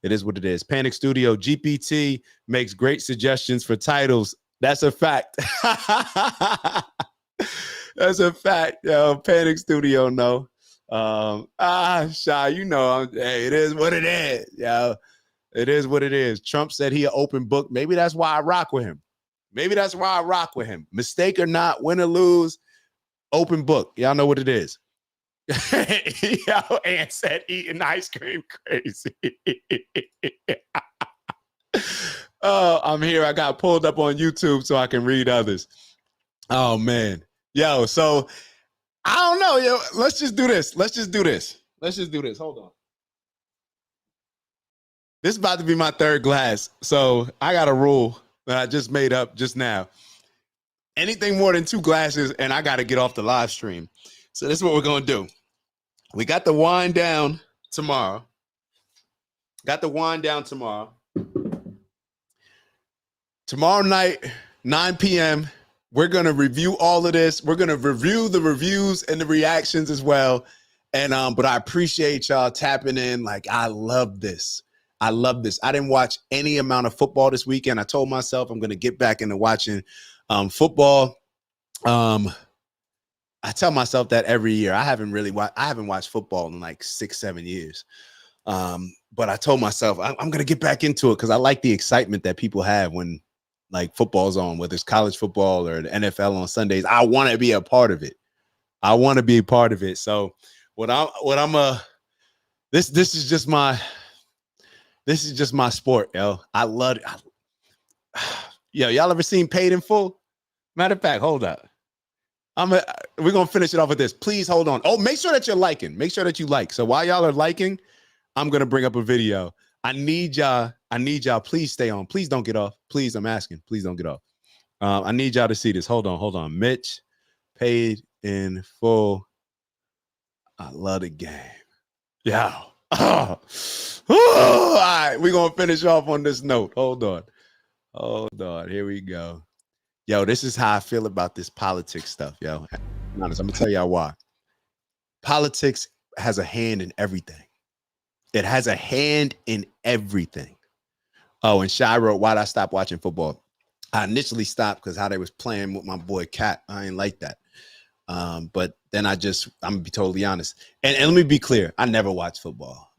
It is what it is. Panic Studio, GPT makes great suggestions for titles. That's a fact. That's a fact. Yo, Panic Studio, no. Shy, you know, hey, it is what it is. Yo, it is what it is. Trump said he an open book. Maybe that's why I rock with him. Maybe that's why I rock with him. Mistake or not, win or lose, open book. Y'all know what it is. Yo, Aunt said eating ice cream crazy. Oh, I'm here. I got pulled up on YouTube so I can read others. Oh, man. Yo, so I don't know. Yo, let's just do this. Let's just do this. Hold on. This is about to be my third glass. So I got a rule that I just made up just now. Anything more than 2 glasses, and I got to get off the live stream. So this is what we're going to do. We got the wind down tomorrow. Tomorrow night, 9 p.m., we're going to review all of this. We're going to review the reviews and the reactions as well. And but I appreciate y'all tapping in. Like, I love this. I didn't watch any amount of football this weekend. I told myself I'm going to get back into watching football. I tell myself that every year. I haven't watched football in like 6-7 years. But I told myself I'm going to get back into it because I like the excitement that people have when like football's on, whether it's college football or the NFL on Sundays. I want to be a part of it. So this is just my sport, yo. I love it. Yo, y'all ever seen Paid in Full? Matter of fact, hold up. We're going to finish it off with this. Please hold on. Oh, make sure that you're liking. Make sure that you like. So while y'all are liking, I'm going to bring up a video. I need y'all. Please stay on. Please don't get off. Please, I'm asking. Please don't get off. I need y'all to see this. Hold on. Mitch, Paid in Full. I love the game. Yeah. Oh. All right. We're going to finish off on this note. Hold on. Here we go. Yo, this is how I feel about this politics stuff, yo. I'm honest. I'm going to tell y'all why. Politics has a hand in everything. It has a hand in everything. Oh, and Shy wrote, why'd I stop watching football? I initially stopped because how they was playing with my boy Cat. I ain't like that. But then I'm going to be totally honest. And let me be clear. I never watched football.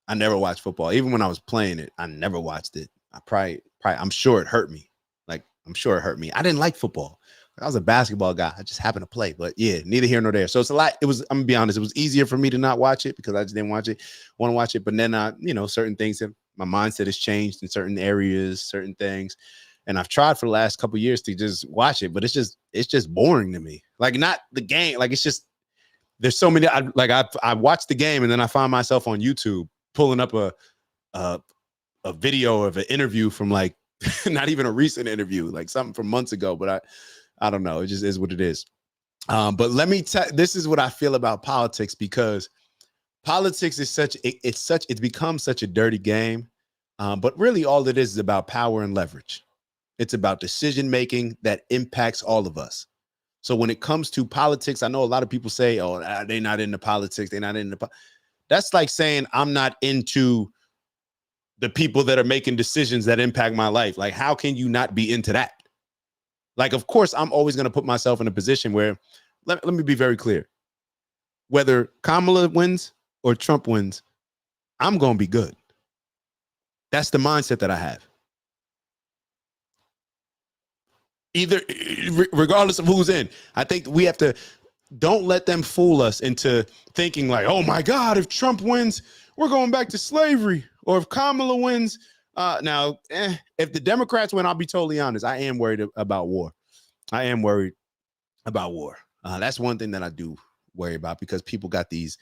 Even when I was playing it, I never watched it. I'm sure it hurt me. I didn't like football. I was a basketball guy. I just happened to play. But yeah, neither here nor there. So it's a lot. I'm going to be honest. It was easier for me to not watch it because I just didn't want to watch it. But then, certain things, my mindset has changed in certain areas, certain things. And I've tried for the last couple of years to just watch it. But it's just boring to me. Like, not the game. Like, it's just, there's so many. I watched the game and then I find myself on YouTube pulling up a video of an interview from like, not even a recent interview, like something from months ago, but I don't know. It just is what it is. But let me tell, this is what I feel about politics, because politics is it's become such a dirty game. But really all it is about power and leverage. It's about decision-making that impacts all of us. So when it comes to politics, I know a lot of people say, oh, they're not into politics. That's like saying I'm not into the people that are making decisions that impact my life. Like, how can you not be into that? Like, of course, I'm always going to put myself in a position where, let me be very clear. Whether Kamala wins or Trump wins, I'm going to be good. That's the mindset that I have. Either, regardless of who's in, I think we have to, don't let them fool us into thinking like, oh my God, if Trump wins, we're going back to slavery. Or if Kamala wins, if the Democrats win, I'll be totally honest, I am worried about war. I am worried about war. That's one thing that I do worry about, because people got these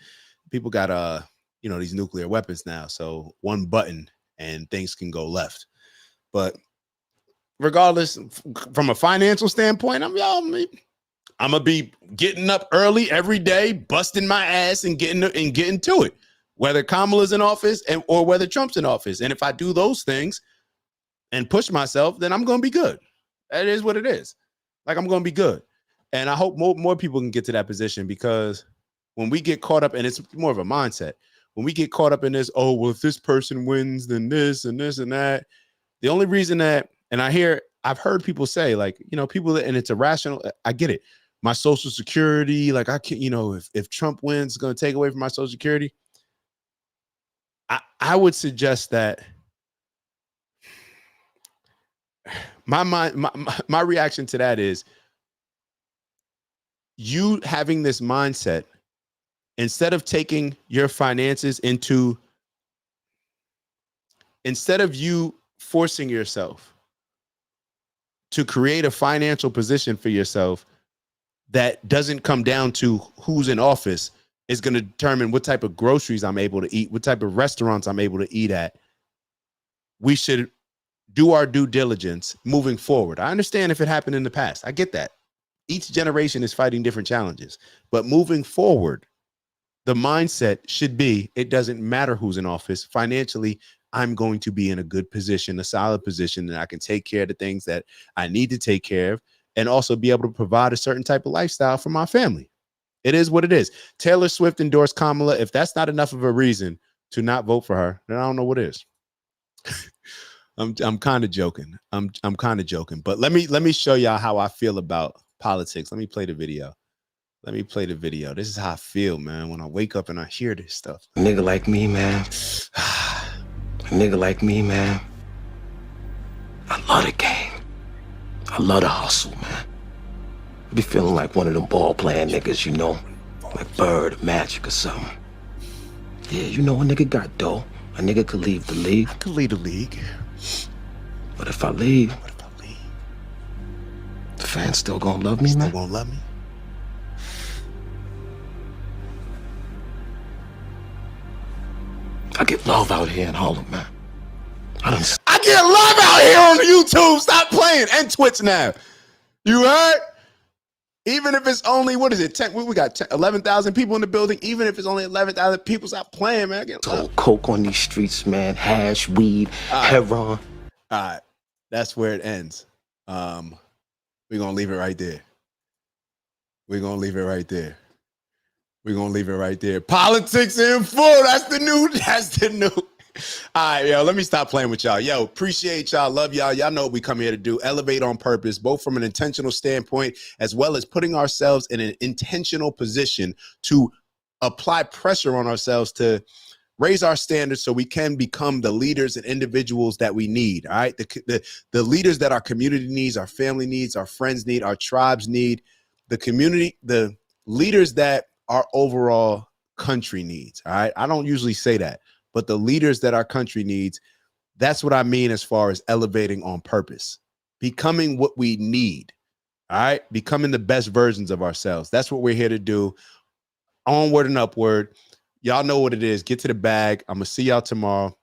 nuclear weapons now. So one button and things can go left. But regardless, from a financial standpoint, I'm gonna be getting up early every day, busting my ass and getting to it, whether Kamala's in office or whether Trump's in office. And if I do those things and push myself, then I'm gonna be good. That is what it is. Like, I'm gonna be good. And I hope more people can get to that position, because when we get caught up, and it's more of a mindset, when we get caught up in this, oh, well, if this person wins, then this and this and that. The only reason that, and I've heard people say, like, people, and it's irrational. I get it. My Social Security, like, I can't, if Trump wins, it's going to take away from my Social Security. I would suggest that my reaction to that is, you having this mindset, instead of taking your finances instead of you forcing yourself to create a financial position for yourself that doesn't come down to who's in office, is going to determine what type of groceries I'm able to eat, what type of restaurants I'm able to eat at. We should do our due diligence moving forward. I understand if it happened in the past. I get that. Each generation is fighting different challenges. But moving forward, the mindset should be, it doesn't matter who's in office. Financially, I'm going to be in a good position, a solid position, and I can take care of the things that I need to take care of, and also be able to provide a certain type of lifestyle for my family. It is what it is. Taylor Swift endorsed Kamala. If that's not enough of a reason to not vote for her, then I don't know what is. I'm kind of joking. I'm kind of joking. But let me show y'all how I feel about politics. Let me play the video. This is how I feel, man, when I wake up and I hear this stuff. A nigga like me, man. A nigga like me, man. I love the game. I love the hustle, man. I be feeling like one of them ball playing niggas, like Bird, Magic or something. Yeah, a nigga got dough. A nigga could leave the league. I could leave the league. But if I leave, the fans still gonna love me, man? Still gonna love me? I get love out here in Harlem, man. I get love out here on YouTube. Stop playing. And Twitch now. You heard? Even if it's only, what is it? 10, we got 11,000 people in the building. Even if it's only 11,000 people, stop playing, man. I get love. Coke on these streets, man. Hash, weed, heroin. All right. That's where it ends. We're going to leave it right there. Politics in full. That's the new. All right, yo, let me stop playing with y'all. Yo, appreciate y'all. Love y'all. Y'all know what we come here to do. Elevate on purpose, both from an intentional standpoint, as well as putting ourselves in an intentional position to apply pressure on ourselves to raise our standards so we can become the leaders and individuals that we need. All right. The leaders that our community needs, our family needs, our friends need, our tribes need, the leaders that our overall country needs. All right. I don't usually say that, but the leaders that our country needs, that's what I mean as far as elevating on purpose, becoming what we need. All right. Becoming the best versions of ourselves. That's what we're here to do. Onward and upward. Y'all know what it is. Get to the bag. I'm going to see y'all tomorrow.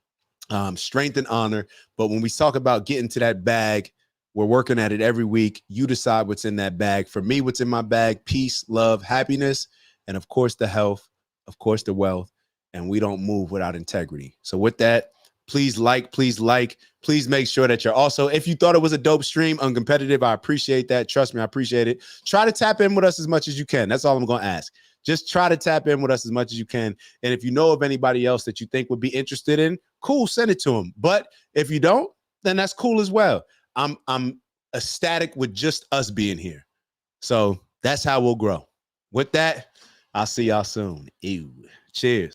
Strength and honor. But when we talk about getting to that bag, we're working at it every week. You decide what's in that bag. For me, what's in my bag: peace, love, happiness, and of course, the health, of course, the wealth. And we don't move without integrity. So with that, please make sure that you're also, if you thought it was a dope stream, uncompetitive, I appreciate that. Trust me, I appreciate it. Try to tap in with us as much as you can. That's all I'm going to ask. Just try to tap in with us as much as you can. And if you know of anybody else that you think would be interested in, cool, send it to them. But if you don't, then that's cool as well. I'm ecstatic with just us being here. So that's how we'll grow. With that, I'll see y'all soon. Ew. Cheers.